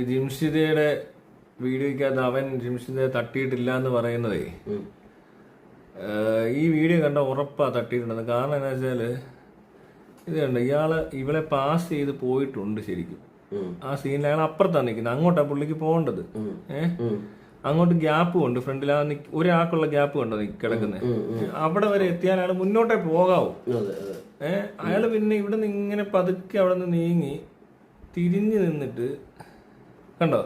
ജിംഷിദയുടെ വീഡിയോയ്ക്കകത്ത് അവൻ ജിംഷിദയെ തട്ടിയിട്ടില്ല എന്ന് പറയുന്നതേ, ഈ വീഡിയോ കണ്ട ഉറപ്പാ തട്ടിയിട്ടുണ്ടെന്ന്. കാരണം എന്താ വെച്ചാല് ഇത് കണ്ട ഇവളെ പാസ് ചെയ്ത് പോയിട്ടുണ്ട് ശരിക്കും. ആ സീനിൽ അയാൾ അപ്പുറത്താണ് നിൽക്കുന്നത്, അങ്ങോട്ടാ പുള്ളിക്ക് പോകേണ്ടത്. അങ്ങോട്ട് ഗ്യാപ്പും ഉണ്ട് ഫ്രണ്ടിൽ, ഒരാൾക്കുള്ള ഗ്യാപ്പ് കണ്ടോ കിടക്കുന്നത്. അവിടെ വരെ എത്തിയാൽ അയാൾ മുന്നോട്ടേ പോകാവൂ. അയാള് പിന്നെ ഇവിടെ നിന്ന് ഇങ്ങനെ പതുക്കെ അവിടെ നിന്ന് നീങ്ങി തിരിഞ്ഞു നിന്നിട്ട് കണ്ടോ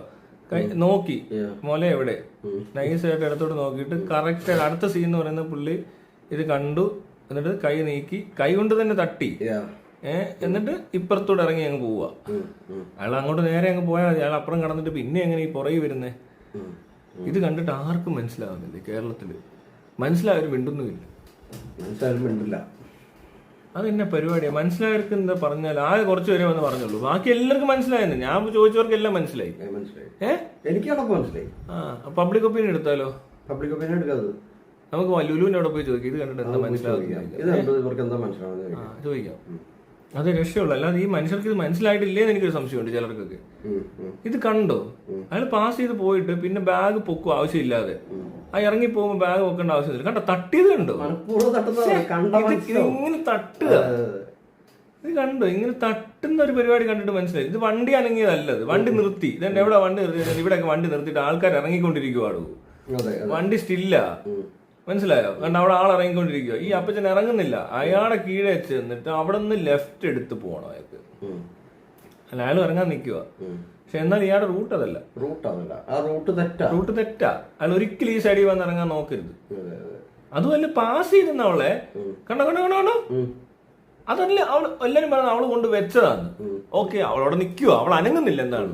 നോക്കി മുല എവിടെ, നൈസായിട്ട് ഇടത്തോട്ട് നോക്കിയിട്ട് കറക്റ്റ് അടുത്ത സീൻ എന്ന് പറയുന്ന പുള്ളി ഇത് കണ്ടു, എന്നിട്ട് കൈ നീക്കി കൈ കൊണ്ട് തന്നെ തട്ടി, എന്നിട്ട് ഇപ്പുറത്തോട്ട് ഇറങ്ങി അങ്ങ് പോവുക. അയാൾ അങ്ങോട്ട് നേരെ അങ്ങ് പോയാൽ മതി, അയാൾ അപ്പുറം കടന്നിട്ട് പിന്നെ എങ്ങനെ ഈ പുറകെ വരുന്നേ? ഇത് കണ്ടിട്ട് ആർക്കും മനസ്സിലാവുന്നില്ല കേരളത്തില്. മനസ്സിലായവരും മിണ്ടുന്നുമില്ല. അതെന്നെ പരിപാടിയാ. മനസ്സിലായവർക്ക് എന്താ പറഞ്ഞാൽ ആകെ കുറച്ച് പേരെ വന്ന് പറഞ്ഞുള്ളൂ, ബാക്കി എല്ലാവർക്കും മനസ്സിലായെന്ന്. ഞാൻ ചോദിച്ചവർക്ക് എല്ലാം മനസ്സിലായി. പബ്ലിക് ഒപ്പീനിയൻ എടുത്താലോ? പബ്ലിക് ഒപ്പീനിയൻ എടുക്കാതെ നമുക്ക് ലുലുവിന്റെ അവിടെ പോയി ചോദിക്കാം, ഇത് കണ്ടിട്ട് എന്താ മനസ്സിലാവുന്നില്ല ചോദിക്കാം. അത് രക്ഷയുള്ളൂ. അല്ലാതെ ഈ മനുഷ്യർക്ക് ഇത് മനസ്സിലായിട്ടില്ലേന്ന് എനിക്കൊരു സംശയമുണ്ട് ചിലർക്കൊക്കെ. ഇത് കണ്ടോ, അയാൾ പാസ് ചെയ്ത് പോയിട്ട് പിന്നെ ബാഗ് പൊക്കും ആവശ്യമില്ലാതെ, ആ ഇറങ്ങി പോകുമ്പോ ബാഗ് പൊക്കേണ്ട ആവശ്യമില്ല. കണ്ടോ തട്ടിയത് കണ്ടോ, ഇങ്ങനെ തട്ടുക. ഇത് കണ്ടോ ഇങ്ങനെ തട്ടുന്ന ഒരു പരിപാടി കണ്ടിട്ട് മനസ്സിലായി. ഇത് വണ്ടി അനങ്ങിയതല്ലത്, വണ്ടി നിർത്തി. ഇതെന്നെ എവിടെ വണ്ടി നിർത്തി? ഇവിടെയൊക്കെ വണ്ടി നിർത്തിയിട്ട് ആൾക്കാർ ഇറങ്ങിക്കൊണ്ടിരിക്കുവാടോ, വണ്ടി സ്റ്റില്ല. മനസ്സിലായോ? കാരണം അവിടെ ആൾ ഇറങ്ങിക്കൊണ്ടിരിക്കുക. ഈ അപ്പച്ചൻ ഇറങ്ങുന്നില്ല, അയാളെ കീഴെ ചെന്നിട്ട് അവിടെ നിന്ന് ലെഫ്റ്റ് എടുത്ത് പോകണം അയാൾക്ക്. അല്ല അയാൾ ഇറങ്ങാൻ നിൽക്കുക. പക്ഷെ എന്നാൽ ഇയാളുടെ റൂട്ട് അതല്ല, റൂട്ട് തെറ്റാ. അയാൾ ഒരിക്കലും ഈ സൈഡിൽ വന്ന് ഇറങ്ങാൻ നോക്കരുത്. അതുമല്ല പാസ് ചെയ്തിരുന്ന അവളെ കണ്ടോ കണ്ടോ കണ്ടോ കണ്ടോ, അതല്ല അവൾ എല്ലാരും പറഞ്ഞ അവള് കൊണ്ട് വെച്ചതാണ്. ഓക്കെ, അവളവിടെ നിൽക്കുക, അവൾ അനങ്ങുന്നില്ല. എന്താണ്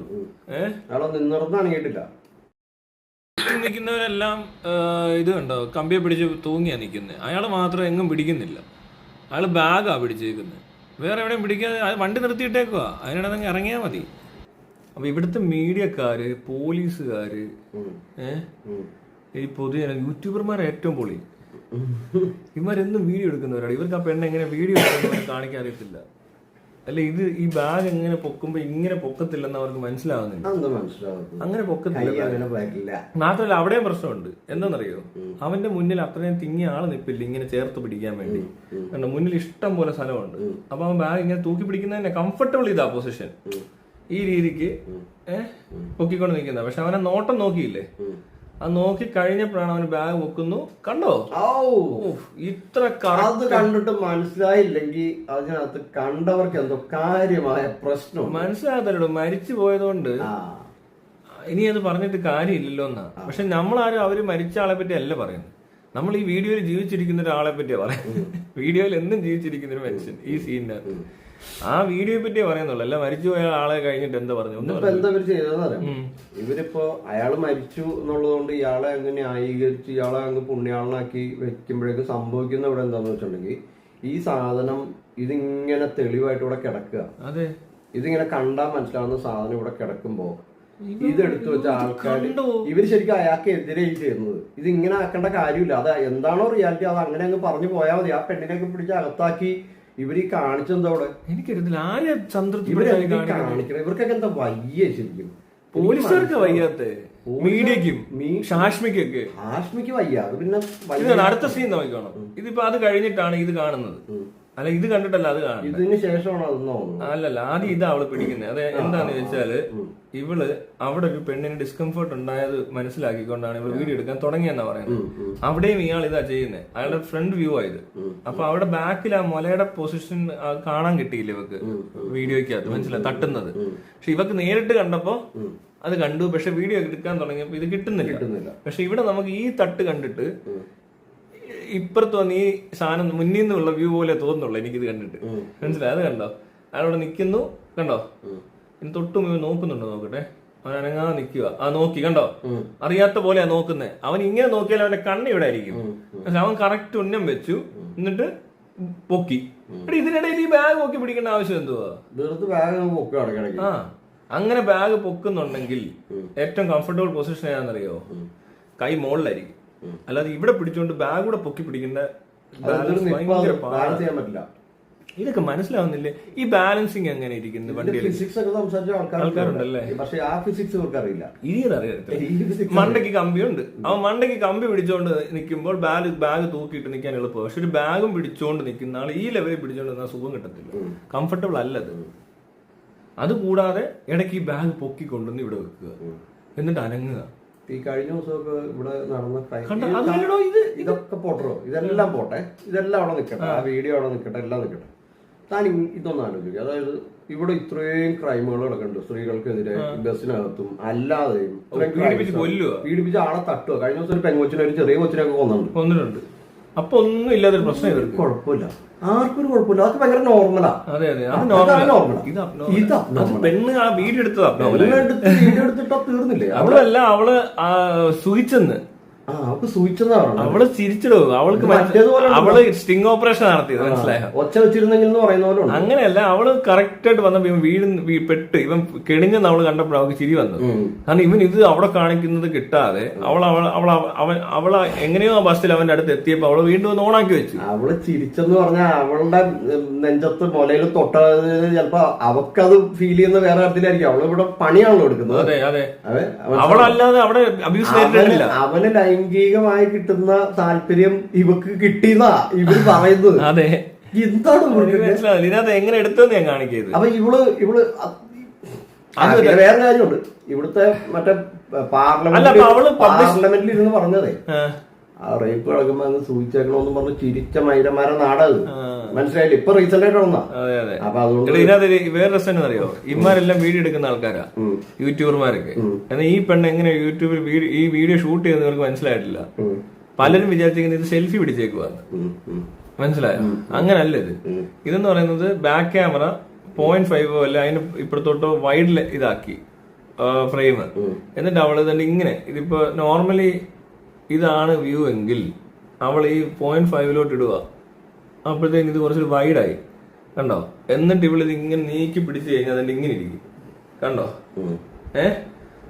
നിൽക്കുന്നവരെല്ലാം ഇത് കണ്ടോ കമ്പിയെ പിടിച്ച് തൂങ്ങിയാ നിൽക്കുന്നത്. അയാൾ മാത്രം എങ്ങും പിടിക്കുന്നില്ല, അയാൾ ബാഗാ പിടിച്ചേക്കുന്നത്. വേറെ എവിടെയും പിടിക്കാതെ വണ്ടി നിർത്തിയിട്ടേക്കുക, അതിനിടന്ന് ഇറങ്ങിയാൽ മതി. അപ്പൊ ഇവിടുത്തെ മീഡിയക്കാര്, പോലീസുകാര്, ഈ പൊതുജന യൂട്യൂബർമാരെ ഏറ്റവും പൊളി. ഇവരെന്നും വീഡിയോ എടുക്കുന്നവരാണ്. ഇവർക്ക് ആ പെണ്ണ് എങ്ങനെ വീഡിയോ എടുക്കുന്നവരെ കാണിക്കാൻ അറിയത്തില്ല. അല്ല ഇത് ഈ ബാഗ് എങ്ങനെ പൊക്കുമ്പോ ഇങ്ങനെ പൊക്കത്തില്ലെന്ന് അവർക്ക് മനസ്സിലാവുന്നില്ല. അങ്ങനെ പൊക്കത്തില്ല. മാത്രമല്ല അവിടെയും പ്രശ്നമുണ്ട്. എന്താണെന്നറിയോ, അവന്റെ മുന്നിൽ അത്രയും തിങ്ങിയ ആള് നിപ്പില്ല ഇങ്ങനെ ചേർത്ത് പിടിക്കാൻ വേണ്ടി. കണ്ടോ മുന്നിൽ ഇഷ്ടം പോലെ സ്ഥലമുണ്ട്. അപ്പൊ അവൻ ബാഗ് ഇങ്ങനെ തൂക്കി പിടിക്കുന്നതന്നെ കംഫർട്ടബിൾ ഇതാ പൊസിഷൻ. ഈ രീതിക്ക് പൊക്കിക്കൊണ്ട് നിൽക്കുന്ന. പക്ഷെ അവനെ നോട്ടം നോക്കിയില്ലേ, അത് നോക്കി കഴിഞ്ഞപ്പോഴാണ് അവന് ബാഗ് വെക്കുന്നു. കണ്ടോ ഇത്ര കണ്ടിട്ട് മനസ്സിലായില്ലെങ്കിൽ അതിനകത്ത് കണ്ടവർക്ക് എന്തോ കാര്യമായ പ്രശ്നം മനസ്സിലാകത്തല്ലോ. മരിച്ചു പോയതുകൊണ്ട് ഇനി അത് പറഞ്ഞിട്ട് കാര്യമില്ലല്ലോ എന്നാ. പക്ഷെ നമ്മളാരും അവര് മരിച്ച ആളെ പറ്റി അല്ല പറയുന്നത്, നമ്മൾ ഈ വീഡിയോയിൽ ജീവിച്ചിരിക്കുന്ന ഒരാളെ പറ്റിയാ പറയുന്നത്. വീഡിയോയിൽ എന്നും ജീവിച്ചിരിക്കുന്ന ഒരു മനുഷ്യൻ ഈ സീനിനകത്ത് ആ വീഡിയോയെ പറ്റിയേ പറയുന്നുള്ളൂ. അല്ല മരിച്ചുപോയ ആളെ കഴിഞ്ഞിട്ട് എന്താ പറഞ്ഞു. എന്താ ഇവര് ചെയ്തതെന്നറിയാം. ഇവരിപ്പോ അയാള് മരിച്ചു എന്നുള്ളതുകൊണ്ട് ഇയാളെ അങ്ങ് ന്യായീകരിച്ച് ഇയാളെ അങ്ങ് പുണ്യാളനാക്കി വെക്കുമ്പോഴേക്ക് സംഭവിക്കുന്ന ഇവിടെ എന്താന്ന് വെച്ചിട്ടുണ്ടെങ്കിൽ ഈ സാധനം ഇതിങ്ങനെ തെളിവായിട്ട് ഇവിടെ കിടക്കുക. അതെ, ഇതിങ്ങനെ കണ്ടാൽ മനസ്സിലാവുന്ന സാധനം ഇവിടെ കിടക്കുമ്പോ ഇതെടുത്തു വെച്ച ആൾക്കാർ ഇവര് ശരിക്കും അയാൾക്ക് എതിരെ ചെയ്യുന്നത്. ഇത് ഇങ്ങനെ ആക്കേണ്ട കാര്യമില്ല. അത് എന്താണോ റിയാലിറ്റി അത് അങ്ങനെ അങ്ങ് പറഞ്ഞു പോയാൽ മതി. ആ പെണ്ണിനെയൊക്കെ പിടിച്ച് അകത്താക്കി ഇവര് കാണിച്ചെന്തോ അവിടെ എനിക്കറിയത്തില്ല. ആരെ കാണിക്കണം ഇവർക്കൊക്കെ എന്താ വയ്യ ശരിക്കും. പോലീസുകാർക്ക് വയ്യാത്ത, മീഡിയക്കും ഹാഷ്മിക്കൊക്കെ. ഹാഷ്മിക്ക് വയ്യ. അത് പിന്നെ അടുത്ത സീൻ നോക്കണം. ഇതിപ്പോ അത് കഴിഞ്ഞിട്ടാണ് ഇത് കാണുന്നത്. അല്ല ഇത് കണ്ടിട്ടല്ല അത് കാണുന്നത്, ഇതിന് ശേഷമാണ്. അല്ലല്ല ആദ്യം ഇതാ അവള് പിടിക്കുന്നത്. അത് എന്താന്ന് വെച്ചാല് ഇവള് അവിടെ ഒരു പെണ്ണിന് ഡിസ്കംഫർട്ട് ഉണ്ടായത് മനസ്സിലാക്കിക്കൊണ്ടാണ് ഇവള് വീഡിയോ എടുക്കാൻ തുടങ്ങിയെന്നാ പറയുന്നത്. അവിടെയും ഇയാൾ ഇതാ ചെയ്യുന്നത്, അയാളുടെ ഫ്രണ്ട് വ്യൂ ആയത്. അപ്പൊ അവിടെ ബാക്കിൽ ആ മുലയുടെ പൊസിഷൻ കാണാൻ കിട്ടിയില്ല ഇവക്ക് വീഡിയോയ്ക്കകത്ത്, മനസ്സിലായി തട്ടുന്നത്. പക്ഷെ ഇവക്ക് നേരിട്ട് കണ്ടപ്പോ അത് കണ്ടു. പക്ഷെ വീഡിയോ എടുക്കാൻ തുടങ്ങിയപ്പോ ഇത് കിട്ടുന്നില്ല. പക്ഷെ ഇവിടെ നമുക്ക് ഈ തട്ട് കണ്ടിട്ട് ഇപ്പുറത്ത് വന്ന് ഈ സാധനം മുന്നിൽ നിന്നുള്ള വ്യൂ പോലെ തോന്നുന്നുള്ളു എനിക്കിത് കണ്ടിട്ട്. മനസ്സിലായി? അത് കണ്ടോ, അയാളോട് നിൽക്കുന്നു കണ്ടോ, ഇനി തൊട്ടും നോക്കുന്നുണ്ടോ നോക്കട്ടെ. അവൻ അനങ്ങാതെ നിൽക്കുക. ആ നോക്കി കണ്ടോ, അറിയാത്ത പോലെയാ നോക്കുന്നേ. അവൻ ഇങ്ങനെ നോക്കിയാൽ അവന്റെ കണ്ണ് ഇവിടെ ആയിരിക്കും. അവൻ കറക്റ്റ് ഉന്നം വെച്ചു, എന്നിട്ട് പൊക്കി. ഇതിനിടയിൽ ഈ ബാഗ് പൊക്കി പിടിക്കേണ്ട ആവശ്യം എന്തുവാ? ആ അങ്ങനെ ബാഗ് പൊക്കുന്നുണ്ടെങ്കിൽ ഏറ്റവും കംഫർട്ടബിൾ പൊസിഷൻ ഏതാണെന്നറിയോ? കൈ മുകളിലായിരിക്കും. അല്ലാതെ ഇവിടെ പിടിച്ചോണ്ട് ബാഗ് കൂടെ പൊക്കി പിടിക്കേണ്ട ഇതൊക്കെ മനസ്സിലാവുന്നില്ലേ? ഈ ബാലൻസിങ് എങ്ങനെ ഇരിക്കുന്നു വണ്ടിയിൽ? ഫിസിക്സ് ഒക്കെ സംസാരിച്ച ആൾക്കാരുണ്ടല്ലേ, പക്ഷെ ആ ഫിസിക്സ് ഇവർക്ക് അറിയില്ല. മണ്ടയ്ക്ക് കമ്പിയുണ്ട്, അവൻ മണ്ടയ്ക്ക് കമ്പി പിടിച്ചോണ്ട് നിൽക്കുമ്പോൾ ബാഗ് തൂക്കിയിട്ട് നിൽക്കാൻ എളുപ്പം. പക്ഷെ ഒരു ബാഗും പിടിച്ചോണ്ട് നിൽക്കുന്ന ആൾ ഈ ലെവലിൽ പിടിച്ചോണ്ട് നിന്നാൽ സുഖം കിട്ടത്തില്ല, കംഫർട്ടബിൾ അല്ലത്. അതുകൂടാതെ ഇടയ്ക്ക് ഈ ബാഗ് പൊക്കിക്കൊണ്ടുവന്ന് ഇവിടെ വെക്കുക, എന്നിട്ട് അനങ്ങുക. ഈ കഴിഞ്ഞ ദിവസമൊക്കെ ഇവിടെ നടന്ന ഇതൊക്കെ പോട്ടോ, ഇതെല്ലാം പോട്ടെ, ഇതെല്ലാം അവിടെ നിൽക്കട്ടെ, ആ വീഡിയോ അവിടെ നിൽക്കട്ടെ, എല്ലാം നിൽക്കട്ടെ. താൻ ഇതൊന്നും ആലോചിക്കുക. അതായത് ഇവിടെ ഇത്രയും ക്രൈമുകൾ നടക്കുന്നുണ്ട് സ്ത്രീകൾക്കെതിരെ, ബസ്സിനകത്തും അല്ലാതെയും പീഡിപ്പിച്ച ആളെ തട്ടുക. കഴിഞ്ഞ ദിവസം ഒരു പെൺകൊച്ചിനെ, ഒരു ചെറിയ കൊച്ചിനൊക്കെ കൊന്നിട്ടുണ്ട്. അപ്പൊ ഒന്നും ഇല്ലാത്തൊരു പ്രശ്നം, ഇവർക്ക് കുഴപ്പമില്ല, ആർക്കും ഒരു കുഴപ്പമില്ല, അതൊക്കെ ഭയങ്കര നോർമലാ. അതെ അതെ, പെണ്ണ് ആ വീഡിയോ എടുത്തതാ, വീഡിയോ എടുത്തിട്ടാ തീർന്നില്ലേ? അവളല്ല, അവള് സൂചിച്ചെന്ന്, അവള് ചിരിച്ചിടോ, അവൾക്ക് അവള് സ്റ്റിങ് ഓപ്പറേഷൻ നടത്തിയത്, മനസ്സിലായോ? ഒച്ച വെച്ചിരുന്നെങ്കിൽ പറയുന്ന പോലെ അങ്ങനെയല്ല, അവള് കറക്റ്റ് ആയിട്ട് വന്നപ്പോ ഇവൻ പെട്ട് ഇവൻ കെണിഞ്ഞെന്ന് അവള് കണ്ടപ്പോൾ അവൾക്ക് ചിരി വന്നു. കാരണം ഇവൻ ഇത് അവിടെ കാണിക്കുന്നത് കിട്ടാതെ അവളെ എങ്ങനെയോ ആ ബസ്സിൽ അവന്റെ അടുത്ത് എത്തിയപ്പോ അവള് വീണ്ടും ഒന്ന് ഓണാക്കി വെച്ചു. അവള് ചിരിച്ചെന്ന് പറഞ്ഞാൽ അവളുടെ നെഞ്ചത്ത് മുലയിൽ തൊട്ടത് ചിലപ്പോ അവക്കത് ഫീൽ ചെയ്യുന്ന വേറെ തരത്തിലായിരിക്കും. അവള് ഇവിടെ പണിയാണല്ലോ എടുക്കുന്നത്. അതെ അതെ, അവളല്ലാതെ അവിടെ അബ്യൂസ് നേരിട്ടില്ല. അവന് ലൈംഗികമായി കിട്ടുന്ന താല്പര്യം ഇവക്ക് കിട്ടിയെന്നാ ഇവര് പറയുന്നത്. അതെ, എന്താണ് ഇതിനകത്ത് എങ്ങനെ എടുത്തെന്ന് ഞാൻ കാണിക്കുന്നത്. അപ്പൊ ഇവള് വേറെ കാര്യമുണ്ട്. ഇവിടുത്തെ മറ്റേ പാർലമെന്റിൽ ഇരുന്ന് പറഞ്ഞതേ, ആ റേപ്പ് കിടക്കുമ്പോ അങ്ങ് സൂചിച്ചേക്കണോന്ന് പറഞ്ഞ് ചിരിച്ച മൈരന്മാരെ നാടത്, മനസ്സിലായില്ലേ? ഇപ്പൊ റീസെന്റ് ആയിട്ട് വന്നാ. അപ്പൊ അതുകൊണ്ട് ഇതിനകത്ത് വേറെ രസം അറിയോ, ഇമാരെല്ലാം വീഡിയോ എടുക്കുന്ന ആൾക്കാരാ, യൂട്യൂബർമാരൊക്കെ. എന്നാൽ ഈ പെണ്ണ് എങ്ങനെ യൂട്യൂബിൽ ഈ വീഡിയോ ഷൂട്ട് ചെയ്യുന്നവർക്ക് മനസ്സിലായിട്ടില്ല. പലരും വിചാരിച്ചിരിക്കുന്നത് ഇത് സെൽഫി പിടിച്ചേക്കുവാന്ന്, മനസ്സിലായോ? അങ്ങനല്ല ഇത്. ഇതെന്ന് പറയുന്നത് ബാക്ക് ക്യാമറ 0.5 അല്ല, അതിന് ഇപ്പുറത്തോട്ടോ വൈഡ് ഇതാക്കി ഫ്രെയിം, എന്നിട്ട് അവള് തന്നെ ഇങ്ങനെ, ഇതിപ്പോ നോർമലി ഇതാണ് വ്യൂ എങ്കിൽ അവൾ ഈ 0.5 ഇടുക, അപ്പോഴത്തേക്ക് ഇത് കുറച്ചൊരു വൈഡായി, കണ്ടോ? എന്നിട്ട് ഇവളിത് ഇങ്ങനെ നീക്കി പിടിച്ചു കഴിഞ്ഞാൽ അതിന്റെ ഇങ്ങനെ ഇരിക്കും, കണ്ടോ?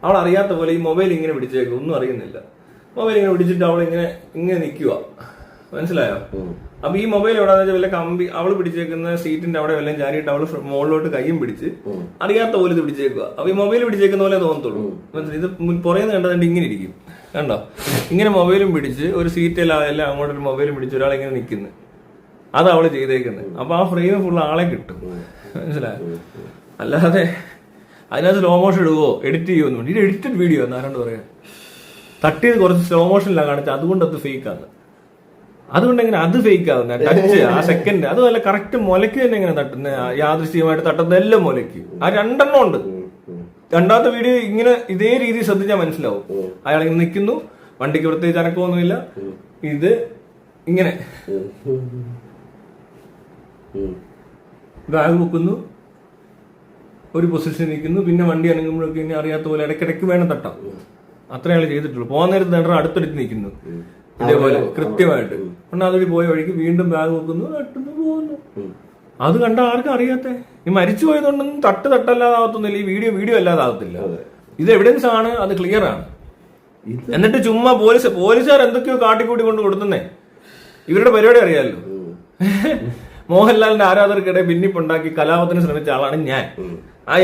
അവൾ അറിയാത്ത പോലെ ഈ മൊബൈൽ ഇങ്ങനെ പിടിച്ചേക്കും, ഒന്നും അറിയുന്നില്ല. മൊബൈൽ ഇങ്ങനെ പിടിച്ചിട്ട് അവൾ ഇങ്ങനെ നിൽക്കുക, മനസ്സിലായോ? അപ്പൊ ഈ മൊബൈൽ എവിടെയാന്ന് വെച്ചാൽ വല്ല കമ്പി അവള് പിടിച്ചേക്കുന്ന സീറ്റിന്റെ അവിടെ വല്ലതും ചാരിയിട്ട് അവള് മുകളിലോട്ട് കയ്യും പിടിച്ച് അറിയാത്ത പോലെ ഇത് പിടിച്ചേക്കുക. അപ്പൊ ഈ മൊബൈൽ പിടിച്ചേക്കുന്ന പോലെ തോന്നത്തുള്ളൂ, മനസ്സിലായി? ഇത് പുറയുന്ന കണ്ടതിന്റെ ഇങ്ങനെ ഇരിക്കും, കണ്ടോ? ഇങ്ങനെ മൊബൈലും പിടിച്ച് ഒരു സീറ്റെല്ലാം അങ്ങോട്ടൊരു മൊബൈലും പിടിച്ച് ഒരാൾ ഇങ്ങനെ നിൽക്കുന്നു, അത് അവള് ചെയ്തേക്കുന്നത്. അപ്പൊ ആ ഫ്രെയിം ഫുൾ ആളെ കിട്ടും, മനസ്സിലായോ? അല്ലാതെ അതിനകത്ത് സ്ലോ മോഷൻ ഇടുവോ എഡിറ്റ് ചെയ്യുമോ? ഇത് എഡിറ്റഡ് വീഡിയോ എന്ന് ആരാണ്ട് പറയാ, തട്ടിയത് കുറച്ച് സ്ലോ മോഷനിലാണ് കാണിച്ചത്, അതുകൊണ്ട് അത് ഫേക്കാണ്. അതുകൊണ്ട് എങ്ങനെ അത് ഫേക്ക് ആവുന്ന ടച്ച് ആ സെക്കൻഡ്, അതുമല്ല കറക്റ്റ് മുലയ്ക്ക് തന്നെ എങ്ങനെ തട്ടുന്ന, യാദൃശ്ചികമായിട്ട് തട്ടുന്ന എല്ലാം മുലയ്ക്ക്. ആ രണ്ടെണ്ണം ഉണ്ട്. രണ്ടാമത്തെ വീഡിയോ ഇങ്ങനെ ഇതേ രീതിയിൽ ശ്രദ്ധിച്ചാൽ മനസ്സിലാവും. അയാൾ ഇങ്ങനെ നിൽക്കുന്നു, വണ്ടിക്ക് പ്രത്യേകിച്ച് അനക്കമൊന്നുമില്ല, ഇത് ഇങ്ങനെ ബാഗ് വെക്കുന്നു, ഒരു പൊസിഷൻ നിൽക്കുന്നു, പിന്നെ വണ്ടി അനങ്ങുമ്പോഴൊക്കെ ഇനി അറിയാത്ത പോലെ ഇടയ്ക്കിടയ്ക്ക് വേണം തട്ടാം. അത്ര ആൾ ചെയ്തിട്ടുള്ളൂ. പോകാൻ നേരത്തെ അടുത്തടുത്ത് നിൽക്കുന്നു ഇതേപോലെ കൃത്യമായിട്ട്. കാരണം അതുവഴി പോയ വഴിക്ക് വീണ്ടും ബാഗ് വെക്കുന്നു, തട്ടുന്നു, പോകുന്നു. അത് കണ്ട ആർക്കും അറിയാത്ത, ഈ മരിച്ചു പോയതുകൊണ്ടൊന്നും തട്ടല്ലാതാകത്തൊന്നുമില്ല. ഈ വീഡിയോ അല്ലാതാകത്തില്ല. ഇത് എവിഡൻസ് ആണ്, അത് ക്ലിയർ ആണ്. എന്നിട്ട് ചുമ്മാ പോലീസുകാർ എന്തൊക്കെയോ കാട്ടിക്കൂട്ടി കൊണ്ട് കൊടുക്കുന്നേ. ഇവരുടെ പരിപാടി അറിയാമല്ലോ. മോഹൻലാലിന്റെ ആരാധകർക്കിടെ ഭിന്നിപ്പുണ്ടാക്കി കലാപത്തിന് ശ്രമിച്ച ആളാണ് ഞാൻ.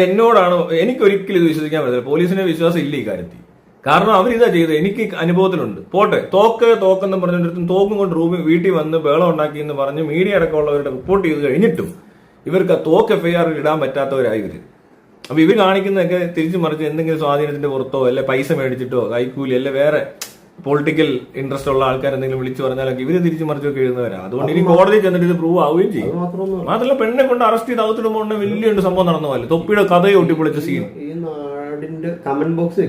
എന്നോടാണ് എനിക്കൊരിക്കലും ഇത് വിശ്വസിക്കാൻ പറ്റില്ല. പോലീസിനെ വിശ്വാസം ഇല്ല ഈ കാര്യത്തിൽ. കാരണം അവരിതാ ചെയ്തത്, എനിക്ക് അനുഭവത്തിലുണ്ട്. പോട്ടെ, തോക്കെന്ന് പറഞ്ഞിടത്തും തോക്കും കൊണ്ട് വീട്ടിൽ വന്ന് ബഹളം ഉണ്ടാക്കി എന്ന് പറഞ്ഞ് മീഡിയ അടക്കമുള്ളവരുടെ റിപ്പോർട്ട് ചെയ്ത് കഴിഞ്ഞിട്ടും ഇവർക്ക് ആ തോക്ക് FIR ഇടാൻ പറ്റാത്തവരായി ഇവര്. അപ്പൊ ഇവർ കാണിക്കുന്നതൊക്കെ തിരിച്ചു മറിച്ച് എന്തെങ്കിലും സ്വാധീനത്തിന്റെ പുറത്തോ അല്ലെ പൈസ മേടിച്ചിട്ടോ കൈക്കൂലി അല്ലെ വേറെ പൊളിറ്റിക്കൽ ഇൻട്രസ്റ്റ് ഉള്ള ആൾക്കാർ എന്തെങ്കിലും വിളിച്ചു പറഞ്ഞാലൊക്കെ ഇവര് തിരിച്ചു മറിച്ചൊക്കെ എഴുതുന്നവരാ. അതുകൊണ്ട് ഇനി കോടതി ചെന്നിട്ട് ഇത് പ്രൂവ് ആവുകയും ചെയ്യും. മാത്രമല്ല പെണ്ണെ കൊണ്ട് അറസ്റ്റ് ചെയ്ത് അകത്തിടുമ്പോൾ വലിയ സംഭവം നടന്ന പോലെ തൊപ്പിയുടെ കഥയെ ഒട്ടിപ്പൊളിച്ച സീൻ. കമന്റ് ബോക്സ്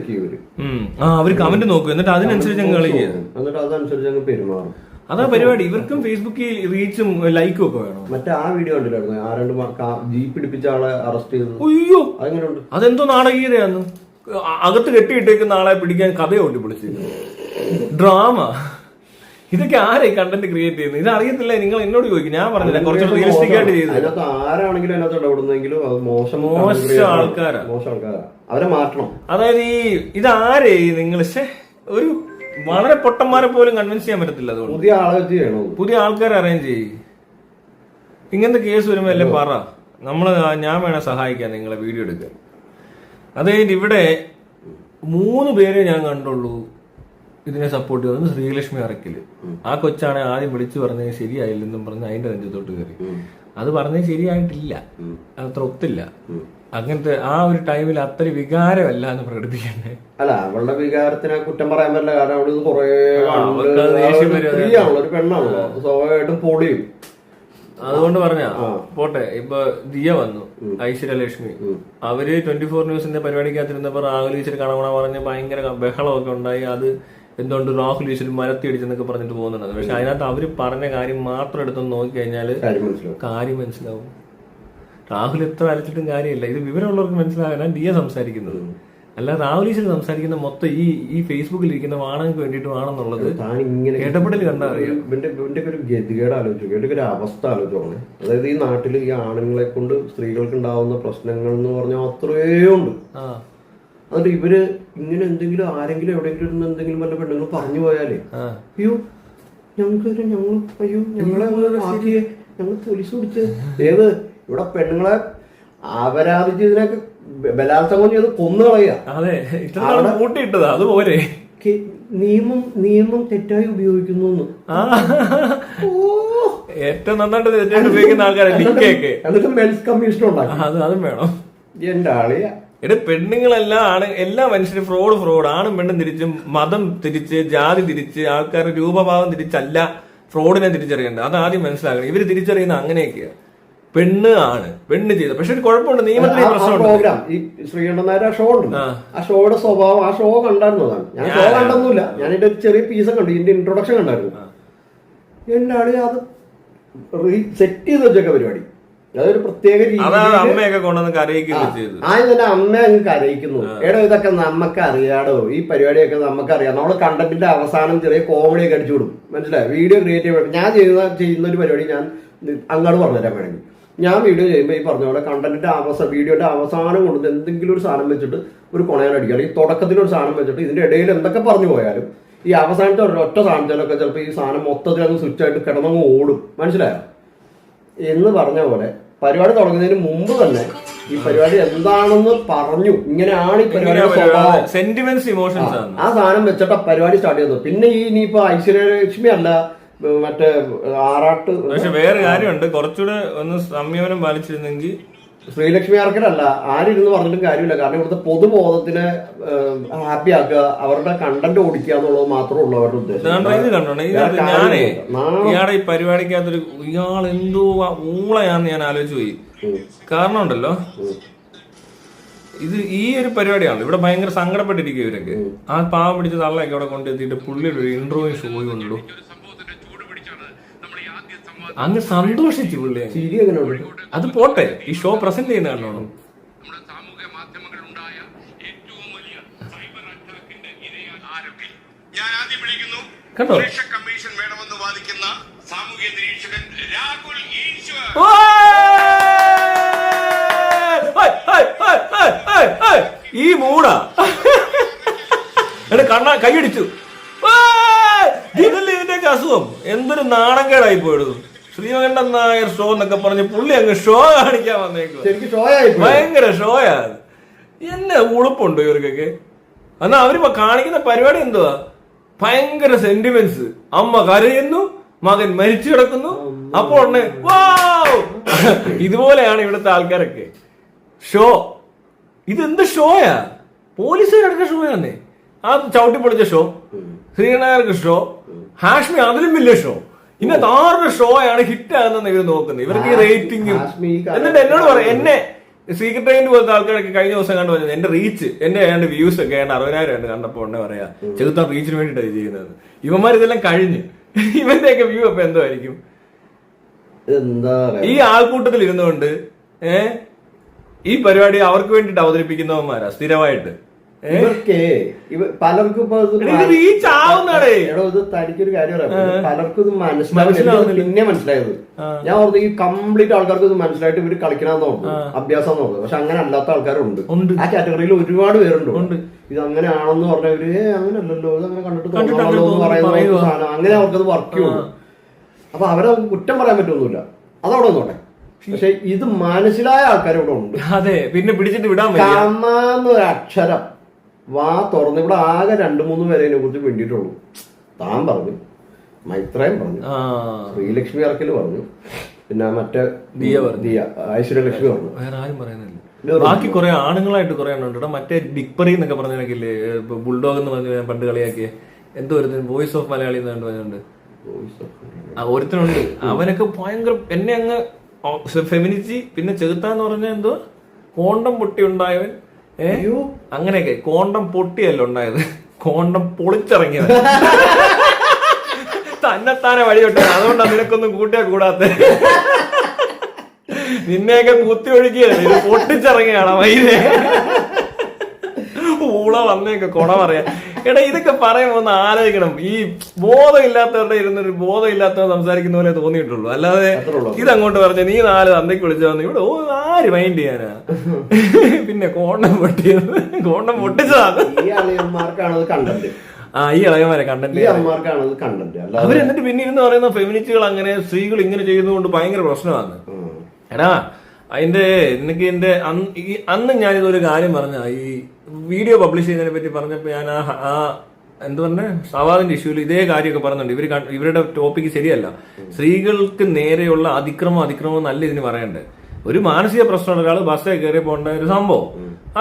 അവര് കമന്റ് നോക്കും, എന്നിട്ട് അതിനനുസരിച്ച് അങ്ങ് കളിക്കുക, എന്നിട്ട് അതനുസരിച്ച് അങ്ങ് പെരുമാറും. അതാ പരിപാടി. ഇവർക്കും ഫേസ്ബുക്കിൽ റീച്ചും ലൈക്കും ഒക്കെ വേണം. മറ്റേ ആ വീഡിയോ കണ്ടില്ലായിരുന്നു, ആരാണ്ട് ജീപ്പ് പിടിപ്പിച്ച ആളെ അറസ്റ്റ് ചെയ്തു. അയ്യോ, അതെന്തോ നാടകീയതയാന്ന്. അകത്ത് കെട്ടിയിട്ടേക്കുന്ന ആളെ പിടിക്കാൻ കഥയെ ഒട്ടിപ്പൊളിച്ചിരുന്നു. ഡ്രാമ. ഇതൊക്കെ ആരെ കണ്ടന്റ് ക്രിയേറ്റ് ചെയ്യുന്നത്? ഇത് അറിയത്തില്ല. നിങ്ങൾ എന്നോട് ചോദിക്കും, ഞാൻ പറഞ്ഞില്ല കുറച്ച് റിയലിസ്റ്റിക് ആയിട്ട് ചെയ്തത്. ആരാണെങ്കിലും അതിനകത്ത് ഇടപെടുന്നെങ്കിലും അത് മോശം ആൾക്കാരാ, അവരെ മാറ്റണം. അതായത് ഇതാരേ നിങ്ങൾ ഒരു വളരെ പൊട്ടന്മാരെ പോലും കൺവിൻസ് ചെയ്യാൻ പറ്റത്തില്ല. അതുകൊണ്ട് പുതിയ ആൾക്കാരെ അറേഞ്ച് ചെയ്യും. ഇങ്ങനത്തെ കേസ് വരുമ്പോ എല്ലാം പറ, ഞാൻ വേണേ സഹായിക്കാം നിങ്ങളെ വീഡിയോ എടുക്കാൻ. അത് കഴിഞ്ഞിട്ട് ഇവിടെ 3 പേരെ ഞാൻ കണ്ടുള്ളൂ ഇതിനെ സപ്പോർട്ട് ചെയ്തത്. ശ്രീലക്ഷ്മി അറക്കല്, ആ കൊച്ചാണ് ആദ്യം വിളിച്ചു പറഞ്ഞത് ശരിയായില്ലെന്നും പറഞ്ഞ് അതിന്റെ നെഞ്ചത്തോട്ട് കയറി. അത് പറഞ്ഞത് ശരിയായിട്ടില്ല, അത്ര ഒത്തില്ല. അങ്ങനത്തെ ആ ഒരു ടൈമിൽ അത്ര വികാരമല്ല എന്ന് പ്രകടിപ്പിക്കണ്ടേ. അല്ല, അവളുടെ വികാരത്തിനെ കുറ്റം പറയാൻ പറ്റില്ല. കാരണം അവള് കുറെ ഒരു പെണ്ണാണല്ലോ, സ്വാഭാവികമായിട്ടും പൊളിയും. അതുകൊണ്ട് പറഞ്ഞ പോട്ടെ. ഇപ്പൊ ദിയ വന്നു, ഐശ്വര്യലക്ഷ്മി, അവര് 24 ന്യൂസിന്റെ പരിപാടിക്കകത്തിരുന്നപ്പോ രാഹുൽ ഈശ്വർ കണവണ പറഞ്ഞ് ഭയങ്കര ബഹളമൊക്കെ ഉണ്ടായി. അത് എന്തുകൊണ്ട് രാഹുൽ ഈശ്വർ മരത്തി അടിച്ചെന്നൊക്കെ പറഞ്ഞിട്ട് പോകുന്നുണ്ട്. പക്ഷെ അതിനകത്ത് അവര് പറഞ്ഞ കാര്യം മാത്രം എടുത്തൊന്ന് നോക്കിക്കഴിഞ്ഞാല് കാര്യം മനസ്സിലാവും. രാഹുൽ എത്ര അരച്ചിട്ടും കാര്യമില്ല. ഇത് വിവരമുള്ളവർക്ക് മനസ്സിലാകാനാണ് ദിയ സംസാരിക്കുന്നത്. അല്ല, രാഹുൽ ഈശ്വർ സംസാരിക്കുന്ന മൊത്തം ഈ ഫേസ്ബുക്കിൽ ഇരിക്കുന്ന വാണങ്ങൾക്ക് വേണ്ടിയിട്ടുമാണെന്നുള്ളത് ഇടപെടൽ കണ്ടാ അറിയാം. ഇവന്റെ ഒരു ഗതികേട് ആലോചിച്ചു, ഇവന്റെ ഒരു അവസ്ഥ ആലോചിച്ചോളെ. അതായത് ഈ നാട്ടിൽ ഈ ആണുങ്ങളെ കൊണ്ട് സ്ത്രീകൾക്ക് ഉണ്ടാവുന്ന പ്രശ്നങ്ങൾ എന്ന് പറഞ്ഞാൽ അത്രയേ ഉണ്ട്. എന്നിട്ട് ഇവര് ഇങ്ങനെ എന്തെങ്കിലും ആരെങ്കിലും എവിടെയെങ്കിലും ഇരുന്ന് എന്തെങ്കിലും വല്ല പെണ്ണുങ്ങൾ പറഞ്ഞു പോയാലേ അയ്യോ ഞങ്ങളെ ഞങ്ങൾ പോലീസ് പിടിച്ച് ഏത് ഇവിടെ പെണ്ണുങ്ങളെ അപരാധിച്ചതിനൊക്കെ ബലാത്സംഗം ചെയ്ത് കൊന്നുകളയുക. അതുപോലെ നിയമം തെറ്റായി ഉപയോഗിക്കുന്നു. ഏറ്റവും നന്നായിട്ട് തെറ്റായിട്ട് ഉപയോഗിക്കുന്ന ആൾക്കാരൊക്കെ എന്നിട്ട് മെൻസ് കമ്മീഷൻ ഉണ്ടാക്കി. അതും വേണം. എന്റെ ആളിയ പെണ്ണുങ്ങളെല്ലാം ആണ്, എല്ലാ മനുഷ്യരും ഫ്രോഡ്. ആണും പെണ്ണും തിരിച്ചും മതം തിരിച്ച് ജാതി തിരിച്ച് ആൾക്കാരുടെ രൂപഭാവം തിരിച്ചല്ല ഫ്രോഡിനെ തിരിച്ചറിയേണ്ടത്. അത് ആദ്യം മനസ്സിലാക്കണം. ഇവര് തിരിച്ചറിയുന്ന അങ്ങനെയൊക്കെയാണ്. പെണ്ണ് ചെയ്ത. പക്ഷെ ഒരു കുഴപ്പമുണ്ട്, നിയമത്തിന് പ്രോഗ്രാം ഈ ശ്രീകണ്ഠനായ ഷോ ഉണ്ട്. ആ ഷോയുടെ സ്വഭാവം, ആ ഷോ കണ്ടായിരുന്നതാണ്. ഞാൻ ഷോ കണ്ടൊന്നുമില്ല, ഞാൻ ഇതിന്റെ ഒരു ചെറിയ പീസൊക്കെ കണ്ടു, ഇതിന്റെ ഇൻട്രൊഡക്ഷൻ കണ്ടായിരുന്നു. എന്റെ ആള് അത് സെറ്റ് ചെയ്ത് വെച്ചൊക്കെ പരിപാടി. അതൊരു പ്രത്യേക അമ്മയൊക്കെ കൊണ്ടുവന്ന് കരയിക്കുന്നു. ആദ്യം തന്നെ അമ്മ അങ്ങ് കരയിക്കുന്നു. എടോ ഇതൊക്കെ നമുക്ക് അറിയാടോ, ഈ പരിപാടിയൊക്കെ നമുക്കറിയാം. നമ്മള് കണ്ടന്റിന്റെ അവസാനം ചെറിയ കോമഡിയൊക്കെ അടിച്ചു വിടും, മനസ്സിലായി? വീഡിയോ ക്രിയേറ്റ് ചെയ്യാൻ ഞാൻ ചെയ്യുന്ന ഒരു പരിപാടി ഞാൻ അങ്ങോട്ട് പറഞ്ഞുതരാൻ വേണമെങ്കിൽ, ഞാൻ വീഡിയോ ചെയ്യുമ്പോൾ ഈ പറഞ്ഞ പോലെ കണ്ടന്റിന്റെ വീഡിയോന്റെ അവസാനം കൊണ്ട് എന്തെങ്കിലും ഒരു സാധനം വെച്ചിട്ട് ഒരു കൊണയാനടിക്കുക, അല്ലെങ്കിൽ തുടക്കത്തിലൊരു സാധനം വെച്ചിട്ട് ഇതിന്റെ ഇടയിൽ എന്തൊക്കെ പറഞ്ഞു പോയാലും ഈ അവസാനത്തെ ഒരൊറ്റ സാധനത്തിലൊക്കെ ചിലപ്പോൾ ഈ സാധനം മൊത്തത്തിൽ അങ്ങ് സ്വിച്ച് ആയിട്ട് കിടന്നങ്ങ് ഓടും, മനസ്സിലായോ? എന്ന് പറഞ്ഞ പോലെ പരിപാടി തുടങ്ങുന്നതിന് മുമ്പ് തന്നെ ഈ പരിപാടി എന്താണെന്ന് പറഞ്ഞു, ഇങ്ങനെയാണ് ഈ പരിപാടിയുടെ സ്വഭാവം, സെന്റിമെന്റ്സ്, ഇമോഷൻസ്, ആ സാധനം വെച്ചിട്ട് പരിപാടി സ്റ്റാർട്ട് ചെയ്തത്. പിന്നെ ഈ ഇനിയിപ്പോ ഐശ്വര്യലക്ഷ്മി അല്ല മറ്റേ ആറാട്ട്. പക്ഷെ വേറെ കാര്യമുണ്ട്, കുറച്ചുകൂടെ ഒന്ന് സംയമനം പാലിച്ചിരുന്നെങ്കിൽ. ശ്രീലക്ഷ്മി ആർക്കലല്ല, ആരിരുന്ന് പറഞ്ഞിട്ടും കാര്യമില്ല. കാരണം ഇവിടുത്തെ പൊതുബോധത്തിനെ ഹാപ്പി ആക്കുക, അവരുടെ കണ്ടന്റ് ഓടിക്കുക എന്നുള്ളത് മാത്രമേ ഉള്ളൂ അവരുടെ ഉദ്ദേശം. ഞാനേ ഇയാളുടെ ഈ പരിപാടിക്കകത്തൊരു ഇയാൾ എന്തോ ഊളയാന്ന് ഞാൻ ആലോചിച്ചു പോയി. കാരണം ഉണ്ടല്ലോ, ഇത് ഈ ഒരു പരിപാടിയാണ് ഇവിടെ ഭയങ്കര സങ്കടപ്പെട്ടിരിക്കുക ഇവരൊക്കെ. ആ പാവം പിടിച്ച തള്ളയൊക്കെ അവിടെ കൊണ്ടെത്തിയിട്ട് പുള്ളിയുടെ ഒരു ഇന്റർവ്യൂ ഷോ ഉണ്ടോ, അങ്ങ് സന്തോഷിച്ചു പുള്ളി. അത് പോട്ടെ, ഈ ഷോ പ്രസന്റ് ചെയ്യുന്ന കാണണം. കണ്ടോ, കമ്മീഷൻ വേണമെന്ന് വാദിക്കുന്ന സാമൂഹ്യ നിരീക്ഷകൻ രാഹുൽ ഈശ്വർ. ഈ മൂടാ കൈയടിച്ചു. ഇതല്ലേ ഇതിന്റെയൊക്കെ അസുഖം. എന്തൊരു നാണംകേടായി പോയിടുന്നു. ശ്രീകണ്ഠൻ നായർ ഷോ എന്നൊക്കെ പറഞ്ഞ് പുള്ളി അങ്ങ് ഷോ കാണിക്കാൻ വന്നേക്കും. ഭയങ്കര ഷോയാണ്. എന്നെ ഉളുപ്പുണ്ടോ ഇവർക്കൊക്കെ? എന്നാ അവരിപ്പോ കാണിക്കുന്ന പരിപാടി എന്തുവാ? ഭയങ്കര സെന്റിമെന്റ്സ്. അമ്മ കരയുന്നു, മകൻ മരിച്ചു കിടക്കുന്നു, അപ്പോൾ ഇതുപോലെയാണ് ഇവിടുത്തെ ആൾക്കാരൊക്കെ. ഷോ ഇതെന്ത് ഷോയാ? പോലീസുകാരൊക്കെ ഷോയാന്നേ. ആ ചവിട്ടിപ്പൊളിച്ച ഷോ, ശ്രീനായർക്ക് ഷോ, ഹാഷ്മി അതിലും വലിയ ഷോ. ഇന്നത്തെ 6 ഷോയാണ് ഹിറ്റ് ആകുന്ന ഇവർ നോക്കുന്നത്. ഇവർക്ക് ഈ റേറ്റിംഗും. എന്നിട്ട് എന്നോട് പറയാം, എന്നെ സീക്രട്ട് ഏജന്റ് പോലത്തെ ആൾക്കാരൊക്കെ കഴിഞ്ഞ ദിവസം കണ്ടു പറഞ്ഞത് എന്റെ റീച്ച്, എന്റെ ഏതാണ്ട് വ്യൂസ് ഒക്കെ 60,000 കണ്ടപ്പോ എന്നെ പറയാ ചെറുത്താൻ റീച്ചിന് വേണ്ടിയിട്ടാണ് ചെയ്യുന്നത്. ഇവന്മാർ ഇതെല്ലാം കഴിഞ്ഞ് ഇവന്റെയൊക്കെ വ്യൂ അപ്പൊ എന്തായിരിക്കും? ഈ ആൾക്കൂട്ടത്തിൽ ഇരുന്നുകൊണ്ട് ഈ പരിപാടി അവർക്ക് വേണ്ടിട്ട് അവതരിപ്പിക്കുന്നവന്മാരാ സ്ഥിരമായിട്ട്. പലർക്കും തനിക്കൊരു കാര്യം പലർക്കും ഇത് മനസ്സിലാവുന്നില്ല. പിന്നെ മനസ്സിലായത് ഞാൻ ഓർത്ത് ഈ കംപ്ലീറ്റ് ആൾക്കാർക്ക് ഇത് മനസ്സിലായിട്ട് ഇവര് കളിക്കണമെന്ന് ഓർത്തു, അഭ്യാസം എന്ന് ഓർത്തു. പക്ഷെ അങ്ങനെ അല്ലാത്ത ആൾക്കാരുണ്ട്. ആ കാറ്റഗറിയിൽ ഒരുപാട് പേരുണ്ട്. ഇത് അങ്ങനെയാണെന്ന് പറഞ്ഞവര് അങ്ങനെയല്ലല്ലോ, ഇത് അങ്ങനെ കണ്ടിട്ട് പറയുന്ന സാധനം അങ്ങനെ അവർക്കത് വർക്ക് ചെയ്യുള്ളൂ. അപ്പൊ അവരെ കുറ്റം പറയാൻ പറ്റൊന്നുമില്ല. അതവിടെ നോട്ടെ. പക്ഷെ ഇത് മനസ്സിലായ ആൾക്കാരിവിടെ ഉണ്ട്. അതെ, പിന്നെ പിടിച്ചിട്ട് വിടാൻ കമ്മാന്നൊരു അക്ഷരം വാ തുറന്ന് ഇവിടെ ആകെ 2-3 പേരെ ഇതിനെ കുറിച്ച് വേണ്ടിയിട്ടുള്ളൂ. താൻ പറഞ്ഞു, മൈത്രയും പറഞ്ഞു, ശ്രീലക്ഷ്മി ഇറക്കല് പറഞ്ഞു, പിന്നെ മറ്റേ ദിയ ഐശ്വര്യലക്ഷ്മി പറഞ്ഞു. വേറെ ആരും പറയുന്നില്ല. ബാക്കി കുറെ ആണുങ്ങളായിട്ട് കുറെ എണ്ണം ഉണ്ട്. മറ്റേ ഡിക്പറി എന്നൊക്കെ പറഞ്ഞില്ലേ, ബുൾഡോഗ് എന്ന് പറഞ്ഞ് പണ്ട് കളിയാക്കിയ എന്തോ ഒരുത്തൻ വോയിസ് ഓഫ് മലയാളി എന്ന് പറഞ്ഞുണ്ട് ഒരുത്തനുണ്ട്. അവനൊക്കെ ഭയങ്കര എന്നെ അങ്ങ് ഫെമിനിറ്റി. പിന്നെ ചെകുത്താന്ന് പറഞ്ഞ എന്തോ കോണ്ടം പൊട്ടി ഉണ്ടായവൻ. അങ്ങനെയൊക്കെ കോണ്ടം പൊട്ടിയല്ല ഉണ്ടായത്, കോണ്ടം പൊളിച്ചിറങ്ങിയത്. തന്നെത്താനെ വഴി വിട്ടത്. അതുകൊണ്ടാണ് നിനക്കൊന്നും കൂട്ടിയാ കൂടാത്ത. നിന്നെയൊക്കെ കുത്തി ഒഴുകിയത് ഇത് പൊട്ടിച്ചിറങ്ങിയാണ് വൈദ്യ ഊള വന്നേക്കെ കൊണ പറയാ. എടാ ഇതൊക്കെ പറയുമ്പോ ഒന്ന് ആലോചിക്കണം. ഈ ബോധമില്ലാത്തവരുടെ ഇരുന്നൊരു ബോധമില്ലാത്തവർ സംസാരിക്കുന്ന പോലെ തോന്നിയിട്ടുള്ളൂ. അല്ലാതെ ഇതങ്ങോട്ട് പറഞ്ഞ നീ 4 തന്തയ്ക്ക് വിളിച്ചു വന്നു ഇവിടെ ആര് മൈൻഡ് ചെയ്യാനാ. പിന്നെ കോണ്ടം പൊട്ടിയത്, കോണ്ടം പൊട്ടിച്ചതാണ്. ഈ ഇളയമാരെ കണ്ടന്റ് അവരെന്നിട്ട് പിന്നെ ഇരുന്ന് പറയുന്ന ഫെമിനിസ്റ്റുകൾ അങ്ങനെ സ്ത്രീകൾ ഇങ്ങനെ ചെയ്യുന്നതുകൊണ്ട് ഭയങ്കര പ്രശ്നമാണ്. എടാ അതിന്റെ എനിക്ക് എന്റെ അന്ന് ഞാനിതൊരു കാര്യം പറഞ്ഞ ഈ വീഡിയോ പബ്ലിഷ് ചെയ്യുന്നതിനെ പറ്റി പറഞ്ഞപ്പോ ഞാൻ എന്ത് പറഞ്ഞ സവാദിന്റെ ഇഷ്യൂല് ഇതേ കാര്യമൊക്കെ പറയുന്നുണ്ട്. ഇവരുടെ ടോപ്പിക്ക് ശരിയല്ല. സ്ത്രീകൾക്ക് നേരെയുള്ള അതിക്രമം നല്ല ഇതിന് പറയണ്ടേ. ഒരു മാനസിക പ്രശ്നമുള്ള ഒരാൾ ബസ്സിൽ കയറി പോകേണ്ട ഒരു സംഭവം,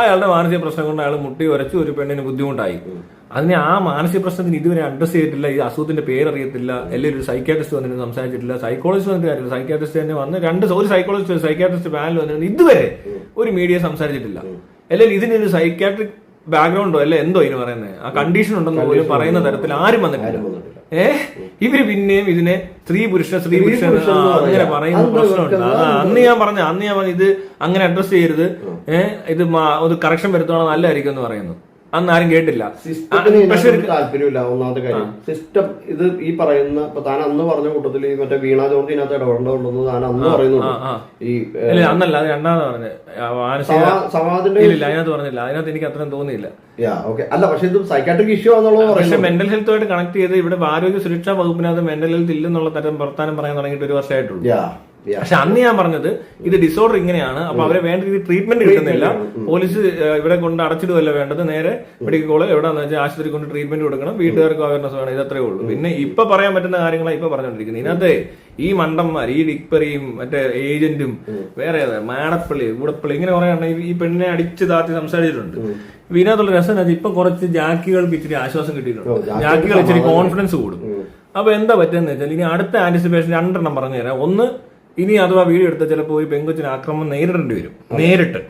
അയാളുടെ മാനസിക പ്രശ്നം കൊണ്ട് അയാൾ മുട്ടി ഉരച്ചു ഒരു പെണ്ണിന് ബുദ്ധിമുട്ടായി. അതിനെ ആ മാനസിക പ്രശ്നത്തിന് ഇതുവരെ അഡ്രസ് ചെയ്തിട്ടില്ല. ഈ അസുഖത്തിന്റെ പേരറിയത്തില്ല. അല്ലെങ്കിൽ ഒരു സൈക്യാട്രിസ്റ്റ് വന്നിട്ട് സംസാരിച്ചിട്ടില്ല. സൈക്കോളജിസ്റ്റ് വന്നിട്ട് കാര്യമില്ല. സൈക്യാട്രിസ്റ്റ് തന്നെ വന്ന് ഒരു സൈക്കോളജിസ്റ്റ് സൈക്യാട്രിസ്റ്റ് പാനൽ വന്നിട്ട് ഇതുവരെ ഒരു മീഡിയ സംസാരിച്ചിട്ടില്ല. അല്ലെങ്കിൽ ഇതിനൊരു സൈക്യാട്രിക് ബാക്ക്ഗ്രൗണ്ടോ അല്ലെ എന്തോ ഇതിന് പറയുന്നത് ആ കണ്ടീഷൻ ഉണ്ടെന്ന് പോലും പറയുന്ന തരത്തിൽ ആരും വന്നിട്ടില്ല. ഇവര് പിന്നെയും ഇതിനെ സ്ത്രീ പുരുഷൻ അങ്ങനെ പറയുന്ന പ്രശ്നമുണ്ട്. അന്ന് ഞാൻ പറഞ്ഞു ഇത് അങ്ങനെ അഡ്രസ് ചെയ്യരുത്, ഇത് ഒരു കറക്ഷൻ വരുത്തണം നല്ലതായിരിക്കും എന്ന് പറയുന്നു. അന്ന് ആരും കേട്ടില്ല. താല്പര്യമില്ല. ഒന്നാമത്തെ കാര്യം സിസ്റ്റം ഇത് ഈ പറയുന്ന ഇപ്പൊ താൻ അന്ന് പറഞ്ഞ കൂട്ടത്തിൽ മറ്റേ വീണ ജോർജ് ഇതിനകത്ത് ഇടപെടേണ്ടതുണ്ടെന്ന് താൻ അന്ന് പറയുന്നുണ്ട്. ഈ അന്നല്ല അത് രണ്ടാമത് പറഞ്ഞത് അതിനകത്ത് പറഞ്ഞില്ല. അതിനകത്ത് എനിക്ക് അത്രയും തോന്നിയില്ല. അല്ല പക്ഷെ ഇത് സൈക്കാട്രിക് ഇഷ്യൂ ആണെന്നുള്ളത് പക്ഷെ മെന്റൽ ഹെൽത്തുമായിട്ട് കണക്ട് ചെയ്ത് ഇവിടെ ആരോഗ്യ സുരക്ഷാ വകുപ്പിനകത്ത് മെന്റൽ ഹെൽത്ത് ഇല്ലെന്നുള്ള തരം വർത്താനം പറയാൻ തുടങ്ങിയിട്ട് 1 വർഷമായിട്ടുള്ളൂ. പക്ഷെ അന്ന് ഞാൻ പറഞ്ഞത് ഇത് ഡിസോർഡർ ഇങ്ങനെയാണ്, അപ്പൊ അവരെ വേണ്ട രീതിയിൽ ട്രീറ്റ്മെന്റ് കിട്ടുന്നില്ല. പോലീസ് ഇവിടെ കൊണ്ട് അടച്ചിടുകയല്ല വേണ്ടത്, നേരെ മെഡിക്കൽ കോളേജ് എവിടെയാണെന്ന് വെച്ചാൽ ആശുപത്രി കൊണ്ട് ട്രീറ്റ്മെന്റ് കൊടുക്കണം, വീട്ടുകാർക്ക് അവയർനെസ് വേണം. ഇതത്രേ ഉള്ളൂ. പിന്നെ ഇപ്പൊ പറയാൻ പറ്റുന്ന കാര്യങ്ങളാണ് ഇപ്പൊ പറഞ്ഞുകൊണ്ടിരിക്കുന്നത്. ഇതിനകത്ത് ഈ മണ്ടന്മാർ, ഈ ഡിക്പറിയും മറ്റേ ഏജന്റും വേറെ മാടപ്പള്ളി കൂടപ്പള്ളി ഇങ്ങനെ കുറെ ഈ പെണ്ണിനെ അടിച്ച് താത്തി സംസാരിച്ചിട്ടുണ്ട്. ഇതിനകത്തുള്ള രസം ഇപ്പൊ കുറച്ച് ജാക്കികൾക്ക് ഇച്ചിരി ആശ്വാസം കിട്ടിയിട്ടുണ്ട്. ജാക്കികൾ ഇച്ചിരി കോൺഫിഡൻസ് കൂടും. അപ്പൊ എന്താ പറ്റുന്ന വെച്ചാൽ ഇനി അടുത്ത ആന്റിസിപ്പേഷൻ 2 പറഞ്ഞുതരാം. ഒന്ന്, ഇനി അഥവാ വീഡിയോ എടുത്താൽ ചിലപ്പോൾ ഈ പെങ്കൊച്ചിന് ആക്രമണം നേരിടേണ്ടി വരും. നേരിട്ട്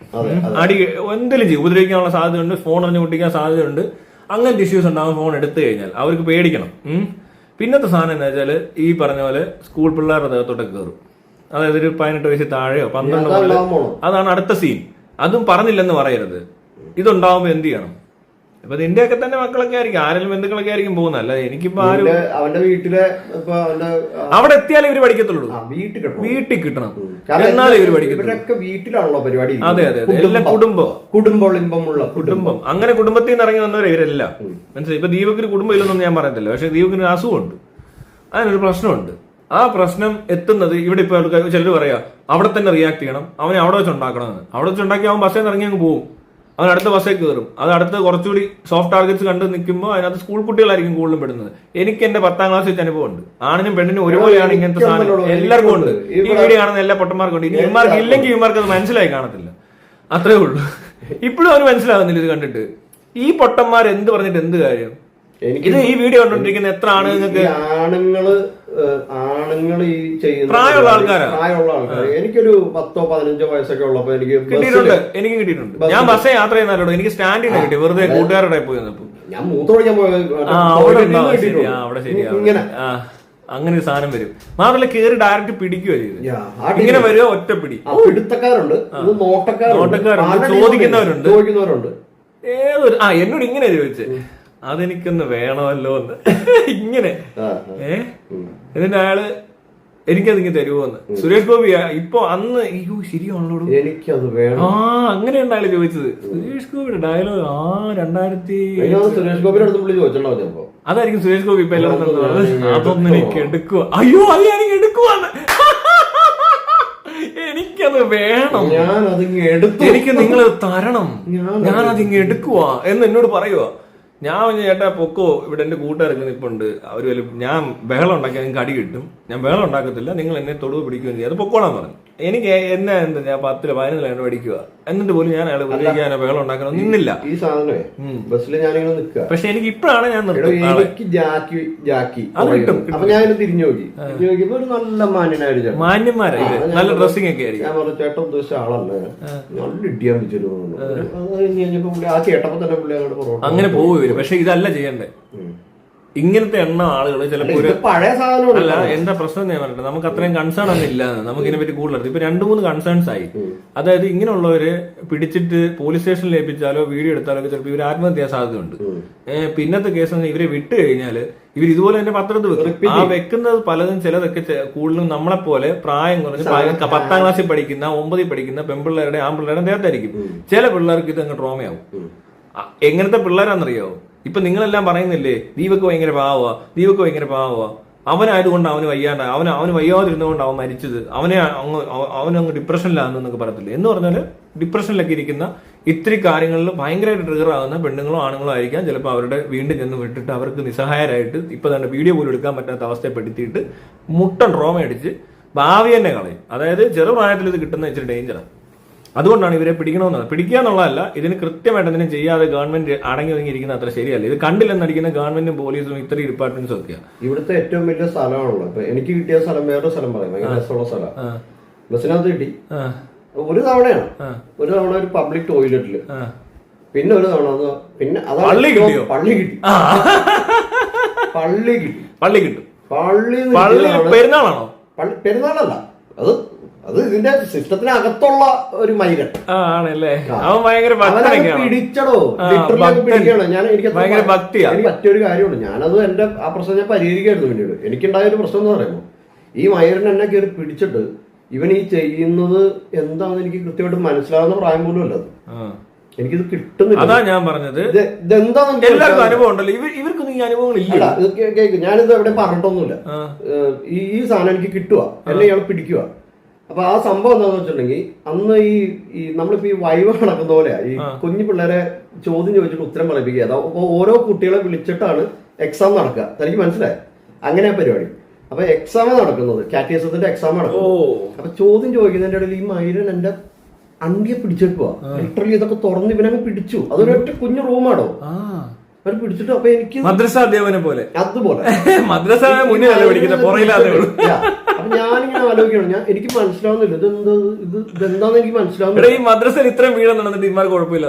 അടി എന്തെങ്കിലും ചെയ്യും, ഉപദ്രവിക്കാനുള്ള സാധ്യതയുണ്ട്, ഫോൺ എറിഞ്ഞു പൊട്ടിക്കാൻ സാധ്യതയുണ്ട്. അങ്ങനത്തെ ഇഷ്യൂസ് ഉണ്ടാകും. ഫോൺ എടുത്തു കഴിഞ്ഞാൽ അവർക്ക് പേടിക്കണം. പിന്നത്തെ സാധനം എന്താ വെച്ചാൽ ഈ പറഞ്ഞ പോലെ സ്കൂൾ പിള്ളേരുടെ ദേഹത്തോട്ടൊക്കെ കയറും. അതായത് ഒരു 18 വയസ്സിൽ താഴെയോ 12 അതാണ് അടുത്ത സീൻ. അതും പറഞ്ഞില്ലെന്ന് പറയരുത്. ഇതുണ്ടാവുമ്പോ എന്ത് ചെയ്യണം? ഇപ്പൊ നിന്റെയൊക്കെ തന്നെ മക്കളൊക്കെ ആയിരിക്കും, ആരെങ്കിലും ബന്ധുക്കളൊക്കെ ആയിരിക്കും പോകുന്നത്. അല്ലാതെ എനിക്കിപ്പോ ആരും അവന്റെ വീട്ടിലെ അവിടെ എത്തിയാലേ ഇവര് പഠിക്കത്തുള്ളൂ. വീട്ടിൽ കിട്ടണം, എന്നാലേ ഇവര് പഠിക്കത്തുള്ളൂ. വീട്ടിലാണല്ലോ പരിപാടി. അതെ അതെ അതെ, എല്ലാം കുടുംബം. അങ്ങനെ കുടുംബത്തിൽ നിന്ന് ഇറങ്ങി വന്നവരെ ഇവരെല്ലാം മനസ്സിലായി. ഇപ്പൊ ദീപക്കിന് കുടുംബം ഇല്ലെന്നൊന്നും ഞാൻ പറയത്തില്ല. പക്ഷെ ദീപക്കിന് അസുഖമുണ്ട്, അതിനൊരു പ്രശ്നമുണ്ട്. ആ പ്രശ്നം എത്തുന്നത് ഇവിടെ ഇപ്പൊ ചിലർ പറയാ അവിടെ തന്നെ റിയാക്ട് ചെയ്യണം, അവനെ അവിടെ വെച്ചുണ്ടാക്കണമെന്ന്. അവിടെ വെച്ചുണ്ടാക്കി അവൻ ബസ്സിൽ നിന്ന് ഇറങ്ങി അങ്ങ് പോകും. അവൻ അടുത്ത ബസ്സിൽ കയറും. അത് അടുത്ത് കുറച്ചുകൂടി സോഫ്റ്റ് ടാർഗറ്റ്സ് കണ്ട് നിൽക്കുമ്പോൾ അതിനകത്ത് സ്കൂൾ കുട്ടികളായിരിക്കും കൂടുതലും പെടുന്നത്. എനിക്ക് എന്റെ 10ാം ക്ലാസ് വെച്ച് അനുഭവം ഉണ്ട്. ആണിനും പെണ്ണിനും ഒരുപോലെയാണ് ഇങ്ങനത്തെ സാധനം. എല്ലാവർക്കും ഉണ്ട്. ഈ വീഡിയോ കാണുന്ന എല്ലാ പൊട്ടന്മാർക്കും ഉണ്ട്. ഇനി ഇവന്മാർക്ക് ഇല്ലെങ്കിൽ ഇവന്മാർക്ക് അത് മനസ്സിലായി കാണത്തില്ല. അത്രേ ഉള്ളൂ. ഇപ്പോഴും അവന് മനസ്സിലാകുന്നില്ല ഇത് കണ്ടിട്ട്. ഈ പൊട്ടന്മാർ എന്ത് പറഞ്ഞിട്ട് എന്ത് കാര്യം? ഇത് ഈ വീഡിയോ കണ്ടോണ്ടിരിക്കുന്ന എത്ര ആണുങ്ങൾക്ക് ആണുങ്ങൾ ഈ ചെയ്യുന്ന പ്രായമുള്ള ആൾക്കാർ. എനിക്കൊരു 10-15 വയസ്സൊക്കെ ഉള്ളപ്പോ എനിക്ക് കിട്ടിയിട്ടുണ്ട്. ഞാൻ ബസ്സേ യാത്ര ചെയ്യുന്നല്ലോ, എനിക്ക് സ്റ്റാൻഡിന് കിട്ടി. വെറുതെ കൂട്ടുകാരുടെ പോയി വന്നപ്പോ ഞാൻ മൂത്രമൊഴിക്കാൻ അവിടെ ശരിയാ. അങ്ങനെ ഒരു സാധനം വരും. മാത്രമല്ല കേറി ഡയറക്റ്റ് പിടിക്കുക ചെയ്ത്. ഇങ്ങനെ വരുമോ ഒറ്റപ്പിടി. പിടുത്തക്കാരുണ്ട്, നോട്ടക്കാരുണ്ട്, ചോദിക്കുന്നവരുണ്ട്. ഏതൊരു എന്നോട് ഇങ്ങനെ ചോദിച്ചേ അതെനിക്കൊന്ന് വേണമല്ലോ എന്ന് ഇങ്ങനെ. എന്നിട്ട് അയാള് എനിക്കതിങ്ങനെ തരുമോന്ന്. സുരേഷ് ഗോപി ഇപ്പൊ അന്ന് അയ്യോ ശരിയാണല്ലോ എനിക്കത് വേണം അങ്ങനെയാണ് അയാള് ചോദിച്ചത്. സുരേഷ് ഗോപിയുടെ ഡയലോഗ് 2000 സുരേഷ് ഗോപിയുടെ അടുത്ത് പുള്ളി ചോദിച്ചിട്ടുണ്ടാവും. അതായിരിക്കും സുരേഷ് ഗോപി ഇപ്പൊ എല്ലായിടത്തും അതൊന്നും എനിക്ക് എടുക്കുക. അയ്യോ അത് എനിക്ക് എടുക്കുവാന്ന് എനിക്ക് എനിക്കത് വേണം, ഞാനതിങ്ങ് എടുത്തു, എനിക്ക് നിങ്ങൾ തരണം, ഞാനതിങ്ങ് എടുക്കുവാ എന്ന് എന്നോട് പറയുവാ. ഞാൻ ചേട്ടാ പൊക്കോ, ഇവിടെ എന്റെ കൂട്ടുകാരൊക്കെ നിപ്പുണ്ട്, അവര് വല്ല ഞാൻ ബഹളം ഉണ്ടാക്കിയാൽ നിങ്ങൾക്ക് അടി കിട്ടും, ഞാൻ ബഹളം ഉണ്ടാക്കത്തില്ല, നിങ്ങൾ എന്നെ തൊടുവ് പിടിക്കുകയും ചെയ്യും, അത് പൊക്കോളാൻ പറഞ്ഞു. എനിക്ക് എന്നെ എന്താ ഞാൻ 10 15 പഠിക്കുക, എന്നിട്ട് പോലും ഞാൻ അയാൾ ഉപയോഗിക്കാനോ ബഹളം ഉണ്ടാക്കണോ നിന്നില്ല. ഈ സാധനമേ ബസ്സിൽ ഞാനിങ്ങനെ നിൽക്കുക. പക്ഷെ എനിക്ക് ഇപ്പോഴാണ് ഞാൻ എനിക്ക് ജാക്കി അത് കിട്ടും. അപ്പൊ ഞാൻ തിരിഞ്ഞു നോക്കിയപ്പോ ഒരു നല്ല മാന്യനായ മാന്യന്മാരായി, നല്ല ഡ്രസ്സിംഗ് ഒക്കെ ആയിരിക്കും. ഞാൻ പറഞ്ഞു ചേട്ടൻ ഉദ്ദേശിച്ച ആളല്ലേ, നല്ല ഇടിയാൻ വെച്ചു. ആ കേട്ടപ്പോ തന്നെ പുള്ളി അങ്ങോട്ട് പുറകോട്ട് അങ്ങനെ പോവുക. പക്ഷെ ഇതല്ല ചെയ്യണ്ടേ, ഇങ്ങനത്തെ എണ്ണം ആളുകൾ ചിലപ്പോൾ പഴയ സാധനം അല്ല. എന്താ പ്രശ്നം ഞാൻ പറഞ്ഞിട്ട്, നമുക്ക് അത്രയും കൺസേൺ ഒന്നും ഇല്ല, നമുക്ക് ഇതിനെ പറ്റി കൂടുതൽ ഇപ്പൊ 2-3 കൺസേൺസ് ആയി. അതായത് ഇങ്ങനെയുള്ളവര് പിടിച്ചിട്ട് പോലീസ് സ്റ്റേഷനിൽ ഏൽപ്പിച്ചാലോ വീഡിയോ എടുത്താലോ ഒക്കെ ചിലപ്പോൾ ഇവർ ആത്മഹത്യാ സാധ്യതയുണ്ട്. പിന്നത്തെ കേസ് ഇവരെ വിട്ട് കഴിഞ്ഞാല് ഇവർ ഇതുപോലെ തന്നെ പത്രത്തിൽ വെക്കും. ആ വെക്കുന്നത് പലതും ചിലതൊക്കെ കൂടുതലും നമ്മളെ പോലെ പ്രായം കുറഞ്ഞ് 10ാം ക്ലാസ്സിൽ പഠിക്കുന്ന 9ൽ പഠിക്കുന്ന പെൺപിള്ളേരുടെ ആൺപിള്ളേരുടെ ദേഹത്തായിരിക്കും. ചില പിള്ളേർക്ക് ഇത് അങ്ങ് ട്രോമയാവും. എങ്ങനത്തെ പിള്ളേരാണെന്നറിയോ, ഇപ്പൊ നിങ്ങളെല്ലാം പറയുന്നില്ലേ ദീപക്ക് ഭയങ്കര പാവ, ദീപക്ക് ഭയങ്കര പാവ, അവനായതുകൊണ്ട് അവന് വയ്യാണ്ട, അവന് വയ്യാതിരുന്നുകൊണ്ട് അവൻ മരിച്ചത്, അവനങ്ങ് ഡിപ്രഷനിലാണെന്നൊക്കെ പറയത്തില്ലേ. എന്ന് പറഞ്ഞാല് ഡിപ്രഷനിലൊക്കെ ഇരിക്കുന്ന ഇത്തിരി കാര്യങ്ങളിൽ ഭയങ്കരമായിട്ട് ട്രിഗർ ആകുന്ന പെണ്ണുങ്ങളോ ആണുങ്ങളോ ആയിരിക്കാം ചിലപ്പോൾ അവരുടെ വീണ്ടും ചെന്ന് വിട്ടിട്ട് അവർക്ക് നിസ്സഹായരായിട്ട് ഇപ്പൊ തന്നെ വീഡിയോ പോലും എടുക്കാൻ പറ്റാത്ത അവസ്ഥയെപ്പെടുത്തിയിട്ട് മുട്ടൻ ട്രോമ അടിച്ച് ഭാവി തന്നെ കളയും. അതായത് ചെറുപ്രായത്തിൽ ഇത് കിട്ടുന്ന ഇച്ചിരി ഡേഞ്ചറാണ്. അതുകൊണ്ടാണ് ഇവരെ പിടിക്കണമെന്നത്. പിടിക്കുക എന്നുള്ളതല്ല, ഇതിന് കൃത്യമായിട്ട് എന്തിനും ചെയ്യാതെ ഗവൺമെന്റ് അടങ്ങി ഒതുങ്ങിയിരിക്കുന്ന അത്ര ശരിയല്ല. ഇത് കണ്ടില്ലെന്നടിക്കുന്ന ഗവൺമെന്റും പോലീസും ഇത്രയും ഡിപ്പാർട്ട്മെന്റ്സും ഒക്കെയാണ്. ഇവിടുത്തെ ഏറ്റവും വലിയ സ്ഥലമാണല്ലോ. ഇപ്പൊ എനിക്ക് കിട്ടിയ സ്ഥലം വേറൊരു സ്ഥലം പറയാം, ഭയങ്കര രസമുള്ള സ്ഥലം. ബസ്സിനകത്ത് കിട്ടി ഒരു തവണയാണ്, ഒരു തവണ ഒരു പബ്ലിക് ടോയ്ലറ്റില്, പിന്നെ ഒരു തവണ പിന്നെ പള്ളി കിട്ടി. പെരുന്നാളാണോ? പെരുന്നാളല്ല, അത് ഇതിന്റെ സിസ്റ്റത്തിനകത്തുള്ള ഒരു മൈരൻ ആണല്ലേ. അവൻ ഭയങ്കര പിടിച്ചടോ, പിടിക്കണം. എനിക്ക് പറ്റിയൊരു കാര്യമുണ്ട്. ഞാനത് എന്റെ ആ പ്രശ്നം ഞാൻ പരിഹരിക്കായിരുന്നു. പിന്നീട് എനിക്കുണ്ടായ ഒരു പ്രശ്നം എന്ന് പറയുമ്പോൾ ഈ മൈരൻ എന്നെ കയറി പിടിച്ചിട്ട് ഇവൻ ഈ ചെയ്യുന്നത് എന്താണെന്ന് എനിക്ക് കൃത്യമായിട്ട് മനസ്സിലാവുന്ന പ്രായം പോലും അല്ലത്. എനിക്കിത് കിട്ടുന്നില്ല. അതാ ഞാൻ പറഞ്ഞത്, ഇതെന്താന്ന് എല്ലാവർക്കും അനുഭവം ഉണ്ടല്ലോ, ഇവർക്കൊന്നും ഈ അനുഭവങ്ങളില്ല. കേക്ക്, ഞാനിത് എവിടെ പറഞ്ഞിട്ടൊന്നുമില്ല. ഈ സാധനം എനിക്ക് കിട്ടുക, എന്നെ ഇയാൾ പിടിക്കുക. അപ്പൊ ആ സംഭവം എന്താന്ന് വെച്ചിട്ടുണ്ടെങ്കിൽ അന്ന് ഈ നമ്മളിപ്പോ ഈ വൈവ നടക്കുന്ന പോലെയാ, ഈ കുഞ്ഞു പിള്ളേരെ ചോദ്യം ചോദിച്ചിട്ട് ഉത്തരം പറയിപ്പിക്കുക. അപ്പൊ ഓരോ കുട്ടികളെ വിളിച്ചിട്ടാണ് എക്സാം നടക്കുക. തനിക്ക് മനസ്സിലായി? അങ്ങനെയാ പരിപാടി. അപ്പൊ എക്സാം നടക്കുന്നത്, കാറ്റഗറിസത്തിന്റെ എക്സാം നടക്കുന്നത്. അപ്പൊ ചോദ്യം ചോദിക്കുന്നതിന്റെ ഇടയിൽ ഈ മൈരൻ എന്റെ അണ്ടിയെ പിടിച്ചെടുക്കുക. ലിറ്ററലി ഇതൊക്കെ തുറന്ന് ഇവനങ്ങ് പിടിച്ചു. അതൊരൊറ്റ കുഞ്ഞു റൂമാണോ അവർ പിടിച്ചിട്ട്. അപ്പൊ എനിക്ക് മദ്രസ അധ്യാപനം പോലെ അതുപോലെ മദ്രസ അപ്പൊ ഞാനിങ്ങനെ ആലോചിക്കണം, എനിക്ക് മനസ്സിലാവുന്നില്ല ഇതെന്താന്ന് എനിക്ക് മനസ്സിലാവുന്നില്ല. ഈ മദ്രസയിൽ ഇത്രയും വീഴം നടന്നിട്ട് ഇമാർക്ക് കുഴപ്പമില്ല,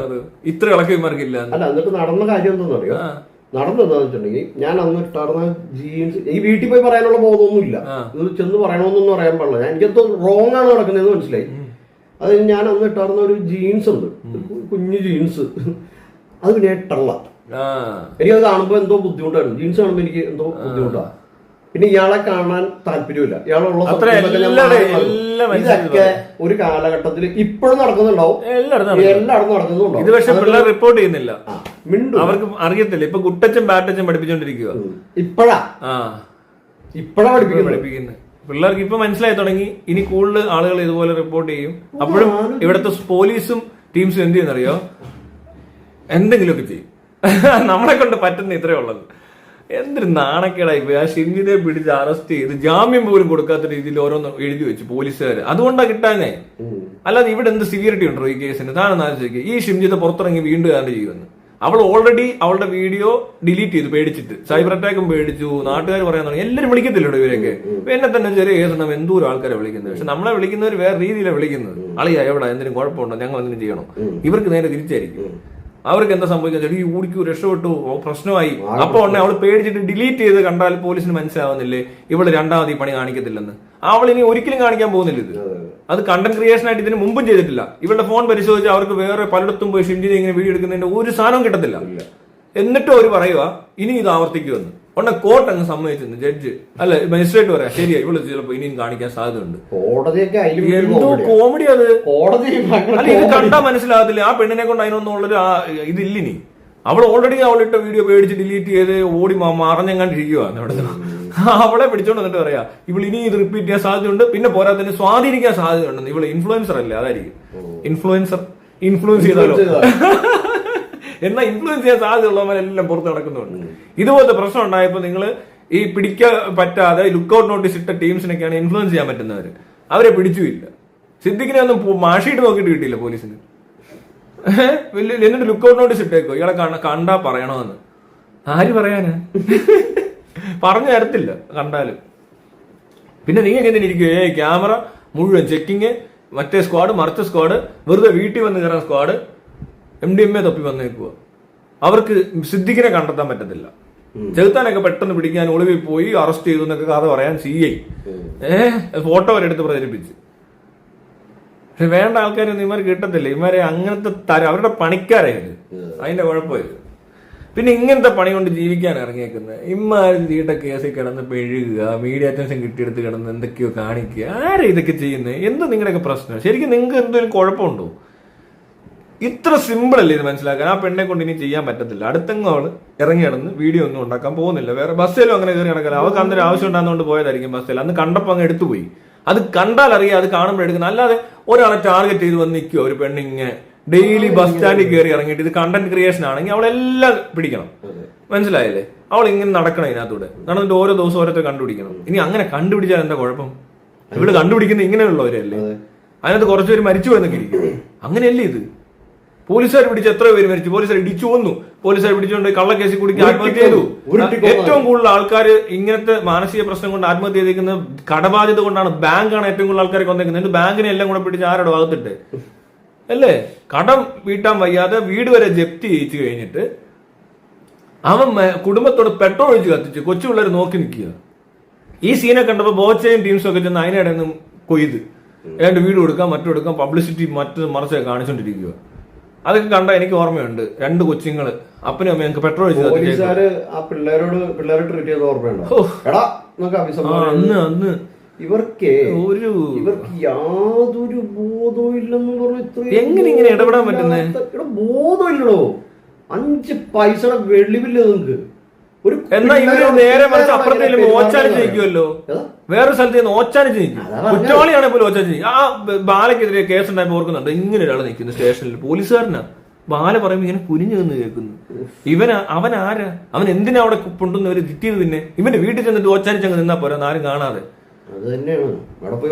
ഇത്ര ഇളക്കം ഇമാർക്കില്ല. അല്ല, എന്നിട്ട് നടന്ന കാര്യം എന്താണെന്ന് അറിയോ? നടന്നെന്താന്ന് വെച്ചിട്ടുണ്ടെങ്കിൽ ഞാൻ അന്ന് ഇട്ടാർന്ന ജീൻസ് ഈ വീട്ടിൽ പോയി പറയാനുള്ള ബോധമൊന്നുമില്ല. ഇത് ചെന്ന് പറയണമെന്നൊന്നും അറിയാൻ പാടില്ല. എനിക്കെന്തോ റോങ് ആണ് നടക്കുന്നതെന്ന് മനസ്സിലായി. അത് ഞാൻ അന്ന് ഇട്ടാർന്ന ഒരു ജീൻസ് ഉണ്ട്, കുഞ്ഞു ജീൻസ്. അത് പിന്നെ ഇട്ടള്ള എനിക്കത് കാണുമ്പോ എന്തോ ബുദ്ധിമുട്ടായിരുന്നു. ജീൻസ് കാണുമ്പോ എനിക്ക് എന്തോ ബുദ്ധിമുട്ടാണ്. പിന്നെ ഇയാളെ കാണാൻ താല്പര്യമില്ല. ഇയാളുള്ള ഇതൊക്കെ ഒരു കാലഘട്ടത്തിൽ ഇപ്പോഴും നടക്കുന്നുണ്ടാവും, എല്ലായിടത്തും നടക്കുന്നുണ്ടാവും. ഇത് പക്ഷെ പിള്ളേർ റിപ്പോർട്ട് ചെയ്യുന്നില്ല, അവർക്ക് അറിയത്തില്ല. ഇപ്പൊ കുട്ടച്ചും ബാറ്റച്ചും പഠിപ്പിച്ചോണ്ടിരിക്കുക. ഇപ്പഴാ പഠിപ്പിക്കുന്നത് പിള്ളേർക്ക് ഇപ്പൊ മനസ്സിലായി തുടങ്ങി. ഇനി കൂടുതൽ ആളുകൾ ഇതുപോലെ റിപ്പോർട്ട് ചെയ്യും. അപ്പോഴും ഇവിടുത്തെ പോലീസും ടീംസും എന്ത് ചെയ്യുന്നറിയോ, എന്തെങ്കിലുമൊക്കെ ചെയ്യും. നമ്മളെ കൊണ്ട് പറ്റുന്ന ഇത്രേ ഉള്ളത്. എന്തൊരു നാണക്കേടായി പോയി. ആ ഷിംജിനെ പിടിച്ച് അറസ്റ്റ് ചെയ്ത് ജാമ്യം പോലും കൊടുക്കാത്ത രീതിയിൽ ഓരോന്ന് എഴുതി വെച്ചു പോലീസുകാർ. അതുകൊണ്ടാ കിട്ടാനേ. അല്ലാതെ ഇവിടെ എന്ത് സിവിയറിറ്റി ഉണ്ടോ ഈ കേസിന്? താനെന്ന് ആലോചിക്കുക. ഈ ഷിംജിത്തെ പുറത്തിറങ്ങി വീണ്ടും കാണ്ട് ചെയ്യുമെന്ന്. അവൾ ഓൾറെഡി അവളുടെ വീഡിയോ ഡിലീറ്റ് ചെയ്തു പേടിച്ചിട്ട്. സൈബർ അറ്റാക്കും പേടിച്ചു, നാട്ടുകാർ പറയാൻ തുടങ്ങി. എല്ലാവരും വിളിക്കത്തില്ലല്ലോ ഇവരൊക്കെ. എന്നെ തന്നെ ചെറിയ കേസുണ്ടാവും എന്തോരം ആൾക്കാരെ വിളിക്കുന്നത്. പക്ഷെ നമ്മളെ വിളിക്കുന്നവർ വേറെ രീതിയിലാണ് വിളിക്കുന്നത്. അളിയാ എവിടെ എന്തെങ്കിലും കുഴപ്പമുണ്ടോ, ഞങ്ങൾ എന്തിനും ചെയ്യണം. ഇവർക്ക് നേരെ തിരിച്ചായിരിക്കും. അവർക്ക് എന്താ സംഭവിക്കുന്നത്? ഈ ഊടിക്കൂ രക്ഷപ്പെട്ടു, പ്രശ്നമായി. അപ്പൊ ഉടനെ അവള് പേടിച്ചിട്ട് ഡിലീറ്റ് ചെയ്ത് കണ്ടാൽ പോലീസിന് മനസ്സിലാവുന്നില്ലേ ഇവള് രണ്ടാമത് ഈ പണി കാണിക്കത്തില്ലെന്ന്. അവൾ ഇനി ഒരിക്കലും കാണിക്കാൻ പോകുന്നില്ല. ഇത് അത് കണ്ടന്റ് ക്രിയേഷൻ ആയിട്ട് ഇതിന് മുമ്പും ചെയ്തിട്ടില്ല. ഇവളുടെ ഫോൺ പരിശോധിച്ച് അവർക്ക് വേറെ പലയിടത്തും പോയി ഷിംജിനെ ഇങ്ങനെ വീഡിയോ എടുക്കുന്നതിന്റെ ഒരു സാധനവും കിട്ടത്തില്ല. എന്നിട്ടും അവർ പറയുക ഇനി ഇത് ആവർത്തിക്കുമെന്ന്. ഉടനെ കോർട്ട് അങ്ങ് സമ്മതിച്ചെന്ന് ജഡ്ജ് അല്ല മജിസ്ട്രേറ്റ് പറയാം ശരിയാ ഇവള് ചിലപ്പോ ഇനിയും കാണിക്കാൻ സാധ്യതയുണ്ട്. എന്തോ കോമഡി അത്. അല്ല ഇത് കണ്ടാ മനസ്സിലാകത്തില്ല. ആ പെണ്ണിനെ കൊണ്ട് അതിനൊന്നുള്ളൊരു ഇതില്ലിനി. അവൾ ഓൾറെഡി അവളിട്ട വീഡിയോ പേടിച്ച് ഡിലീറ്റ് ചെയ്ത് ഓടി മറഞ്ഞെങ്ങാണ്ടിരിക്കുവാണ് അവിടെ. അവളെ പിടിച്ചോണ്ട് വന്നിട്ട് പറയാ ഇവൾ ഇനി ഇത് റിപ്പീറ്റ് ചെയ്യാൻ സാധ്യതയുണ്ട്, പിന്നെ പോരാത്തതിന് സ്വാധീനിക്കാൻ സാധ്യതയുണ്ടെന്ന്. ഇവള് ഇൻഫ്ലുവൻസർ അല്ലേ, അതായിരിക്കും ഇൻഫ്ലുവൻസ് ചെയ്താലോ എന്നാ ഇൻഫ്ലുവൻസ് ചെയ്യാൻ സാധ്യതയുള്ളവരെല്ലാം പുറത്ത് നടക്കുന്നുണ്ട്. ഇതുപോലത്തെ പ്രശ്നം ഉണ്ടായപ്പോ നിങ്ങൾ ഈ പിടിക്കാൻ പറ്റാതെ ലുക്കൌട്ട് നോട്ടീസ് ഇട്ട ടീംസിനൊക്കെയാണ് ഇൻഫ്ലുവൻസ് ചെയ്യാൻ പറ്റുന്നവര്, അവരെ പിടിച്ചുമില്ല. സിദ്ദിഖിനെ ഒന്നും മാഷിയിട്ട് നോക്കിയിട്ട് കിട്ടിയില്ല പോലീസിന്. എന്നിട്ട് ലുക്കൌട്ട് നോട്ടീസ് ഇട്ടേക്കോ ഇയാളെ കണ്ടാ പറയണമെന്ന്. ആര് പറയാനാ? പറഞ്ഞു തരത്തില്ല കണ്ടാലും. പിന്നെ നീ എങ്ങനെ ഇരിക്കും? ക്യാമറ മുഴുവൻ ചെക്കിങ്, മറ്റേ സ്ക്വാഡ് മറിച്ച സ്ക്വാഡ്, വെറുതെ വീട്ടിൽ വന്ന് കയറാൻ സ്ക്വാഡ്, MDMA തൊപ്പി വന്നേക്കുക. അവർക്ക് സിദ്ദിഖിനെ കണ്ടെത്താൻ പറ്റത്തില്ല. ചെറുത്താനൊക്കെ പെട്ടെന്ന് പിടിക്കാൻ ഒളിവിൽ പോയി അറസ്റ്റ് ചെയ്തു എന്നൊക്കെ കഥ പറയാൻ CI ഫോട്ടോ വരെ എടുത്ത് പ്രചരിപ്പിച്ചു. പക്ഷെ വേണ്ട ആൾക്കാരൊന്നും ഇവർ കിട്ടത്തില്ല. ഇവരെ അങ്ങനത്തെ അവരുടെ പണിക്കാരായത്, അതിന്റെ കുഴപ്പമായത്. പിന്നെ ഇങ്ങനത്തെ പണി കൊണ്ട് ജീവിക്കാൻ ഇറങ്ങിയേക്കുന്നത് ഇമ്മാരും തീട്ട കേസിൽ കിടന്ന് പെഴുകുക, മീഡിയ അറ്റൻഷൻ കിട്ടിയെടുത്ത് കിടന്ന് എന്തൊക്കെയോ കാണിക്കുക. ആരാ ഇതൊക്കെ ചെയ്യുന്നത്? എന്താ നിങ്ങളുടെയൊക്കെ പ്രശ്നം? ശരിക്കും നിങ്ങൾക്ക് എന്തെങ്കിലും കുഴപ്പമുണ്ടോ? ഇത്ര സിമ്പിൾ അല്ലേ ഇത് മനസ്സിലാക്കാൻ? ആ പെണ്ണെ കൊണ്ട് ഇനി ചെയ്യാൻ പറ്റത്തില്ല. അടുത്തെങ്ങും അവള് ഇറങ്ങി കിടന്ന് വീഡിയോ ഒന്നും ഉണ്ടാക്കാൻ പോകുന്നില്ല. വേറെ ബസ്സിലും അങ്ങനെ കയറി നടക്കില്ല. അവൾക്ക് അന്നൊരു ആവശ്യം ഉണ്ടാകുന്നതുകൊണ്ട് പോയതായിരിക്കും ബസ്സിൽ. അന്ന് കണ്ടപ്പോൾ അങ്ങ് എടുത്തുപോയി. അത് കണ്ടാൽ അറിയാം, അത് കാണുമ്പോൾ എടുക്കുന്നത്. അല്ലാതെ ഒരാളെ ടാർഗറ്റ് ചെയ്ത് വന്ന് നിൽക്കുമോ ഒരു പെണ്ണിങ്ങനെ ഡെയിലി ബസ് സ്റ്റാൻഡിൽ കയറി ഇറങ്ങിയിട്ട്? ഇത് കണ്ടന്റ് ക്രിയേഷൻ ആണെങ്കിൽ അവളെല്ലാം പിടിക്കണം. മനസ്സിലായില്ലേ? അവൾ ഇങ്ങനെ നടക്കണം, ഇതിനകത്തൂടെ നടന്നിട്ട് ഓരോ ദിവസം ഓരോരുത്തർ കണ്ടുപിടിക്കണം. ഇനി അങ്ങനെ കണ്ടുപിടിച്ചാൽ എന്താ കുഴപ്പം? ഇവിടെ കണ്ടുപിടിക്കുന്ന ഇങ്ങനെയുള്ളവരല്ലേ. അതിനകത്ത് കുറച്ചുപേര് മരിച്ചു എന്നൊക്കെ ഇരിക്കും. അങ്ങനെയല്ലേ ഇത്? പോലീസുകാർ പിടിച്ച് എത്ര പേര് മരിച്ചു? പോലീസുകാർ ഇടിച്ചു കൊന്നു, പോലീസുകാർ പിടിച്ചുകൊണ്ട് കള്ളക്കേസിൽ കുടിക്ക് ആത്മഹത്യ ചെയ്തു. ഏറ്റവും കൂടുതൽ ആൾക്കാർ ഇങ്ങനത്തെ മാനസിക പ്രശ്നം കൊണ്ട് ആത്മഹത്യ ചെയ്തിരിക്കുന്നത് കടബാധ്യത കൊണ്ടാണ്. ബാങ്കാണ് ഏറ്റവും കൂടുതൽ ആൾക്കാരെ കൊന്നേക്കുന്നത്. ബാങ്കിനെ എല്ലാം കൂടെ പിടിച്ച് ആരോട് ഭാഗത്തിട്ട് അല്ലേ? കടം വീട്ടാൻ വയ്യാതെ വീട് വരെ ജപ്തി ചെയ്യിച്ചു കഴിഞ്ഞിട്ട് അവൻ കുടുംബത്തോട് പെട്രോൾ ഒഴിച്ച് കത്തിച്ച് കൊച്ചു പിള്ളേർ നോക്കി നിൽക്കുക. ഈ സീനെ കണ്ടപ്പോൾ ബോച്ചയും ടീംസും ഒക്കെ ചെന്ന് അതിനിടെ നിന്നും കൊയ്ത് ഏതാണ്ട് വീട് കൊടുക്കാം, മറ്റു കൊടുക്കാം, പബ്ലിസിറ്റി മറിച്ചൊക്കെ കാണിച്ചോണ്ടിരിക്കുക. അതൊക്കെ കണ്ട എനിക്ക് ഓർമ്മയുണ്ട്. 2 കൊച്ചുങ്ങള് അപ്പനും അമ്മയും ഞങ്ങൾക്ക് പെട്രോൾ ഒഴിച്ച് അന്ന് ഇവർക്ക് യാതൊരു ബോധവും ഇല്ലെന്ന് പറഞ്ഞു. എങ്ങനെ ഇങ്ങനെ ഇടപെടാൻ പറ്റുന്നേ? ബോധമില്ലടോ. 5 പൈസയുടെ വെള്ളിവില്ല നിങ്ങൾക്ക്. എന്നാ ഇവര് നേരെ മറിച്ച് അപ്പുറത്തേലും ഓച്ചാനും ചെയ്യിക്കുമല്ലോ. വേറെ സ്ഥലത്ത് നിന്ന് ഓച്ചാനും ചെയ്യിക്കും. കുറ്റവാളിയാണെ പോലും ഓച്ചാനും ചെയ്യും. ആ ബാലയ്ക്കെതിരെ കേസ് ഉണ്ടായപ്പോൾ ഓർക്കുന്നുണ്ട്, ഇങ്ങനെ ഒരാൾ നിൽക്കുന്നു സ്റ്റേഷനിൽ, പോലീസുകാരനാ. ബാല പറയുമ്പോൾ ഇങ്ങനെ കുനിഞ്ഞു നിന്ന് കേൾക്കുന്നു. അവൻ ആരാ? അവൻ എന്തിനാ അവിടെ കൊണ്ടുവന്നവര് തിറ്റിയത്? പിന്നെ ഇവന്റെ വീട്ടിൽ ചെന്നിട്ട് ഓച്ചാനിച്ചങ്ങ് നിന്നാ പോരാ, ആരും കാണാതെ.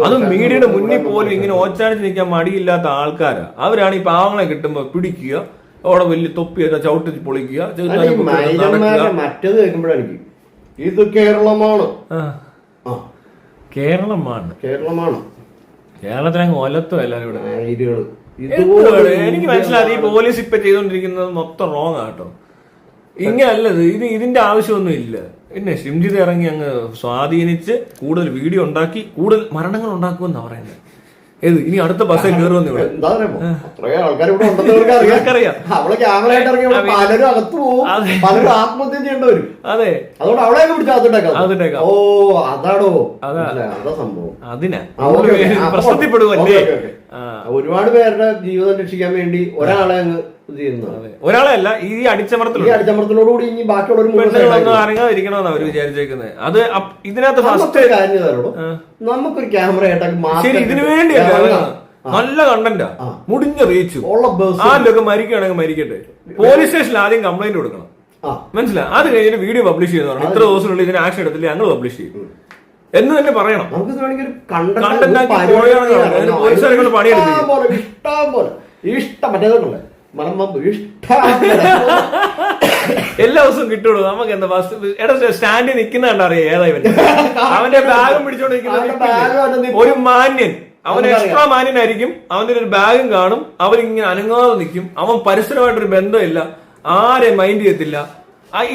അത് മീഡിയയുടെ മുന്നിൽ പോലും ഇങ്ങനെ ഓച്ചാനിച്ച് നിൽക്കാൻ മടിയില്ലാത്ത ആൾക്കാരാ. അവരാണ് ഈ പാവങ്ങളെ കിട്ടുമ്പോ പിടിക്കുക, അവിടെ വലിയ തൊപ്പിയൊക്കെ ചവിട്ടി പൊളിക്കുക. മറ്റേത് കേൾക്കുമ്പോഴാണ് ഇത് കേരളമാണ്, കേരളത്തിനങ്ങ് ഒലത്തോ എല്ലാരും ഇവിടെ. എനിക്ക് മനസ്സിലായി ഈ പോലീസ് ഇപ്പൊ ചെയ്തോണ്ടിരിക്കുന്നത് മൊത്തം റോങ് ആട്ടോ. ഇങ്ങനല്ലത്. ഇതിന്റെ ആവശ്യമൊന്നും ഇല്ല. പിന്നെ ഷിംജിത് ഇറങ്ങി അങ്ങ് സ്വാധീനിച്ച് കൂടുതൽ വീഡിയോ ഉണ്ടാക്കി കൂടുതൽ മരണങ്ങൾ ഉണ്ടാക്കുമെന്നാ പറയുന്നത്. ഏത് ഇനി അടുത്ത ബസ്സിൽ കയറുമെന്ന് ഇവിടെ അറിയാം. ആത്മഹത്യ ചെയ്യേണ്ടവരും. അതെ, അതുകൊണ്ട് അവളെ പിടിച്ചേക്കാം. ഓ അതാണോ സംഭവം. അതിനാ പ്രശ്നത്തിൽപ്പെടുവല്ലേ? ഒരുപാട് പേരുടെ ജീവിതം രക്ഷിക്കാൻ വേണ്ടി ഒരാളെ അങ്ങ് ഒരാളെ അല്ല, ഈ അടിച്ചമർത്തലോടുകൂടി ഇനി ബാക്കിയുള്ളവരും അറിയാതിരിക്കണമെന്ന് അവര് വിചാരിച്ചേക്കുന്നത്. അത് ഇതിനകത്ത് ഫസ്റ്റ് നമുക്കൊരു ക്യാമറ ശരി, ഇതിനു വേണ്ടിയല്ല. നല്ല കണ്ടന്റാ, മുടിഞ്ഞ റീച്ചു. ആരിലൊക്കെ മരിക്കുകയാണെങ്കിൽ മരിക്കട്ടെ. പോലീസ് സ്റ്റേഷനിൽ ആദ്യം കംപ്ലൈന്റ് കൊടുക്കണം, മനസ്സിലായി? അത് കഴിഞ്ഞിട്ട് വീഡിയോ പബ്ലിഷ് ചെയ്യുന്ന പറഞ്ഞു. ഇത്ര ദിവസത്തിനുള്ളിൽ ഇതിന് ആക്ഷൻ എടുത്തില്ല, ഞങ്ങൾ പബ്ലിഷ് ചെയ്യും എന്ന് തന്നെ പറയണം. പോലീസുകാരെ കൊണ്ട് പണിയെടുക്കും. എല്ലാ ദിവസവും കിട്ടുള്ളൂ നമുക്ക്. എന്താ ബസ് സ്റ്റാൻഡിൽ നിൽക്കുന്ന കണ്ടറിയാം ഏതായി അവന്റെ ബാഗും പിടിച്ചോണ്ടിരിക്കുന്ന ഒരു മാന്യൻ. അവൻ എക്സ്ട്രാ മാന്യനായിരിക്കും. അവന്റെ ഒരു ബാഗും കാണും. അവരിങ്ങനെ അനങ്ങാതെ നിൽക്കും. അവൻ പരസ്പരമായിട്ടൊരു ബന്ധമില്ല, ആരെയും മൈൻഡ് ചെയ്യത്തില്ല.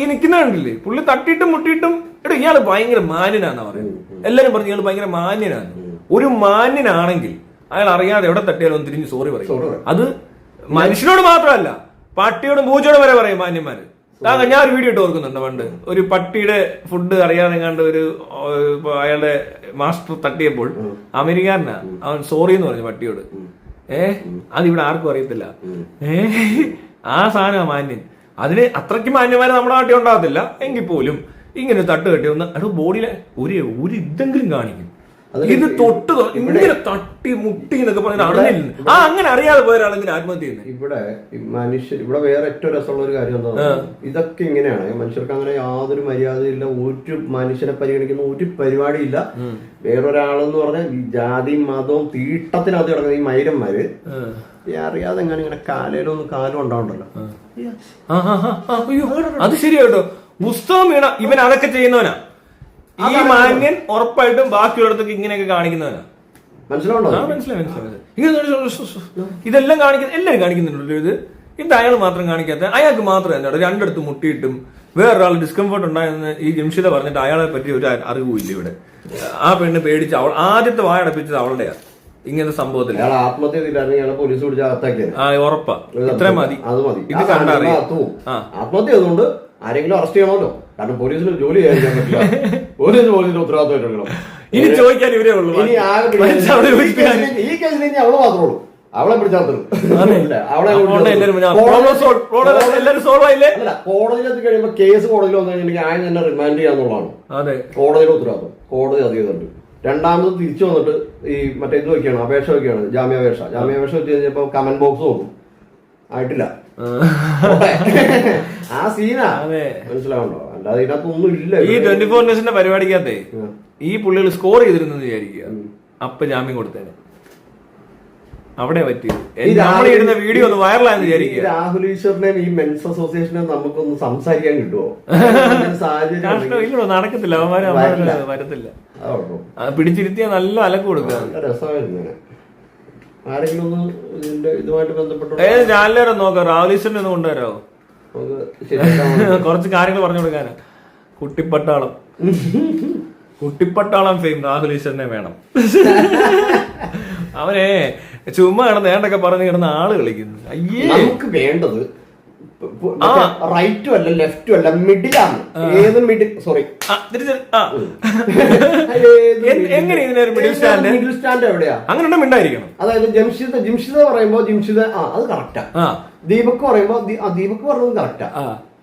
ഈ നിൽക്കുന്ന കണ്ടില്ലേ, പുള്ളി തട്ടിയിട്ടും മുട്ടിയിട്ടും എടാ ഇയാള് ഭയങ്കര മാന്യനാന്നാ പറയുന്നത്. എല്ലാരും പറഞ്ഞു ഇയാൾ ഭയങ്കര മാന്യനാണ്. ഒരു മാന്യനാണെങ്കിൽ അയാൾ അറിയാതെ എവിടെ തട്ടിയാലും ഒന്ന് തിരിഞ്ഞ് സോറി പറയും. അത് മനുഷ്യനോട് മാത്രമല്ല, പട്ടിയോടും പൂച്ചയോടും വരെ പറയും മാന്യന്മാര്. ഞാൻ ഒരു വീഡിയോ ഇട്ട് ഓർക്കുന്നുണ്ട്. പണ്ട് ഒരു പട്ടിയുടെ ഫുഡ് അറിയാതെ കണ്ട് ഒരു അയാളുടെ മാസ്റ്റർ തട്ടിയപ്പോൾ അമേരിക്കാരനാ, അവൻ സോറി എന്ന് പറഞ്ഞു പട്ടിയോട്. അതിവിടെ ആർക്കും അറിയത്തില്ല. ആ സാധനം മാന്യൻ. അതിന് അത്രയ്ക്ക് മാന്യന്മാര് നമ്മുടെ നാട്ടിൽ ഉണ്ടാകത്തില്ല എങ്കിൽ പോലും ഇങ്ങനെ തട്ട് കെട്ടി ഒന്ന് അത് ബോഡിയിലെ ഒരു ഇതെങ്കിലും കാണിക്കും. ഇത് തൊട്ട് ഇങ്ങനെ തട്ടി മുട്ടി എന്നൊക്കെ പറഞ്ഞാൽ അറിഞ്ഞില്ല. അങ്ങനെ അറിയാതെ പോയ ഒരാളെങ്കിലും ആത്മഹത്യ ചെയ്യുന്നത്. ഇവിടെ മനുഷ്യർ ഇവിടെ വേറെ ഏറ്റവും രസമുള്ള ഒരു കാര്യം എന്താ, ഇതൊക്കെ ഇങ്ങനെയാണ്. മനുഷ്യർക്ക് അങ്ങനെ യാതൊരു മര്യാദയില്ല, ഒരു മനുഷ്യനെ പരിഗണിക്കുന്ന ഒരു പരിപാടിയില്ല. വേറൊരാളെന്ന് പറഞ്ഞാൽ ജാതിയും മതവും തീട്ടത്തിനകത്ത് കിടക്കുന്ന ഈ മൈരന്മാര് അറിയാതെ എങ്ങനെ ഇങ്ങനെ കാലയിലൊന്നും കാലം ഉണ്ടാവണ്ടല്ലോ. അത് ശരിയാട്ടോ. പുസ്തകം വീണ ഇവൻ അതൊക്കെ ചെയ്യുന്നവനാ. ഈ മാന്യൻ ഉറപ്പായിട്ടും ബാക്കിയുള്ളടത്തൊക്കെ ഇങ്ങനെയൊക്കെ കാണിക്കുന്നവനാ. മനസ്സിലാവണ്ടോ? മനസ്സിലായി. ഇതെല്ലാം കാണിക്കുന്ന എല്ലാവരും കാണിക്കുന്നുണ്ടല്ലോ. ഇത് അയാൾ മാത്രം കാണിക്കാത്ത, അയാൾക്ക് മാത്രം എന്താണ് രണ്ടിടത്ത് മുട്ടിയിട്ടും വേറൊരാൾ ഡിസ്കംഫർട്ട് ഉണ്ടായെന്ന് ഈ ജംഷിദ പറഞ്ഞിട്ട് അയാളെ പറ്റി ഒരു അറിവുമില്ല ഇവിടെ. ആ പെണ്ണ് പേടിച്ച് അവൾ ആദ്യത്തെ വായടപ്പിച്ചത് അവളുടെയാ ഇങ്ങനത്തെ സംഭവത്തിൽ. ആത്മഹത്യ ചെയ്തില്ലായിരുന്നു, പോലീസ് പിടിച്ച അകത്താക്കിയത്. ഉറപ്പാ. ഇത്രയും മതി. അത് മതി. ഇത് കണ്ടറിയാം. ആത്മഹത്യ ചെയ്തുകൊണ്ട് ആരെങ്കിലും അറസ്റ്റ് ചെയ്യണമല്ലോ. കാരണം പോലീസിന് ജോലി ചെയ്യാൻ പറ്റില്ല. പോലീസിന് ഉത്തരവാദിത്തമായിട്ടുണ്ടല്ലോ. ഇനി ചോദിക്കാൻ ഇവരേ ഉള്ളൂ. ഇനി ആകെ ഈ കേസിൽ ഇനി അവള് മാത്രമേ ഉള്ളൂ. അവളെ പിടിച്ചാൽ കോടതിയിലെത്തി കഴിയുമ്പോ കേസ് കോടതിയിൽ വന്നു കഴിഞ്ഞിട്ടുണ്ടെങ്കിൽ ആദ്യം തന്നെ റിമാൻഡ് ചെയ്യാന്നുള്ളതാണ് കോടതിയുടെ ഉത്തരവാദിത്വം. കോടതി അത് ചെയ്തിട്ടുണ്ട്. രണ്ടാമത് തിരിച്ചു വന്നിട്ട് ഈ മറ്റേ ഇത് വെക്കുകയാണ്, അപേക്ഷ വെക്കുകയാണ്, ജാമ്യാപേക്ഷ വെച്ച് കഴിഞ്ഞപ്പോ കമന്റ് ബോക്സ് നോക്കും, ആയിട്ടില്ല. ആ സീനാ മനസ്സിലാവണ്ടോ? അല്ലാതെ ഇതിനകത്തൊന്നും ഇല്ല. ഈ 24 ന്യൂസിന്റെ പരിപാടിക്കകത്തെ ഈ പുള്ളികൾ സ്കോർ ചെയ്തിരുന്നു വിചാരിക്കുക, അപ്പൊ ജാമ്യം കൊടുത്തേനെ. അവിടെ പറ്റിയത് നമ്മളിടുന്ന വീഡിയോ ഒന്ന് വൈറലായെന്ന് വിചാരിക്കുക. രാഹുൽ ഈശ്വറിനെയും ഈ മെൻസ് അസോസിയേഷനെയും നമുക്കൊന്ന് സംസാരിക്കാൻ കിട്ടുമോ? സാഹചര്യം നടക്കത്തില്ല. അവന്മാര് വരത്തില്ല. പിടിച്ചിരുത്തിയാ നല്ല അലക്ക് കൊടുക്കുക. രസമായിരുന്നു. ആരെങ്കിലും ഒന്ന് ഇതിന്റെ ഇതുമായിട്ട് ബന്ധപ്പെട്ടോ ചാനലേറെ നോക്കാം. രാഹുൽ ഈശ്വറിനെ ഒന്ന് കൊണ്ടുവരാമോ? കുറച്ച് കാര്യങ്ങൾ പറഞ്ഞു കൊടുക്കാനാ. കുട്ടിപ്പട്ടാളം ഫെയിം രാഹുൽ ഈശ്വറിനെ വേണം. അവനെ ചുമ്മാ കിടന്ന് ഏണ്ടൊക്കെ പറഞ്ഞ് കിടന്ന ആള് കളിക്കുന്നു. അയ്യേ, നമുക്ക് വേണ്ടത് റൈറ്റും അല്ല ലെഫ്റ്റും അല്ല, മിഡിലാണ്. ഏത് മിഡിൽ? സോറി, എങ്ങനെ ഇതിനൊരു മിഡിൽ സ്റ്റാൻഡ്? മിഡിൽ സ്റ്റാൻഡ് എവിടെയാ? അങ്ങനെ മിണ്ടായിരിക്കണം. അതായത് ജിംഷിദ പറയുമ്പോ ജിംഷിദ അത് കറക്റ്റാ. ദീപക് പറയുമ്പോ ദീപക് പറഞ്ഞത് കറക്റ്റാ.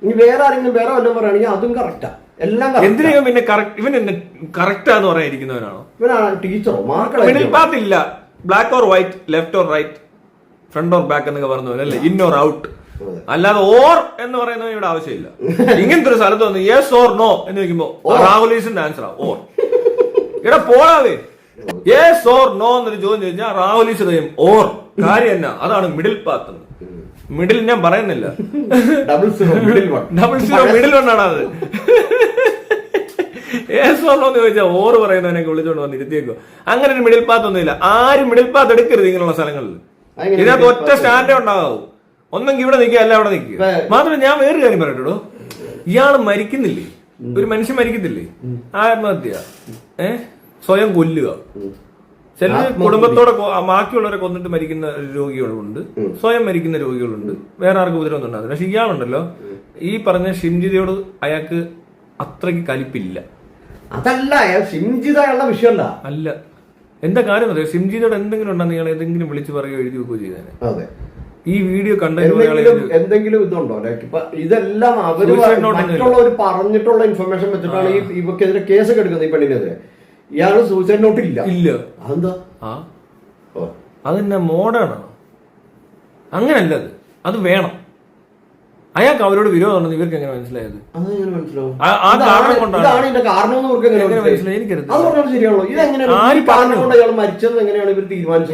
ഇനി വേറെ ആരെങ്കിലും വേറെ വല്ലതും പറയുകയാണെങ്കിൽ അതും കറക്റ്റാ. എല്ലാം എന്തിനും പിന്നെ ഇവൻ കറക്റ്റാന്ന് പറയാനിരിക്കുന്നവനാണോ? ഇവനാണ് ടീച്ചറോ? മിഡിൽ പാത്ത് ഇല്ല. Black or white, left or right, front or back എന്നൊക്കെ പറഞ്ഞല്ലേ, ഇൻ ഓർ ഔട്ട്. അല്ലാതെ ഓർ എന്ന് പറയുന്നത് ഇവിടെ ആവശ്യമില്ല. ഇങ്ങനത്തെ ഒരു സ്ഥലത്ത് വന്ന് യെസ് ഓർ നോ എന്ന് ചോദിക്കുമ്പോ രാഹുൽ ഈശ്വറിന്റെ ആൻസറാ ഓർ. ഇവിടെ പോടാവേ. യെസ് ഓർ നോ എന്നൊരു ചോദ്യം ചോദിച്ചാൽ രാഹുൽ ഈശ്വർ ചെയ്യും ഓർ. കാര്യം എന്നാ? അതാണ് മിഡിൽ പാത്ത്. മിഡിൽ ഞാൻ പറയുന്നില്ല, ഡബിൾ സീറോ മിഡിൽ വണ്ണാണ് അത്. യെസ് ഓർ നോ എന്ന് ചോദിച്ചാൽ ഓർ പറയുന്നവനൊക്കെ വിളിച്ചോണ്ട് വന്ന് ഇരുത്തിയേക്കോ. അങ്ങനെ ഒരു മിഡിൽ പാത്ത് ഒന്നുമില്ല. ആരും മിഡിൽ പാത്ത് എടുക്കരുത് ഇങ്ങനെയുള്ള സ്ഥലങ്ങളിൽ. ഇതിനകത്ത് ഒറ്റ സ്റ്റാൻഡേ ഉണ്ടാവും. ഒന്നെങ്കിൽ ഇവിടെ നിൽക്കുക, അല്ല അവിടെ നിൽക്കുക. മാത്രമല്ല ഞാൻ വേറൊരു കാര്യം പറയട്ടോ, ഇയാള് മരിക്കുന്നില്ലേ? ഒരു മനുഷ്യൻ മരിക്കത്തില്ലേ? ആത്മഹത്യ, സ്വയം കൊല്ലുക. ചിലർ കുടുംബത്തോടെ ബാക്കിയുള്ളവരെ കൊന്നിട്ട് മരിക്കുന്ന രോഗികളുണ്ട്, സ്വയം മരിക്കുന്ന രോഗികളുണ്ട്, വേറെ ആർക്കും ഉപദ്രവം ഉണ്ടാകും. പക്ഷെ ഇയാളുണ്ടല്ലോ, ഈ പറഞ്ഞ ഷിംജിതയോട് അയാൾക്ക് അത്രയ്ക്ക് കലിപ്പില്ല. അതല്ല ഷിംജിതയുള്ള വിഷയമല്ല. അല്ല, എന്താ കാര്യം അറിയാം? ഷിംജിതയോട് എന്തെങ്കിലും ഉണ്ടെന്ന് ഇയാൾ ഏതെങ്കിലും വിളിച്ച് പറയുകയോ എഴുതി വെക്കുകയോ ചെയ്തേനെ. ഈ വീഡിയോ എന്തെങ്കിലും ഇതുണ്ടോ? ഇപ്പൊ ഇതെല്ലാം അവര് മറ്റുള്ളവർ പറഞ്ഞിട്ടുള്ള ഇൻഫർമേഷൻ വെച്ചിട്ടാണ് ഇവക്കെതിരെ കേസൊക്കെ എടുക്കുന്നത്. ഈ പെണ്ണിനെതിരെ ഇയാള് സൂസൈഡ് നോട്ട് ഇല്ല. അതെന്താ? അതെന്നെ മോഡേണോ? അങ്ങനല്ല, അത് വേണം. അയാൾക്ക് അവരോട് വിരോധമുണ്ടെന്ന് ഇവർക്ക് എങ്ങനെ മനസ്സിലായത്?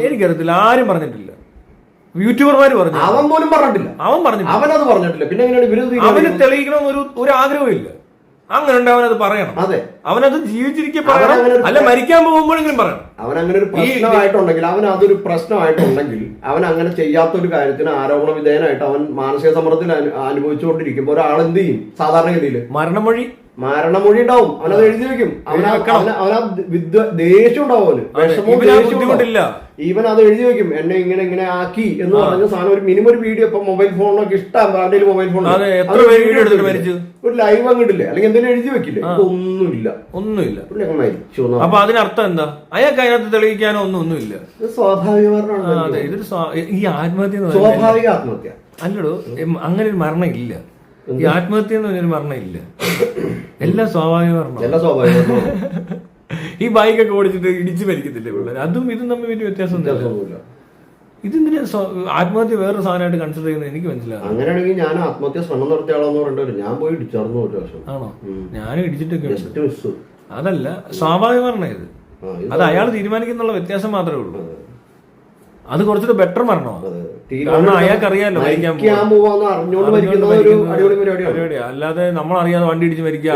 എനിക്കറിയത്തില്ല, ആരും പറഞ്ഞിട്ടില്ല. യൂട്യൂബർമാര് പറഞ്ഞു, അവൻ പോലും പറഞ്ഞിട്ടില്ല. അവനത് പറഞ്ഞിട്ടില്ല. പിന്നെ അവന് തെളിയിക്കണമെന്ന് ഒരു ആഗ്രഹമില്ല. അങ്ങനെ ഉണ്ട്, അവനത് പറയണം. അതെ, അവനത് ജീവിച്ചിരിക്കെ പറയണം, അല്ല മരിക്കാൻ പോകുമ്പോഴെങ്കിലും പറയണം. അവൻ അങ്ങനെ ഒരു പ്രശ്നമായിട്ടുണ്ടെങ്കിൽ, അവൻ അതൊരു പ്രശ്നമായിട്ടുണ്ടെങ്കിൽ, അവൻ അങ്ങനെ ചെയ്യാത്തൊരു കാര്യത്തിന് ആരോപണ വിധേയനായിട്ട് അവൻ മാനസിക സമ്മർദ്ദത്തിൽ അനുഭവിച്ചുകൊണ്ടിരിക്കുമ്പോ ഒരാൾ എന്ത് ചെയ്യും? സാധാരണഗതിയില് മരണമൊഴി ഉണ്ടാവും. അവനത് എഴുതി വെക്കും. അവനാ ദേഷ്യം ഉണ്ടാവും, അവന് വിഷമവും ദേഷ്യമില്ല. ഈവൻ അത് എഴുതി വെക്കും, എന്നെ ഇങ്ങനെ ഇങ്ങനെ ആക്കി എന്ന് പറഞ്ഞ സാധനം. ഒരു മിനിമം ഒരു വീഡിയോ ഇപ്പൊ മൊബൈൽ ഫോണിനൊക്കെ ഇഷ്ടം, മൊബൈൽ ഫോൺ ഒരു ലൈവ് അങ്ങിട്ടില്ലേ, അല്ലെങ്കിൽ എന്തെങ്കിലും എഴുതി വെക്കില്ലേ? ഒന്നുമില്ല. മരിച്ചു. അപ്പൊ അതിനർത്ഥം എന്താ? അയാൾക്ക് അതിനകത്ത് തെളിയിക്കാനോ ഒന്നുമില്ല. സ്വാഭാവിക ഈ ആത്മഹത്യ സ്വാഭാവിക ആത്മഹത്യ അല്ലടോ. അങ്ങനെ ഒരു മരണം ഇല്ല. ഈ ആത്മഹത്യ എന്ന് പറഞ്ഞൊരു മരണം ഇല്ല, എല്ലാം സ്വാഭാവിക മരണം. എല്ലാ സ്വാഭാവിക ഈ ബൈക്കൊക്കെ ഓടിച്ചിട്ട് ഇടിച്ച് മരിക്കത്തില്ലേ പിള്ളേർ, അതും ഇതും തമ്മിൽ വലിയ വ്യത്യാസമൊന്നുമില്ല. ഇതെന്തിനാ ആത്മഹത്യ വേറൊരു സാധനമായിട്ട് കൺസിഡർ ചെയ്യുന്നത് എനിക്ക് മനസ്സിലാവും. അങ്ങനെയാണെങ്കിൽ ഞാൻ ആത്മഹത്യ ശ്രമം നടത്തിയാളെന്ന് പറയേണ്ടി, ഞാൻ പോയി ഇടിച്ചാർന്നു ഒരു വർഷം. ആണോ? ഞാനും ഇടിച്ചിട്ടൊക്കെ. അതല്ല സ്വാഭാവിക മരണം ഇത്, അത് അയാൾ തീരുമാനിക്കുന്നുള്ള വ്യത്യാസം മാത്രമേ ഉള്ളൂ. അത് കുറച്ചുകൂടെ ബെറ്റർ മരണമാണ്. കാരണം അയാൾക്ക് അറിയാലോ മരിക്കാൻ പരിപാടിയാ. അല്ലാതെ നമ്മളറിയാതെ വണ്ടി ഇടിച്ച് മരിക്കുക,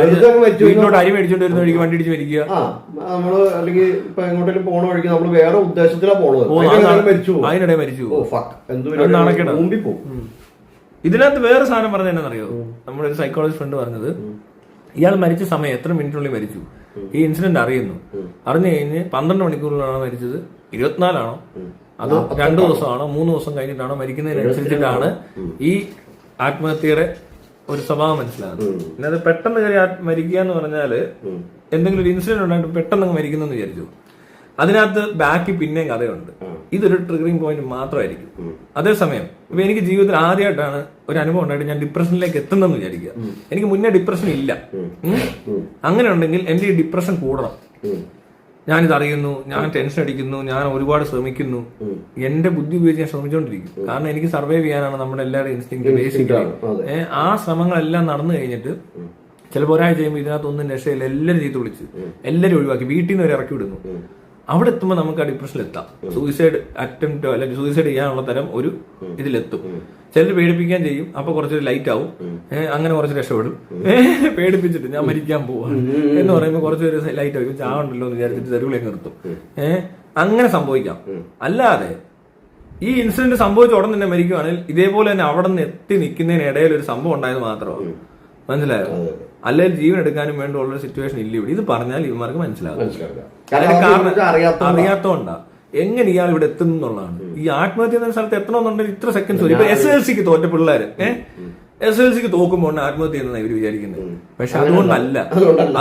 വീട്ടിലോട്ട് അരി മേടിച്ചോണ്ട് വരുന്ന വഴിക്ക് വണ്ടി ഇടിച്ച് മരിക്കുക. നമ്മള് അല്ലെങ്കിൽ ഇപ്പൊ എങ്ങോട്ടെങ്കിലും പോണ വഴിക്ക് നമ്മള് വേറെ ഉദ്ദേശത്തിലാ പോണത്, അതിനിടെ മരിച്ചു. ഇതിനകത്ത് വേറെ സാധനം പറഞ്ഞത് എന്നാണെന്നറിയോ? നമ്മുടെ ഒരു സൈക്കോളജി ഫ്രണ്ട് പറഞ്ഞത്, ഇയാൾ മരിച്ച സമയം എത്ര മിനിറ്റിനുള്ളിൽ മരിച്ചു, ഈ ഇൻസിഡന്റ് അറിയുന്നു. അറിഞ്ഞു കഴിഞ്ഞ് 12 മണിക്കൂറിലാണോ മരിച്ചത്, 24 ആണോ, അതോ 2 ദിവസമാണോ 3 ദിവസം കഴിഞ്ഞിട്ടാണോ മരിക്കുന്നതിനനുസരിച്ചിട്ടാണ് ഈ ആത്മഹത്യയുടെ ഒരു സ്വഭാവം മനസ്സിലാകുന്നത്. പിന്നെ അത് പെട്ടെന്ന് കയറി മരിക്കുക എന്ന് പറഞ്ഞാല് എന്തെങ്കിലും ഒരു ഇൻസിഡന്റ് ഉണ്ടായിട്ട് പെട്ടെന്ന് മരിക്കുന്നു എന്ന് വിചാരിച്ചു, അതിനകത്ത് ബാക്കി പിന്നെയും കഥയുണ്ട്. ഇതൊരു ട്രിഗറിംഗ് പോയിന്റ് മാത്രമായിരിക്കും. അതേസമയം ഇപ്പൊ എനിക്ക് ജീവിതത്തിൽ ആദ്യമായിട്ടാണ് ഒരു അനുഭവം ഉണ്ടായിട്ട് ഞാൻ ഡിപ്രഷനിലേക്ക് എത്തുന്നെന്ന് വിചാരിക്കുക. എനിക്ക് മുന്നേ ഡിപ്രഷൻ ഇല്ല. അങ്ങനെ ഉണ്ടെങ്കിൽ എന്റെ ഈ ഡിപ്രഷൻ കൂടണം. ഞാനിത് അറിയുന്നു, ഞാൻ ടെൻഷൻ അടിക്കുന്നു, ഞാൻ ഒരുപാട് ശ്രമിക്കുന്നു, എന്റെ ബുദ്ധി ഉപയോഗിച്ച് ഞാൻ ശ്രമിച്ചുകൊണ്ടിരിക്കും. കാരണം എനിക്ക് സർവൈവ് ചെയ്യാനാണ് നമ്മുടെ എല്ലാവരുടെയും ഇൻസ്റ്റിങ്ക്റ്റ് ബേസിക്കലി. ആ ശ്രമങ്ങളെല്ലാം നടന്നു കഴിഞ്ഞിട്ട് ചിലപ്പോൾ ഒരാഴ്ച കഴിയുമ്പോൾ ഇതിനകത്തൊന്നും രക്ഷയില്ല, എല്ലാവരും ചെയ്ത് വിളിച്ച് എല്ലാവരും ഒഴിവാക്കി വീട്ടിൽ നിന്ന് വരെ ഇറക്കി വിടുന്നു. അവിടെ എത്തുമ്പോൾ നമുക്ക് ആ ഡിപ്രഷനിൽ എത്താം. സൂയിസൈഡ് അറ്റംപ്റ്റോ അല്ലെങ്കിൽ സൂയിസൈഡ് ചെയ്യാനുള്ള തരം ഒരു ഇതിലെത്തും. ചിലർ പേടിപ്പിക്കാൻ ചെയ്യും, അപ്പൊ കുറച്ച് ലൈറ്റ് ആവും, അങ്ങനെ കുറച്ച് രക്ഷപ്പെടും. പേടിപ്പിച്ചിട്ട് ഞാൻ മരിക്കാൻ പോവാണ് എന്ന് പറയുമ്പോൾ കുറച്ച് പേര് ലൈറ്റ് ആവും, ചാവണ്ടല്ലോ എന്ന് വിചാരിച്ചിട്ട് തെരുവിലേക്ക് നിർത്തും. അങ്ങനെ സംഭവിക്കാം. അല്ലാതെ ഈ ഇൻസിഡന്റ് സംഭവിച്ച ഉടൻ തന്നെ മരിക്കുവാണെങ്കിൽ ഇതേപോലെ തന്നെ അവിടെ നിന്ന് എത്തി നിൽക്കുന്നതിനിടയിൽ ഒരു സംഭവം ഉണ്ടായത് മാത്രമാണ്. മനസ്സിലായോ? അല്ലെങ്കിൽ ജീവൻ എടുക്കാനും വേണ്ടിയുള്ള സിറ്റുവേഷൻ ഇല്ല ഇവിടെ. ഇത് പറഞ്ഞാൽ ഇവന്മാർക്ക് മനസ്സിലാകും. കാരണം അറിയാത്തോണ്ടാ എങ്ങനെ ഇയാൾ ഇവിടെ എത്തുന്നു എന്നുള്ളതാണ്. ഈ ആത്മഹത്യ എന്ന സ്ഥലത്ത് എത്തണമെന്നുണ്ടെങ്കിൽ ഇത്ര സെക്കൻഡ്സ് വരും. ഇപ്പൊ SLCക്ക് തോറ്റ പിള്ളേര് SLCക്ക് തോക്കുമ്പോൾ ആത്മഹത്യ ചെയ്യുന്നതാണ് ഇവർ വിചാരിക്കുന്നത്. പക്ഷെ അതുകൊണ്ടല്ല.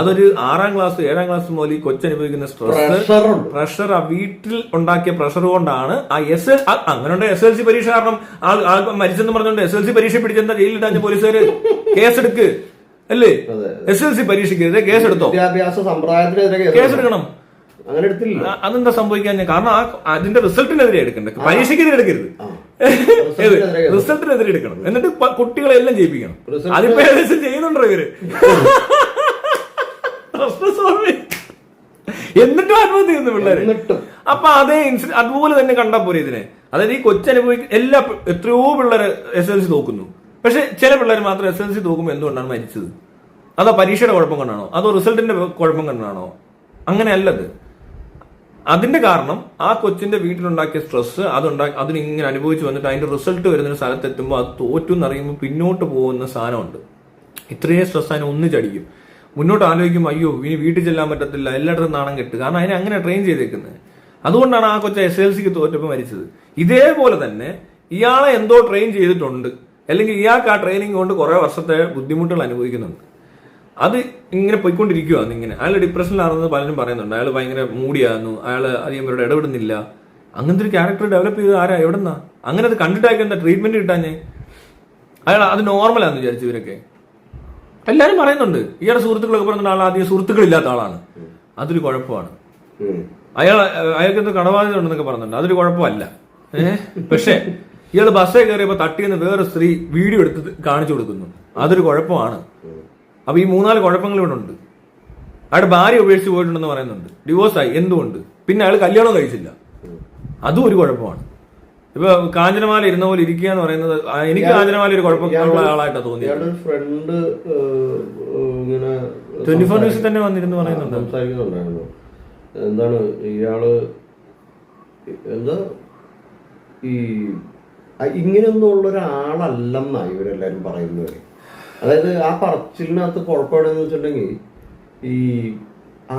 അതൊരു 6ാം ക്ലാസ് 7ാം ക്ലാസ് മുതൽ ഈ കൊച്ചനുഭവിക്കുന്ന സ്ട്രെസ്, പ്രഷർ, ആ വീട്ടിൽ ഉണ്ടാക്കിയ പ്രഷർ കൊണ്ടാണ് ആ അങ്ങനെ SLC പരീക്ഷ കാരണം ആൾ മരിച്ചെന്ന് പറഞ്ഞുകൊണ്ട് SLC പരീക്ഷ പിടിച്ചെന്താ ജയിലിലിട്ടാഞ്ഞ പോലീസുകാര് കേസെടുക്ക് അല്ലേ? SLC പരീക്ഷയ്ക്കെതിരെ കേസെടുത്തോ? വിദ്യാഭ്യാസ സമ്പ്രദായത്തിനെതിരെ കേസെടുക്കണം. അങ്ങനെ എടുത്തില്ല. അതെന്താ സംഭവിക്കാൻ? കാരണം അതിന്റെ റിസൾട്ടിനെതിരെ എടുക്കണ്ട, പരീക്ഷയ്ക്കെതിരെ എടുക്കരുത്, റിസൾട്ടിനെതിരെ എടുക്കണം. എന്നിട്ട് കുട്ടികളെ എല്ലാം ചെയ്യിപ്പിക്കണം. അതിപ്പോ ഏകദേശം ചെയ്യുന്നുണ്ടോ ഇവര്? എന്നിട്ടും ആത്മഹത്യ ചെയ്യുന്നു പിള്ളേര്. അപ്പൊ അതേ അതുപോലെ തന്നെ കണ്ടാ പോരെ ഇതിനെ. അതായത് ഈ കൊച്ചനുഭവിക്കുന്ന എത്രയോ പിള്ളേര് SLC തോക്കുന്നു. പക്ഷെ ചില പിള്ളേർ മാത്രം SLC തോക്കുമ്പോൾ എന്തുകൊണ്ടാണ് മരിച്ചത്? അതോ പരീക്ഷയുടെ കുഴപ്പം കൊണ്ടാണോ, അതോ റിസൾട്ടിന്റെ കുഴപ്പം കൊണ്ടാണോ? അങ്ങനെയല്ലത്. അതിന്റെ കാരണം ആ കൊച്ചിന്റെ വീട്ടിലുണ്ടാക്കിയ സ്ട്രെസ്, അതിനിങ്ങനെ അനുഭവിച്ചു വന്നിട്ട് അതിന്റെ റിസൾട്ട് വരുന്ന സ്ഥലത്തെത്തുമ്പോൾ അത് തോറ്റു എന്നറിയുമ്പോൾ പിന്നോട്ട് പോകുന്ന സാധനമുണ്ട്. ഇത്രയും സ്ട്രെസ് അതിനെ ഒന്നിച്ചടിക്കും. മുന്നോട്ട് ആലോചിക്കും, അയ്യോ ഇനി വീട്ടിൽ ചെല്ലാൻ പറ്റത്തില്ല, എല്ലായിടത്തും നാണം കെട്ട്. കാരണം അതിനെ അങ്ങനെ ട്രെയിൻ ചെയ്തേക്കുന്നത്. അതുകൊണ്ടാണ് ആ കൊച്ച SLCക്ക് തോറ്റപ്പോൾ മരിച്ചത്. ഇതേപോലെ തന്നെ ഇയാളെ എന്തോ ട്രെയിൻ ചെയ്തിട്ടുണ്ട്, അല്ലെങ്കിൽ ഇയാൾക്ക് ആ ട്രെയിനിങ് കൊണ്ട് കുറെ വർഷത്തെ ബുദ്ധിമുട്ടുകൾ അനുഭവിക്കുന്നുണ്ട്. അത് ഇങ്ങനെ പോയിക്കൊണ്ടിരിക്കുകയാണ്. ഇങ്ങനെ അയാൾ ഡിപ്രഷനിലാണെന്ന് പലരും പറയുന്നുണ്ട്. അയാൾ ഭയങ്കര മൂടിയായിരുന്നു, അയാൾ അധികം പേരോട് ഇടപെടുന്നില്ല. അങ്ങനത്തെ ഒരു ക്യാരക്ടർ ഡെവലപ്പ് ചെയ്ത് ആരാ, എവിടെന്നാ? അങ്ങനെ അത് കണ്ടിട്ടായിരിക്കും എന്താ ട്രീറ്റ്മെന്റ് കിട്ടാഞ്ഞേ? അയാൾ അത് നോർമലാന്ന് വിചാരിച്ചു ഇവരൊക്കെ. എല്ലാരും പറയുന്നുണ്ട്. ഇയാളുടെ സുഹൃത്തുക്കളൊക്കെ പറയുന്നുണ്ട് ആൾ ആദ്യം സുഹൃത്തുക്കളില്ലാത്ത ആളാണ്. അതൊരു കുഴപ്പമാണ്. അയാൾക്ക് എന്തോ കടബാധ്യത ഉണ്ടെന്നൊക്കെ പറയുന്നുണ്ട്. അതൊരു കുഴപ്പമല്ല. പക്ഷേ ഇയാൾ ബസ്സേ കയറിയപ്പോ തട്ടിയെന്ന് വേറെ സ്ത്രീ വീഡിയോ എടുത്ത് കാണിച്ചു കൊടുക്കുന്നു. അതൊരു കുഴപ്പമാണ്. അപ്പൊ ഈ 3-4 കുഴപ്പങ്ങൾ ഇവിടെ ഉണ്ട്. അയാളുടെ ഭാര്യ ഉപേക്ഷിച്ച് പോയിട്ടുണ്ടെന്ന് പറയുന്നുണ്ട്. ഡിവോഴ്സായി. എന്തുകൊണ്ട്? പിന്നെ അയാൾ കല്യാണം കഴിച്ചില്ല. അതും ഒരു കുഴപ്പമാണ്. ഇപ്പൊ കാഞ്ചനമാല ഇരുന്ന പോലെ ഇരിക്കുക എന്ന് പറയുന്നത് എനിക്ക് കാഞ്ചനമാല ഒരു കുഴപ്പമുള്ള ആളായിട്ടാണ് തോന്നിയത്. ഫ്രണ്ട് 24 ന്യൂസിൽ തന്നെ വന്നിരുന്നു പറയുന്നുണ്ട്, സംസാരിക്കുന്നുണ്ടായിരുന്നു. എന്താണ് ഇയാള് എന്താ ഈ ഇങ്ങനെയൊന്നും ഉള്ളൊരാളല്ലെന്നാ ഇവരെല്ലാരും പറയുന്നത്. അതായത് ആ പറച്ചിലിനകത്ത് കുഴപ്പമാണെന്ന് വെച്ചിട്ടുണ്ടെങ്കിൽ ഈ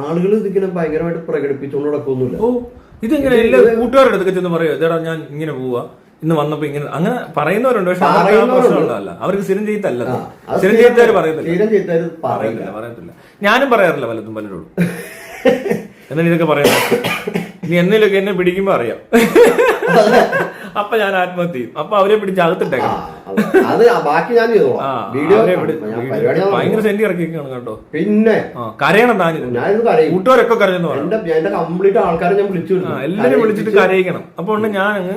ആളുകൾ ഇതിങ്ങനെ ഭയങ്കരമായിട്ട് പ്രകടിപ്പിച്ചുകൊണ്ട് നടക്കൊന്നുമില്ല. ഇതെങ്ങനെ എല്ലാ കൂട്ടുകാരുടെ അടുത്തൊക്കെ ചെന്ന് പറയോ, ചേട്ടാ ഞാൻ ഇങ്ങനെ പോവാ, ഇന്ന് വന്നപ്പോ ഇങ്ങനെ, അങ്ങനെ പറയുന്നവരുണ്ട്. പക്ഷെ പ്രശ്നമുണ്ടല്ല, അവർക്ക് സ്ഥിരം ചെയ്തല്ല. സ്ഥിരം ചെയ്താൽ പറയത്തില്ല. ഞാനും പറയാറില്ല പലരോടും. എന്നാൽ ഇതൊക്കെ പറയാം. ഇനി എന്തെങ്കിലുമൊക്കെ എന്നെ പിടിക്കുമ്പോ അറിയാം. അപ്പൊ ഞാൻ ആത്മഹത്യ ചെയ്യും. അപ്പൊ അവരെ പിടിച്ച് അകത്തിട്ടേക്കാം. അത് ബാക്കി ഞാൻ ചെയ്തോളാം. വീഡിയോ ഭയങ്കര സെന്റി ഇറക്കിയാണ് കേട്ടോ. പിന്നെ കരയണം താനും, കൂട്ടുകാരൊക്കെ കരയെന്ന് പറഞ്ഞു. എന്റെ കംപ്ലീറ്റ് ആൾക്കാരെ ഞാൻ വിളിച്ചു, എല്ലാരും വിളിച്ചിട്ട് കരയിക്കണം. അപ്പൊ ഞാൻ അങ്ങ്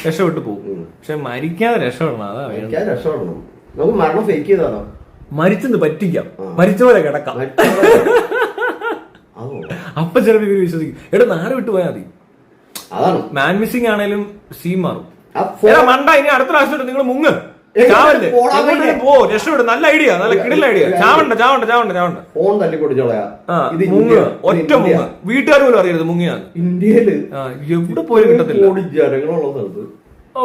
രക്ഷപ്പെട്ടു പോകും. പക്ഷെ മരിക്കാതെ രക്ഷപ്പെടണം, അതാ രക്ഷപ്പെടണം. നമുക്ക് മരണം ഫേക്ക് ചെയ്താലോ? മരിച്ചെന്ന് പറ്റിക്കാം, മരിച്ച പോലെ കിടക്കാം. അപ്പൊ ചിലപ്പോ ഇവര് വിശ്വസിക്കും. എടാ നാട് വിട്ടു പോയാൽ മതി. അതാണ് മാൻ മിസ്സിംഗ് ആണേലും സീൻ മാറും. മണ്ട ഇനി അടുത്ത പ്രാവശ്യം നിങ്ങൾ മുങ്ങ് ചാവല്ലേ, പോ, രക്ഷപ്പെടും. നല്ല ഐഡിയ, നല്ല കിടില ഐഡിയ. ചാവണ്ട ഫോൺ തല്ലി പൊടിച്ചോളയാ. മുങ്ങ്, ഒറ്റ മുങ്ങ്, വീട്ടുകാർ പോലും അറിയരുത് മുങ്ങിയാണ്. ഇന്ത്യയില് എവിടെ പോലും കിട്ടത്തില്ല. ജനങ്ങളുള്ള സ്ഥലത്ത്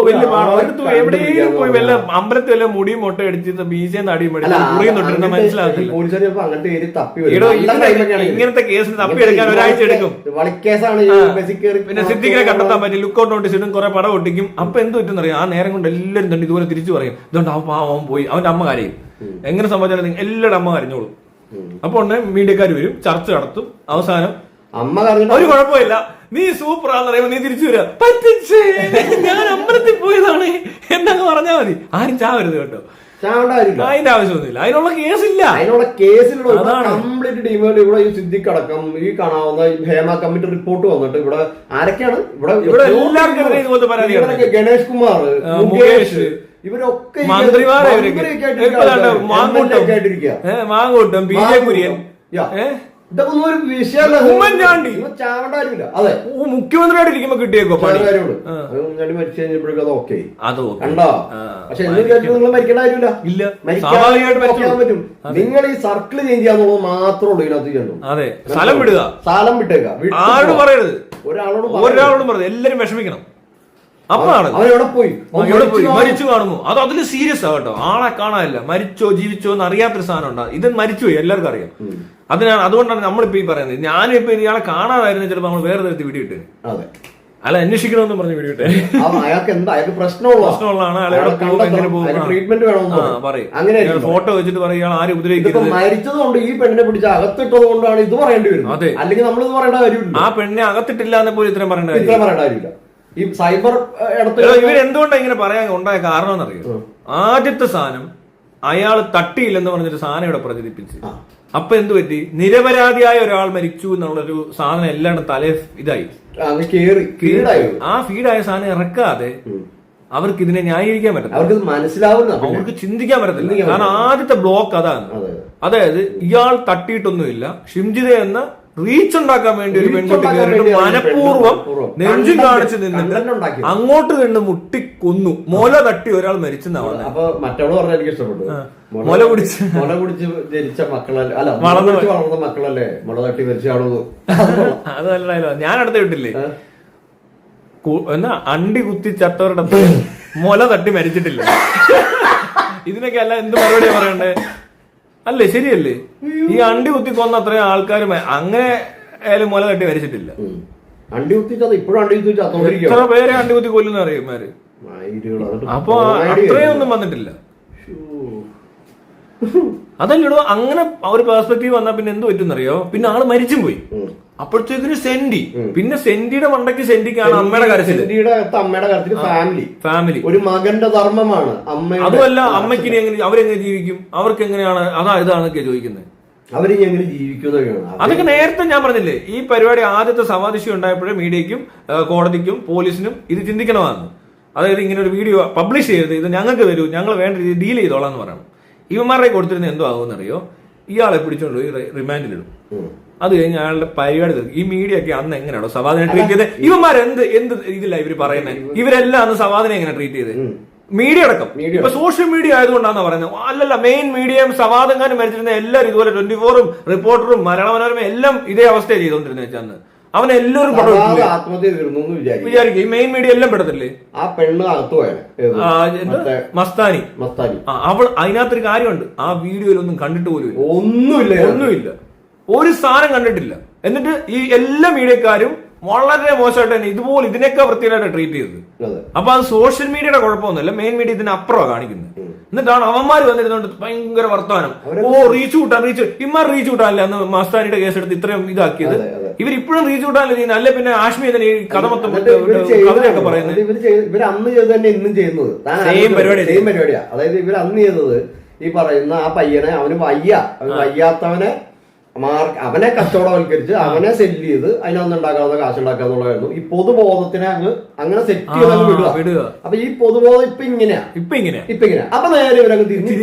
വലിയ എവിടെയും പോയി വല്ല അമ്പലത്തിൽ വല്ല മുടിയും മുട്ട അടിച്ചിട്ട് ബീജേന്ന് അടിയും മുറിയും തൊട്ടിരുന്ന മനസ്സിലാകത്തില്ല. ഇങ്ങനത്തെ കേസിന് തപ്പിയെടുക്കാൻ ഒരാഴ്ച എടുക്കും. പിന്നെ സിദ്ദിഖിനെ കണ്ടെത്താൻ പറ്റും, ലുക്കൗട്ട് നോട്ടീസ് ഇടും, കുറെ പടം ഒട്ടിക്കും. അപ്പൊ എന്ത് പറ്റുന്നറിയാം, ആ നേരം കൊണ്ട് എല്ലാവരും തന്നെ ഇതുപോലെ തിരിച്ചു പറയും, ഇതുകൊണ്ട് അവൻ പാവം പോയി, അവന്റെ അമ്മ കരയും. എങ്ങനെ സംഭവിച്ചാലും എല്ലാവരുടെ അമ്മ കരഞ്ഞോളും. അപ്പൊ ഉടനെ മീഡിയക്കാർ വരും, ചർച്ച നടത്തും. അവസാനം അമ്മ കരഞ്ഞ ഒരു കുഴപ്പമില്ല, നീ സൂപ്പറാന്ന് പറയുമ്പോ നീ തിരിച്ചു വരിക, പറ്റിച്ചേ ഞാൻ അമ്പലത്തിൽ പോയതാണ് എന്നങ്ങ് പറഞ്ഞാൽ മതി. ആരും ചാവരുത് കേട്ടോ, അതിന്റെ ആവശ്യമൊന്നുമില്ല, അതിനുള്ള കേസില്ല. അതിനുള്ള കേസിലുള്ള കംപ്ലീറ്റ് ടീമുകൾ ഇവിടെ ഈ സിദ്ദിഖ് അടക്കം ഈ കാണാവുന്ന ഹേമ കമ്മിറ്റി റിപ്പോർട്ട് വന്നിട്ട് ഇവിടെ ആരൊക്കെയാണ് ഇവിടെ എല്ലാവർക്കും ഇതുപോലത്തെ പരാതി. ഗണേഷ് കുമാർ, മുകേഷ്, ഇവരൊക്കെ മന്ത്രിമാരെ മാങ്ങൂട്ടം, ബി ജെ കുര്യൻ, ഇതൊക്കെ ഒന്നും ഒരു വിഷയമല്ല. ഉമ്മൻചാണ്ടി ചാവണ്ടാരില്ല. അതെ, മുഖ്യമന്ത്രിയായിട്ട് ഇരിക്കുമ്പോ കിട്ടിയേക്കോ ഉമ്മൻചാണ്ടി മരിച്ചു കഴിഞ്ഞപ്പോഴേക്കും അത് ഓക്കെ അത് കണ്ടോ. പക്ഷെ എന്ത് വിചാരിച്ചു നിങ്ങൾ മരിക്കേണ്ട കാര്യമില്ല, മരിക്കാൻ പറ്റും. നിങ്ങൾ ഈ സർക്കിൾ ചേഞ്ച് ചെയ്യാന്നുള്ളത് മാത്രമേ ഉള്ളൂ ഇതിനകത്ത് ചെയ്യണ്ടു. അതെ, സ്ഥലം വിടുക, സ്ഥലം വിട്ടേക്കാം. ആരോട് പറയരുത്, ഒരാളോടും പറയരുത്, എല്ലാരും വിഷമിക്കണം. അപ്പൊ അവനെവിടെ പോയി മരിച്ചു കാണുമോ, അത് അതില് സീരിയസ് ആ കേട്ടോ. ആളെ കാണാനില്ല, മരിച്ചോ ജീവിച്ചോ എന്ന് അറിയാത്തൊരു സാധനം ഉണ്ടാകും. ഇത് മരിച്ചുപോയി എല്ലാവർക്കും അറിയാം. അതുകൊണ്ടാണ് നമ്മളിപ്പോ ഈ പറയുന്നത്. ഞാനിപ്പോ ഇയാളെ കാണാതായിരുന്നു ചിലപ്പോ നമ്മൾ വേറെ തരത്തിൽ വീഡിയോ ഇട്ടേ, അയാളെ അന്വേഷിക്കണമെന്ന് പറഞ്ഞ് വീഡിയോ ഇട്ടേ. അയാൾക്ക് എന്താ പ്രശ്നമുള്ളതാണ്, ട്രീറ്റ്മെന്റ് പറയും. ഫോട്ടോ വെച്ചിട്ട് പറയും ഇയാൾ ആരും ഉപദ്രവിക്കുന്നത്. മരിച്ചതുകൊണ്ട് ഈ പെണ്ണിനെ പിടിച്ച് അകത്തിട്ടത് കൊണ്ടാണ് ഇത് പറയേണ്ടി വരുന്നത്. അതെ, അല്ലെങ്കിൽ നമ്മളിത് പറയേണ്ട കാര്യമില്ല. ആ പെണ്ണിനെ അകത്തിട്ടില്ല എന്ന് പോലും ഇത്രയും പറയേണ്ട കാര്യമില്ല. ഈ സൈബർ ഇവരെന്തുകൊണ്ടാണ് ഇങ്ങനെ പറയാൻ ഉണ്ടായ കാരണം എന്നറിയോ? ആദ്യത്തെ സാധനം അയാൾ തട്ടിയില്ലെന്ന് പറഞ്ഞൊരു സാധനം ഇവിടെ പ്രചരിപ്പിച്ച്. അപ്പൊ എന്ത് പറ്റി, നിരപരാധിയായ ഒരാൾ മരിച്ചു എന്നുള്ളൊരു സാധനം എല്ലാവരും തലേ ഇതായി, ആ ഫീഡായ സാധനം ഇറക്കാതെ അവർക്ക് ഇതിനെ ന്യായീകരിക്കാൻ പറ്റില്ല, അവർക്ക് മനസ്സിലാവുന്ന, അവർക്ക് ചിന്തിക്കാൻ പറ്റത്തില്ല. കാരണം ആദ്യത്തെ ബ്ലോക്ക് അതാണ്. അതായത് ഇയാൾ തട്ടിയിട്ടൊന്നുമില്ല, ഷിംജിത എന്ന റീച്ച് ഉണ്ടാക്കാൻ വേണ്ടി ഒരു പെൺകുട്ടി കയറിയിട്ട് മനഃപൂർവ്വം നെഞ്ചും കാണിച്ച് നിന്നിട്ട് അങ്ങോട്ട് കണ്ട് മുട്ടിക്കൊന്നു. മുല തട്ടി ഒരാൾ മരിച്ചെന്നാണ്. അപ്പൊ മറ്റവള് പറഞ്ഞ എനിക്ക് ഇഷ്ടപ്പെട്ടു. മുല കുടിച്ച് ജനിച്ച മക്കളല്ലേ, അല്ല വളർന്ന മക്കളല്ലേ മുല തട്ടി മരിച്ചാണോ? അതല്ല, ഞാൻ അടുത്ത വീട്ടില്ലേ എന്നാ അണ്ടി കുത്തി ചത്തവരുടെ മുല തട്ടി മരിച്ചിട്ടില്ല. ഇതിനൊക്കെ അല്ല എന്ത് മറുപടിയാ പറയണ്ടേ? അല്ലേ, ശരിയല്ലേ? ഈ അണ്ടി കുത്തി കൊന്ന അത്രയും ആൾക്കാർ അങ്ങനെ ആയാലും മുല തട്ടി മരിച്ചിട്ടില്ല. അണ്ടി കുത്തി ഇപ്പോഴും അണ്ടി കുത്തി എത്ര പേരെ അണ്ടി കുത്തി കൊല്ലുന്ന അറിയുമാര്. അപ്പൊ അത്രയൊന്നും വന്നിട്ടില്ല. അതല്ലടോ, അങ്ങനെ ഒരു പെർസ്പെക്റ്റീവ് വന്നാൽ പിന്നെ എന്ത് പറ്റുന്നറിയോ? പിന്നെ ആള് മരിച്ചും പോയി. അപ്പോഴത്തേക്കിന് സെന്റി, പിന്നെ സെന്റിയുടെ മണ്ടയ്ക്ക് സെന്റിക്കാണ് അമ്മയുടെ കരച്ചിൽ. അമ്മയുടെ കരച്ചിൽ ഫാമിലി ഒരു മകന്റെ ധർമ്മമാണ്. അതുമല്ല, അമ്മയ്ക്ക് അവരെങ്ങനെ ജീവിക്കും, അവർക്ക് എങ്ങനെയാണ്, ഇതാണൊക്കെ ചോദിക്കുന്നത്. അവരെങ്ങനെ ജീവിക്കും? അതൊക്കെ നേരത്തെ ഞാൻ പറഞ്ഞില്ലേ, ഈ പരിപാടി ആദ്യത്തെ സമാധിഷ്യം ഉണ്ടായപ്പോഴേ മീഡിയക്കും കോടതിക്കും പോലീസിനും ഇത് ചിന്തിക്കണമായിരുന്നു. അതായത് ഇങ്ങനെ ഒരു വീഡിയോ പബ്ലിഷ് ചെയ്യരുത്, ഇത് ഞങ്ങൾക്ക് തരൂ, ഞങ്ങൾ വേണ്ട രീതിയിൽ ഡീൽ ചെയ്തോളാം എന്ന് പറയണം. ഇവന്മാരുടെ കൊടുത്തിരുന്ന എന്തോ ആകുമെന്നറിയോ? ഇയാളെ പിടിച്ചോണ്ട് പോയി റിമാൻഡിലിടും. അത് കഴിഞ്ഞ് അയാളുടെ പരിപാടി തീർക്കും. ഈ മീഡിയ ഒക്കെ അന്ന് എങ്ങനെയാണോ സവാദിനെ ട്രീറ്റ് ചെയ്തത്? ഇവന്മാർ എന്ത് ഇതില്ല ഇവര് പറയുന്നത്? ഇവരെല്ലാം അന്ന് സവാദിനെ എങ്ങനെ ട്രീറ്റ് ചെയ്തത്? മീഡിയ അടക്കം. ഇപ്പൊ സോഷ്യൽ മീഡിയ ആയതുകൊണ്ടാണ് പറയുന്നത്. അല്ലല്ല, മെയിൻ മീഡിയയും സവാദെങ്ങാനും മരിച്ചിരുന്ന എല്ലാവരും ഇതുപോലെ 24ഉം റിപ്പോർട്ടറും മലയാള മനോരമ എല്ലാം ഇതേ അവസ്ഥയാണ് ചെയ്തോണ്ടിരുന്നത് വെച്ചാൽ അന്ന് അവനെ എല്ലാവരും വിചാരിക്കും. ഈ മെയിൻ മീഡിയ എല്ലാം പെടത്തില്ലേ? ആ പെണ്ണ് മസ്താനി അവൾ അതിനകത്തൊരു കാര്യമുണ്ട്. ആ വീഡിയോയിലൊന്നും കണ്ടിട്ട് പോലും ഒന്നുമില്ല, ഒരു സാധനം കണ്ടിട്ടില്ല. എന്നിട്ട് ഈ എല്ലാ മീഡിയക്കാരും വളരെ മോശമായിട്ട് തന്നെ ഇതുപോലെ ഇതിനൊക്കെ വൃത്തിയായിട്ട് ട്രീറ്റ് ചെയ്തത്. അപ്പൊ അത് സോഷ്യൽ മീഡിയയുടെ കുഴപ്പമൊന്നുമല്ല, മെയിൻ മീഡിയ ഇതിനപ്പുറമാണ് കാണിക്കുന്നത്. എന്നിട്ടാണ് അവന്മാര് വന്നിരുന്നോണ്ട് ഭയങ്കര വർത്തമാനം. റീച്ച് കൂട്ടാൻ ഇമ്മാർ റീച്ച് കൂട്ടാനല്ലേ അന്ന് മസ്താനിയുടെ കേസ് എടുത്ത് ഇത്രയും ഇതാക്കിയത്. ഇവരിപ്പോഴും റീച്ച് കൂട്ടാനല്ലേ ചെയ്യുന്നത്. അല്ലെ പിന്നെ ആഷ്മി തന്നെ ഈ കഥ മൊത്തം കഥയൊക്കെ പറയുന്നത്. ഇവർ അന്ന് ചെയ്ത് തന്നെ ഇന്നും ചെയ്യുന്നത് സെയിം പരിപാടിയാ. അതായത് ഇവർ അന്ന് ചെയ്തത് ഈ പറയുന്ന ആ പയ്യനെ, അവന് വയ്യാത്തവനെ അവനെ കച്ചവടവൽക്കരിച്ച് അവനെ സെല്ല് ചെയ്ത് അതിനൊന്നും ഉണ്ടാക്കാവുന്ന കാശുണ്ടാക്കുക എന്നുള്ളതായിരുന്നു. ഈ പൊതുബോധത്തിനെ അങ്ങനെ സെറ്റ് ചെയ്ത് വിടുക. അപ്പൊ ഈ പൊതുബോധം ഇപ്പൊ ഇങ്ങനെ അപ്പൊ നേരെ ഇവരങ്ങ് തിരിച്ചു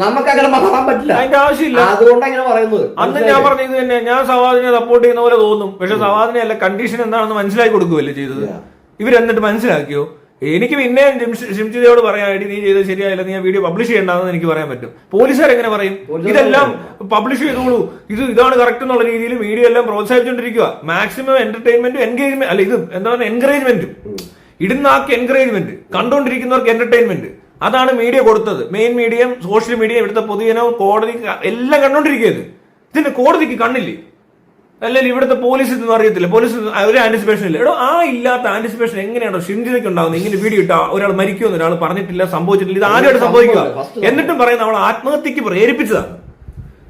നമുക്ക് അങ്ങനെ മാറാൻ പറ്റില്ല. അതിന്റെ ആവശ്യമില്ല. അതുകൊണ്ട് അങ്ങനെ പറയുന്നത്. അന്ന് ഞാൻ പറഞ്ഞത് തന്നെ, ഞാൻ സവാദിനെ സപ്പോർട്ട് ചെയ്യുന്ന പോലെ തോന്നും. പക്ഷെ സവാദിനെ അല്ല, കണ്ടീഷൻ എന്താണെന്ന് മനസ്സിലാക്കി കൊടുക്കുകയല്ലേ ചെയ്തത്. ഇവരെന്നിട്ട് മനസ്സിലാക്കിയോ? എനിക്ക് പിന്നെ ഷിംജിതയോട് പറയാനായിട്ട് നീ ചെയ്തത് ശരിയായില്ല, നീ ആ വീഡിയോ പബ്ലിഷ് ചെയ്യണ്ടെന്ന് എനിക്ക് പറയാൻ പറ്റും. പോലീസുകാർ എങ്ങനെ പറയും? ഇതെല്ലാം പബ്ലിഷ് ചെയ്തോളൂ, ഇതാണ് കറക്റ്റ് എന്നുള്ള രീതിയിൽ മീഡിയ എല്ലാം പ്രോത്സാഹിച്ചുകൊണ്ടിരിക്കുക. മാക്സിമം എന്റർടൈൻമെന്റും എൻഗേജ്മെന്റ് അല്ല, ഇത് എന്താ പറയുക, എൻകറേജ്മെന്റും. ഇടുന്ന ആൾക്ക് എൻകറേജ്മെന്റ്, കണ്ടുകൊണ്ടിരിക്കുന്നവർക്ക് എന്റർടൈൻമെന്റ്. അതാണ് മീഡിയ കൊടുത്തത്. മെയിൻ മീഡിയം, സോഷ്യൽ മീഡിയ, ഇവിടുത്തെ പൊതുജനവും കോടതി എല്ലാം കണ്ടോണ്ടിരിക്കുന്നത്. ഇതിന്റെ കോടതിക്ക് കണ്ണില്ലേ? അല്ലെങ്കിൽ ഇവിടുത്തെ പോലീസ് ഇതൊന്നും അറിയത്തില്ല. പോലീസ് ഒരു ആന്റിസിപ്പേഷൻ ഇല്ല. എടോ, ആ ഇല്ലാത്ത ആന്റിസിപ്പേഷൻ എങ്ങനെയാണോ ഷിംജിതയ്ക്ക് ഉണ്ടാകുന്നത്? ഇങ്ങനെ വീഡിയോ ഇട്ടാ ഒരാൾ മരിക്കുമെന്ന് ഒരാൾ പറഞ്ഞിട്ടില്ല, സംഭവിച്ചിട്ടില്ല, ഇത് ആദ്യമായിട്ട് സംഭവിക്കുക. എന്നിട്ടും പറയുന്നത് അവൾ ആത്മഹത്യക്ക് പ്രേരിപ്പിച്ചതാണ്.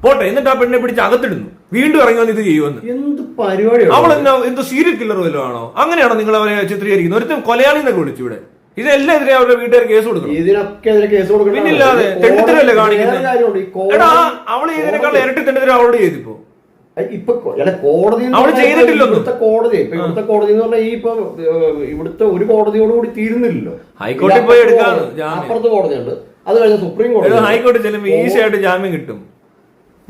പോട്ടെ, എന്നിട്ട് ആ പെണ്ണെ പിടിച്ച് അകത്തിടുന്നു, വീണ്ടും ഇറങ്ങി വന്ന് ഇത് ചെയ്യുമെന്ന്. എന്ത് പരിപാടി! അവൾ എന്നാ എന്തോ സീരിയൽ കില്ലർ വല്ലതും ആണോ? അങ്ങനെയാണോ നിങ്ങൾ അവരെ ചിത്രീകരിക്കുന്നത്? ഒരുത്തം കൊലയാളി എന്നൊക്കെ വിളിച്ചു ഇവിടെ. ഇതെല്ലാം എതിരെ അവരുടെ വീട്ടുകാർ കേസ് കൊടുക്കണം. ഇതിനൊക്കെ കേസ് കൊടുക്കണം. പിന്നില്ലാതെ തെണ്ടിത്തരല്ലേ കാണിക്കുന്നത്? എടാ, അവൾ ഇതിനേക്കാൾ ഇരട്ടി തെണ്ടിത്തരം അവളോട് ചെയ്തിപ്പോ. ഇപ്പൊ കോടതി ഇവിടുത്തെ കോടതി എന്ന് പറഞ്ഞാൽ ഈ ഇപ്പൊ ഇവിടുത്തെ ഒരു കോടതിയോടുകൂടി തീരുന്നില്ലല്ലോ. ഹൈക്കോടതി പോയി എടുക്കാം. അപ്പുറത്ത് കോടതിയുണ്ട്, അത് കഴിഞ്ഞ സുപ്രീം കോടതി. ഹൈക്കോടതി ചെല്ലുമ്പോ ഈസി ആയിട്ട് ജാമ്യം കിട്ടും.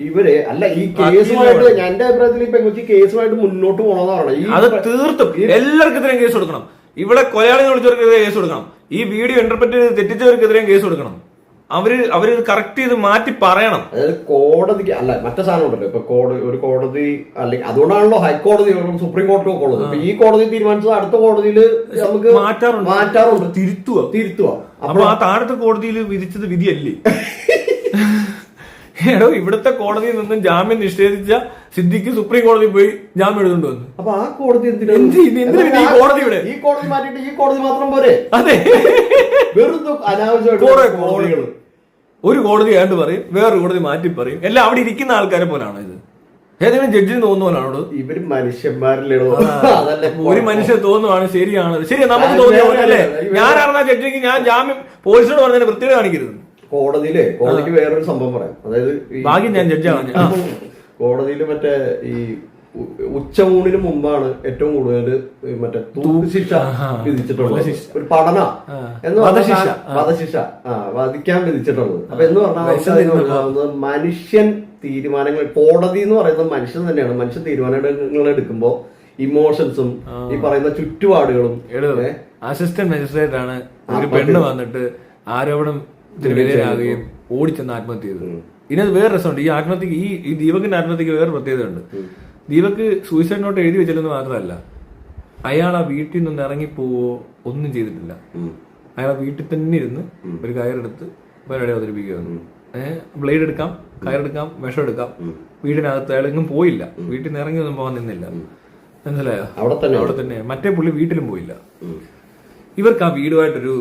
ഇവര് അല്ല ഈ കേസുമായിട്ട്, എന്റെ അഭിപ്രായത്തിൽ ഈ പെൺകുച്ചി കേസുമായിട്ട് മുന്നോട്ട് പോകണമെന്ന് പറയണം. അത് തീർത്തും എല്ലാവർക്കെതിരെയും കേസ് കൊടുക്കണം. ഇവിടെ കൊലയാളികൾ വിളിച്ചവർക്കെതിരെ കേസ് കൊടുക്കണം. ഈ വീഡിയോ ഇന്റർപ്രറ്റ് ചെയ്ത് തെറ്റിച്ചവർക്കെതിരെയും കേസ് കൊടുക്കണം. അവര് കറക്റ്റ് ചെയ്ത് മാറ്റി പറയണം. അതായത് കോടതിക്ക് അല്ല, മറ്റേ സാധനം ഉണ്ടല്ലോ. ഇപ്പൊ ഒരു കോടതി അല്ലെങ്കിൽ അതുകൊണ്ടാണല്ലോ ഹൈക്കോടതി സുപ്രീം കോടതി ഒക്കെ ഉള്ളത്. ഈ കോടതി തീരുമാനിച്ചത് അടുത്ത കോടതിയിൽ നമുക്ക് മാറ്റാറുണ്ട്, തിരുത്തുക. അപ്പൊ ആ താഴത്തെ കോടതിയിൽ വിധിച്ചത് വിധിയല്ലേ? എടോ, ഇവിടുത്തെ കോടതിയിൽ നിന്നും ജാമ്യം നിഷേധിച്ച സിദ്ദിഖ് സുപ്രീം കോടതി പോയി ജാമ്യം എഴുതുകൊണ്ട് വന്നു. അപ്പൊ ആ കോടതി ഈ കോടതി ഇവിടെ ഈ കോടതി മാറ്റിയിട്ട് ഈ കോടതി മാത്രം പോരെ? അതെ, വെറുതെ അനാവശ്യമായിട്ട് കോടതികൾ. ഒരു കോടതി ആയിട്ട് പറയും, വേറൊരു കോടതി മാറ്റി പറയും. എല്ലാം അവിടെ ഇരിക്കുന്ന ആൾക്കാരെ പോലാണോ ഇത്? ഏതെങ്കിലും ജഡ്ജിന് തോന്നുവാനാണോ? ഇവര് മനുഷ്യന്മാരിലോ? ഒരു മനുഷ്യൻ തോന്നുവാണ് ശരിയാണ്, നമുക്ക് തോന്നിയല്ലേ? ഞാൻ അറിഞ്ഞ ജഡ്ജിക്ക് ഞാൻ ജാമ്യം പോലീസിനോട് പറഞ്ഞതിന് വൃത്തിയോട് കാണിക്കരുത്. കോടതിക്ക് വേറൊരു സംഭവം പറയാം. അതായത് ഭാഗ്യം ഞാൻ ജഡ്ജാണ്. കോടതിയിൽ മറ്റേ ഈ ഉച്ചയൂണിന് മുമ്പാണ് ഏറ്റവും കൂടുതൽ മറ്റേ തൂക്കുശിക്ഷ വിധിച്ചിട്ടുള്ളത്. ഒരു പഠന എന്ന് പറഞ്ഞാൽ വധശിക്ഷ വധിക്കാൻ വിധിച്ചിട്ടുള്ളത്. അപ്പൊ എന്ന് പറഞ്ഞാൽ മനുഷ്യൻ തീരുമാനങ്ങൾ, കോടതി എന്ന് പറയുന്നത് മനുഷ്യൻ തന്നെയാണ്. മനുഷ്യൻ തീരുമാനങ്ങൾ എടുക്കുമ്പോ ഇമോഷൻസും ഈ പറയുന്ന ചുറ്റുപാടുകളും. അസിസ്റ്റന്റ് മജിസ്ട്രേറ്റ് ആണ് ഒരു പെണ്ണ് വന്നിട്ട് ആരോപണം വിധേയരാകുകയും ഓടിച്ചെന്ന് ആത്മഹത്യ ചെയ്തത്. ഇതിനകത്ത് വേറെ രസമുണ്ട്. ഈ ആത്മഹത്യക്ക് ഈ ദീപകിന്റെ ആത്മഹത്യക്ക് വേറെ പ്രത്യേകത ഉണ്ട്. ദീപക് സൂയിസൈഡ് നോട്ട് എഴുതി വെച്ചില്ലെന്ന് മാത്രമല്ല, അയാൾ ആ വീട്ടിൽ നിന്ന് ഇറങ്ങിപ്പോവോ ഒന്നും ചെയ്തിട്ടില്ല. അയാൾ ആ വീട്ടിൽ തന്നെ ഇരുന്ന് ഒരു കയറെടുത്ത് പരിപാടി അവതരിപ്പിക്കുകയാണ്. ബ്ലേഡ് എടുക്കാം, കയറെടുക്കാം, വിഷം എടുക്കാം. വീടിനകത്ത് അയാൾ എങ്ങും പോയില്ല, വീട്ടിൽ നിന്ന് ഇറങ്ങി ഒന്നും പോകാൻ നിന്നില്ല. മനസ്സിലായോ? അവിടെ തന്നെ. മറ്റേ പുള്ളി വീട്ടിലും പോയില്ല. ഇവർക്ക് ആ വീടുമായിട്ടൊരു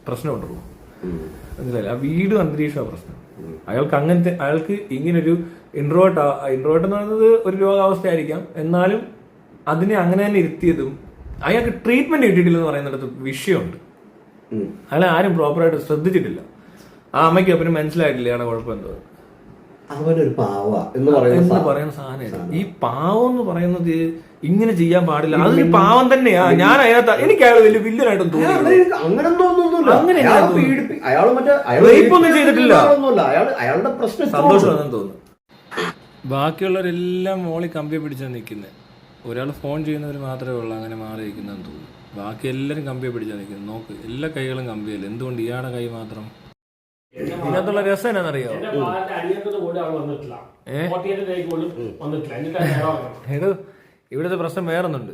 പ്രശ്നമുണ്ടല്ലോ. മനസ്സിലായില്ല? ആ വീടും അന്തരീക്ഷമാണ് പ്രശ്നം. അയാൾക്ക് ഇങ്ങനൊരു ഇൻട്രോവേർട്ട് എന്ന് പറയുന്നത് ഒരു രോഗാവസ്ഥയായിരിക്കാം. എന്നാലും അതിനെ അങ്ങനെ തന്നെ ഇരുത്തിയതും അയാൾക്ക് ട്രീറ്റ്മെന്റ് കിട്ടിയിട്ടില്ലെന്ന് പറയുന്നിടത്ത് വിഷയമുണ്ട്. അയാളെ ആരും പ്രോപ്പറായിട്ട് ശ്രദ്ധിച്ചിട്ടില്ല. ആ അമ്മയ്ക്ക് അപ്പനും മനസ്സിലായിട്ടില്ല അയാളെ കുഴപ്പം എന്തോ. അവനൊരു പാവ എന്ന് പറയുന്ന സാധനം. ഈ പാവം എന്ന് പറയുന്നത് ഇങ്ങനെ ചെയ്യാൻ പാടില്ല. അതൊരു പാവം തന്നെയാ. ഞാൻ അതിനകത്ത് എനിക്ക് അയാൾ വലിയ വില്ലനായിട്ടും തോന്നി. റേപ്പൊന്നും ചെയ്തിട്ടില്ല. അയാളുടെ പ്രശ്നം സന്തോഷമാണെന്ന് തോന്നുന്നു. ബാക്കിയുള്ളവരെല്ലാം മോളി കമ്പി പിടിച്ചാൽ നിൽക്കുന്നത്. ഒരാൾ ഫോൺ ചെയ്യുന്നവർ മാത്രമേ ഉള്ളൂ അങ്ങനെ മാറി നിൽക്കുന്നതെന്ന് തോന്നുന്നു. ബാക്കി എല്ലാവരും കമ്പിയെ പിടിച്ചാൽ നിൽക്കുന്നത്. നോക്ക്, എല്ലാ കൈകളും കമ്പിയല്ല. എന്തുകൊണ്ട് ഇയാളുടെ കൈ മാത്രം? ഇതിനകത്തുള്ള രസം എന്നാണെന്നറിയോ? ഇവിടുത്തെ പ്രശ്നം വേറൊന്നുണ്ട്.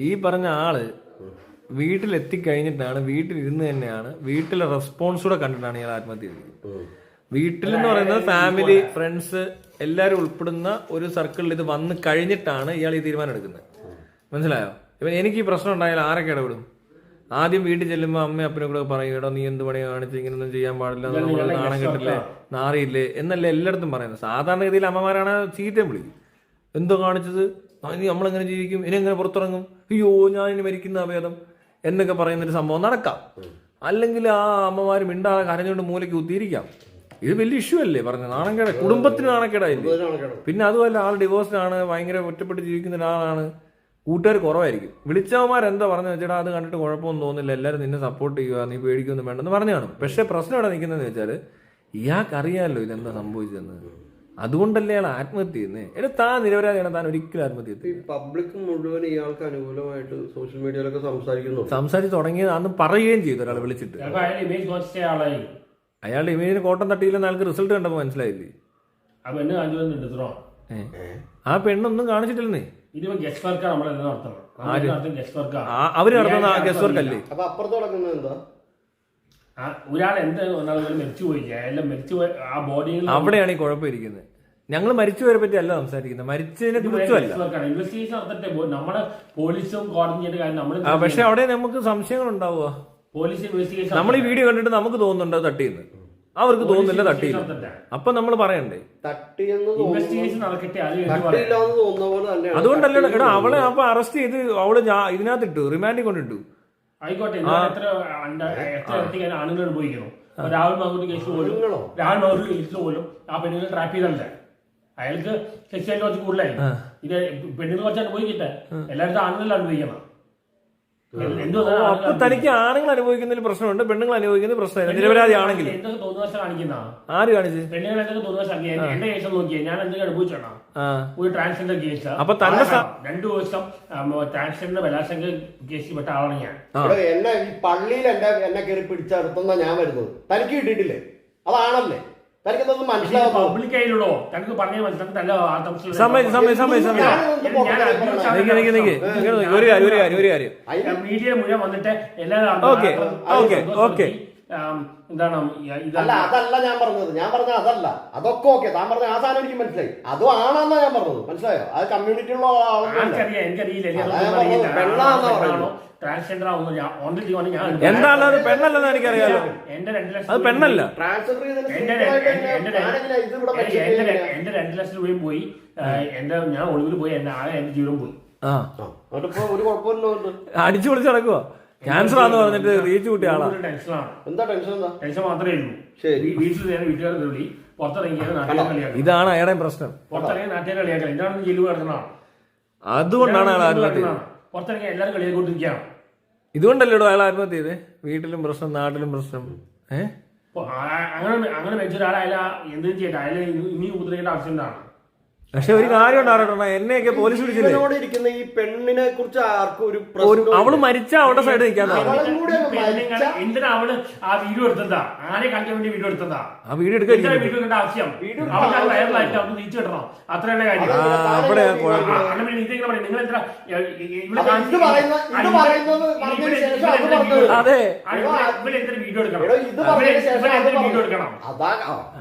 ഈ പറഞ്ഞ ആള് വീട്ടിലെത്തിക്കഴിഞ്ഞിട്ടാണ്, വീട്ടിലിരുന്ന് തന്നെയാണ്, വീട്ടിലെ റെസ്പോൺസൂടെ കണ്ടിട്ടാണ് ഇയാൾ ആത്മഹത്യ ചെയ്തത്. വീട്ടിൽ എന്ന് പറയുന്നത് ഫാമിലി, ഫ്രണ്ട്സ് എല്ലാവരും ഉൾപ്പെടുന്ന ഒരു സർക്കിളിൽ ഇത് വന്ന് കഴിഞ്ഞിട്ടാണ് ഇയാൾ ഈ തീരുമാനം എടുക്കുന്നത്. മനസ്സിലായോ? ഇപ്പം എനിക്ക് ഈ പ്രശ്നം ഉണ്ടായാൽ ആരൊക്കെ ഇടപെടും? ആദ്യം വീട്ടിൽ ചെല്ലുമ്പോൾ അമ്മ അപ്പനെ കൂടെ പറയും എടാ നീ എന്ത് പണിയാണ് കാണിച്ച് ഇങ്ങനൊന്നും ചെയ്യാൻ പാടില്ല നമ്മൾ നാണം കെട്ടില്ലേ നാറിയില്ലേ എന്നല്ലേ എല്ലായിടത്തും പറയുന്നത്. സാധാരണഗതിയിൽ അമ്മമാരാണ് ചീത്തയും വിളിക്കും, എന്തോ കാണിച്ചത്, ഇനി നമ്മളെങ്ങനെ ജീവിക്കും, ഇനി എങ്ങനെ പുറത്തിറങ്ങും, അയ്യോ ഞാൻ ഇനി മരിക്കുന്ന അഭേദം എന്നൊക്കെ പറയുന്നൊരു സംഭവം നടക്കാം. അല്ലെങ്കിൽ ആ അമ്മമാർ മിണ്ടാതെ കരഞ്ഞുകൊണ്ട് മൂലയ്ക്ക് കുത്തിയിരിക്കാം. ഇത് വലിയ ഇഷ്യൂ അല്ലേ പറഞ്ഞ നാണക്കേട്, കുടുംബത്തിന് നാണക്കേടായില്ലേ. പിന്നെ അതുമല്ല ആൾ ഡിവോഴ്സ്ഡാണ്, ഭയങ്കര ഒറ്റപ്പെട്ട് ജീവിക്കുന്ന ഒരാളാണ്, കൂട്ടുകാർ കുറവായിരിക്കും. വിളിച്ചവന്മാരെന്താ പറഞ്ഞു വെച്ചാൽ അത് കണ്ടിട്ട് കുഴപ്പമൊന്നും തോന്നില്ല, എല്ലാവരും നിന്നെ സപ്പോർട്ട് ചെയ്യുക, നീ പേടിക്കൊന്നും വേണ്ടെന്ന് പറഞ്ഞു കാണും. പക്ഷെ പ്രശ്നം ഇവിടെ നിൽക്കുന്നതെന്ന് വെച്ചാൽ ഇയാൾക്കറിയാമല്ലോ ഇതെന്താ സംഭവിച്ചതെന്ന്, അതുകൊണ്ടല്ലേ അയാൾ ആത്മഹത്യ ചെയ്യുന്നത്. എന്നിട്ട് താൻ നിരപരാധിയാണ്, താൻ ഒരിക്കലും ആത്മഹത്യ ചെയ്തു. പബ്ലിക് മുഴുവൻ ഇയാൾക്ക് അനുകൂലമായിട്ട് സോഷ്യൽ മീഡിയയിലൊക്കെ സംസാരിച്ച് തുടങ്ങിയത് അന്ന് പറയുകയും ചെയ്തു ഒരാൾ വിളിച്ചിട്ട്. അയാളുടെ ഇമേജിന് കോട്ടം തട്ടിയില്ലെന്ന് അയാൾക്ക് റിസൾട്ട് കണ്ടപ്പോൾ മനസ്സിലായില്ലേ. ആ പെണ്ണൊന്നും കാണിച്ചിട്ടില്ലെന്നേ. അവര് നടത്തുന്ന ഗസ്റ്റ് വർക്ക് അല്ലേ. അപ്പൊ അപ്പുറത്ത് നടക്കുന്നത് എന്താ, ഒരാൾ എന്ത് മരിച്ചുപോയി, മരിച്ചുപോയി ആ ബോഡിയിൽ അവിടെയാണ് ഈ കുഴപ്പമിരിക്കുന്നത്. ഞങ്ങൾ മരിച്ചുപോയവരെ പറ്റി അല്ല സംസാരിക്കുന്നത്, മരിച്ചതിനെ കുറിച്ചല്ല. ഇൻവെസ്റ്റിഗേഷൻ നടത്തട്ടെ, നമ്മുടെ പോലീസും കോടതി കാര്യം. പക്ഷെ അവിടെ നമുക്ക് സംശയങ്ങൾ ഉണ്ടാവുക. പോലീസ് ഇൻവെസ്റ്റിഗേഷൻ നമ്മൾ ഈ വീഡിയോ കണ്ടിട്ട് നമുക്ക് തോന്നുന്നുണ്ട് തട്ടിയെന്ന്, അവർക്ക് തോന്നുന്നില്ല തട്ടിയില്ല. അപ്പൊ നമ്മൾ പറയണ്ടേ ഇൻവെസ്റ്റിഗേഷൻ നടക്കട്ടെ. അതുകൊണ്ടല്ലേ എടാ അവളെ അപ്പൊ അറസ്റ്റ് ചെയ്ത് അവള് ഇതിനകത്തിട്ടു, റിമാൻഡിൽ കൊണ്ടിട്ടു. ആയിക്കോട്ടെ, എത്ര ആണുങ്ങൾ അനുഭവിക്കണം. രാഹുൽ മാങ്കൂട്ടി കേസിൽ പോലും ആ പെണ്ണുങ്ങൾ ട്രാപ്പ് ചെയ്തല്ലേ, അയാൾക്ക് സെക്സ്വൽ കുറച്ച് കൂടുതലായി. ഇത് പെണ്ണുങ്ങൾ കുറച്ച് അനുഭവിക്കട്ടെ, എല്ലായിടത്തും ആണുങ്ങൾ അനുഭവിക്കണം. അപ്പൊ തനിക്ക് ആണുങ്ങൾ അനുഭവിക്കുന്നതിൽ പ്രശ്നമുണ്ട്, പെണ്ണുങ്ങൾ അനുഭവിക്കുന്ന പ്രശ്നമില്ല. നിരപരാധി ആണെങ്കിൽ എന്തൊക്കെ തോന്നുവശം കാണിക്കുന്ന ആര് കാണിച്ച് പെണ്ണുങ്ങൾ എന്തൊക്കെ തോന്നുവശം. എന്റെ കേസ് നോക്കിയാൽ ഞാൻ എന്തൊക്കെ അനുഭവിച്ചാണ് ഒരു ട്രാൻസ്ജെൻഡർ കേസ്. അപ്പൊ തന്നെ 2 ദിവസം ട്രാൻസ്ജെൻഡർ ബലാത്സംഗ കേസിൽ പെട്ട ആളാണ് ഞാൻ. എന്നെ ഈ പള്ളിയിൽ എന്നെ കയറി പിടിച്ചെടുത്തുന്ന ഞാൻ വരുന്നത് തനിക്ക് കിട്ടിയിട്ടില്ലേ, അതാണല്ലേ തനിക്ക് മനസ്സിലാവും. പബ്ലിക് ആയില്ലോ തനിക്ക് പറഞ്ഞാൽ മനസ്സിലാക്കി. ഒരു കാര്യം മീഡിയ മുഴുവൻ വന്നിട്ട് എല്ലാവരും എന്താണ് അതല്ല ഞാൻ പറഞ്ഞത്. ഞാൻ പറഞ്ഞ അതല്ല, അതൊക്കെ ഓക്കെ, താൻ പറഞ്ഞ ആ സാധനം എനിക്ക് മനസ്സിലായി, അതും ആണെന്നാ ഞാൻ പറഞ്ഞത്. മനസ്സിലായോ? അത് കമ്മ്യൂണിറ്റിയുള്ള എനിക്കറിയില്ല. ട്രാൻസ്ജെൻഡർ എന്താണ് അത് പെണ്ണല്ലെന്ന് എനിക്കറിയാലോ. എന്റെ 2 ലക്ഷം അത് പെണ്ണല്ല. എന്റെ 2 ലക്ഷം രൂപയും പോയി. ഞാൻ ഒളിവിൽ പോയി, എന്റെ ജീവൻ പോയി. ഒരു കുഴപ്പമില്ല, അടിച്ചു പൊളിച്ച് നടക്കുക. ക്യാൻസർ ആന്ന് പറഞ്ഞിട്ട് റീച്ച് കൂട്ടിയ ആളാ. ടെൻഷനാണ്. എന്താ ടെൻഷൻ? ടെൻഷൻ മാത്രമേ ഉള്ളൂ. വീട്ടുകാർ വിളി, പുറത്തിറങ്ങിയത് നാട്ടുകാർ കളിയാക്കണം. ഇതാണ് അയാളുടെ പ്രശ്നം. പുറത്തിറങ്ങിയ നാട്ടുകാർ കളിയാക്കണം. എന്താണ് ജയിലിൽ കിടക്കുന്നതാണ്. അതുകൊണ്ടാണ് അയാൾ ആത്മഹത്യ. പുറത്തിറങ്ങി എല്ലാവരും കളിയാക്കൊണ്ടിരിക്കുകയാണ്. ഇതുകൊണ്ടല്ലോ അയാൾ ആത്മഹത്യ ചെയ്തേ. വീട്ടിലും പ്രശ്നം, നാട്ടിലും പ്രശ്നം. അങ്ങനെ വെച്ചൊരാളെ എന്തും ചെയ്യട്ടെ, അയാൾ ഇനി ഉപദ്രവിക്കേണ്ട ആവശ്യമുണ്ടാണ്. പക്ഷെ ഒരു കാര്യം ഉണ്ടാകട്ടെ, എന്നെയൊക്കെ പോലീസ് വിളിച്ചില്ലേ. ഈ പെണ്ണിനെ കുറിച്ച് ആർക്കും അവള് മരിച്ച അവളുടെ സൈഡ് നിൽക്കാൻ. എന്തിനാ അവള് ആ വീഡിയോ എടുത്തതാ? ആരെ കാണിക്കാൻ വേണ്ടി വീഡിയോ എടുത്തതാ? ആ വീഡിയോ എടുക്കാൻ വീഡിയോ എടുക്കേണ്ട ആവശ്യം അവൾക്ക് വൈറലായിട്ട് അവർക്ക് തിരിച്ചു കിട്ടണം, അത്രയുള്ള കാര്യം. നിങ്ങൾ എന്താ ഇവരെന്തൊരു വീഡിയോ എടുക്കണം, വീഡിയോ എടുക്കണം,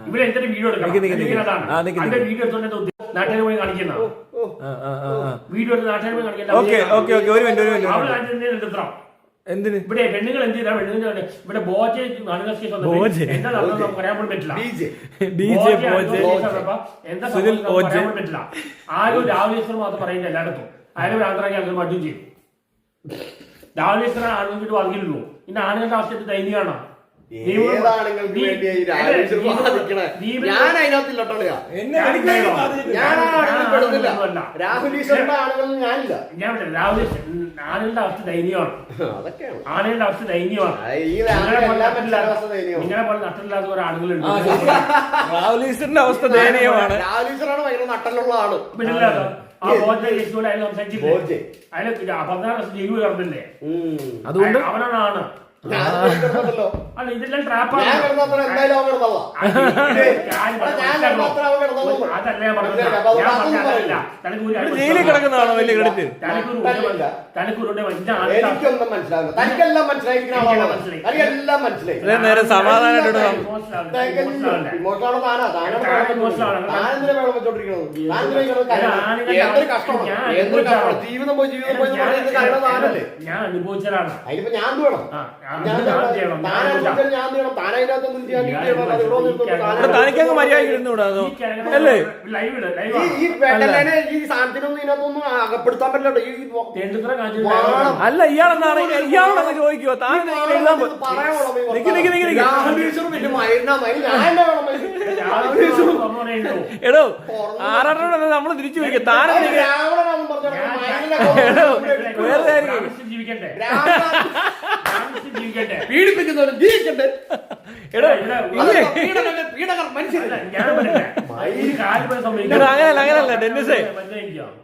ഇവരെന്തൊരു വീഡിയോ എടുക്കണം. അതിന്റെ വീഡിയോ എടുത്തോണ്ട് നാട്ടുകാർ പോയി കാണിക്കുന്ന വീഡിയോ നാട്ടുകാർ പോയി കാണിക്കുന്ന. എന്തിന് ഇവിടെ പെണ്ണുങ്ങൾ എന്ത് ചെയ്താ? പെണ്ണുങ്ങൾ ഇവിടെ ബോജെ എന്താ നടന്നത് നമുക്ക് പറയാൻ പോലും പറ്റില്ല. എന്താ പറയാൻ പറ്റില്ല. ആരും രാഹുൽ മാത്രം പറയുന്നത് എല്ലായിടത്തും. ആരും ആന്ധ്രാക്കി അങ്ങനെ മറ്റും ചെയ്യും. രാഹുൽ ആളുകൾക്ക് വർഗിലുള്ളൂ. ഇന്ന് ആണുങ്ങളുടെ അവസ്ഥ ദൈനികമാണ്. ആണുങ്ങളുടെ അവസ്ഥ ദയനീയമാണ്. ആണുങ്ങളുടെ അവസ്ഥ ദയനീയമാണ്. നിങ്ങളെ പോലെ നട്ടലില്ലാത്ത കുറെ ആളുകളുണ്ട്. രാഹുലീശ്വറിന്റെ അവസ്ഥ ദയനീയമാണ്. രാഹുലീശ്വറാണ് ഭയങ്കര നട്ടലുള്ള ആള്. പിന്നില്ലാത്ത ആ ബോധ കേസുകൂടെ അയാൾ സംസാരിച്ചില്ലേ? അയാൾ 16 വർഷം ജയിലിൽ കിടന്നില്ലേ? അതുകൊണ്ട് അവനാണ് ഞാൻ കിടന്നിട്ടല്ലോ. അല്ല ഇതെല്ലാം ട്രാപ്പാണ്. ഞാൻ കിടന്നത്ര എന്തായാലും അവൻ കിടന്നോളാം. അതല്ല ഞാൻ പറഞ്ഞത്. ഞാൻ പറഞ്ഞതല്ല. ജയിലിൽ കിടക്കുന്നതാണോ വലിയ ക്രെഡിറ്റ്? എനിക്കൊന്നും മനസ്സിലാവില്ല. തനിക്കെല്ലാം മനസ്സിലായിരിക്കുന്ന ആളാണ്. തനിക്കെല്ലാം മനസ്സിലായി. നേരെ സമാധാനമായിട്ട് ഇമോഷനാണോ താനാ? താനെന്തിനാ വെള്ളം വെച്ചോണ്ടിരിക്കണത്? എന്തൊരു കഷ്ടമാണ്, എന്തൊരു കഷ്ടമാണ്. ജീവിതം പോയി ജീവിതം പോയി പറയുന്നത് കാരണം താനല്ലേ. ഞാൻ അനുഭവിച്ചതാണ്. അതിനിപ്പോ ഞാൻ എന്ത് വേണം? തനിക്കങ്ങ് മര്യാദ ഇരുന്നൂടാ അല്ലേ? ഈ വെട്ടലേനെ ഈ സാധനത്തിനൊന്നും ഇതിനകത്തൊന്നും അകപ്പെടുത്താൻ പറ്റില്ല. ഈ അല്ല ഇയാളെന്താണ് ഇയാളെന്ന് ചോദിക്കുവോ? താൻ എഴുതാൻ എടോ ആറാട്ടോടെ നമ്മള് തിരിച്ചു ചോദിക്കാം. താനെന്തെങ്കിലും വേറെ പീഡിപ്പിക്കുന്നവരും ജീവിക്കട്ടെ. അങ്ങനല്ല ഡെന്നിസേ,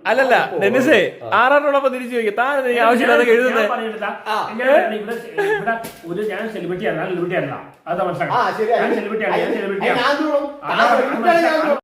അല്ലല്ല ഡെന്നിസേ, ആറാട്ടോടൊപ്പം തിരിച്ചു ചോദിക്കാം. താൻ ആവശ്യമില്ലാതെ എഴുതുന്നത്. ഞാൻ സെലിബ്രിറ്റി അല്ല, സെലിബ്രിറ്റി അല്ല. അത് മനസ്സിലാക്കാം. ഞാൻ സെലിബ്രിറ്റി ആണ്, ഞാൻ സെലിബ്രിറ്റി ആണ്.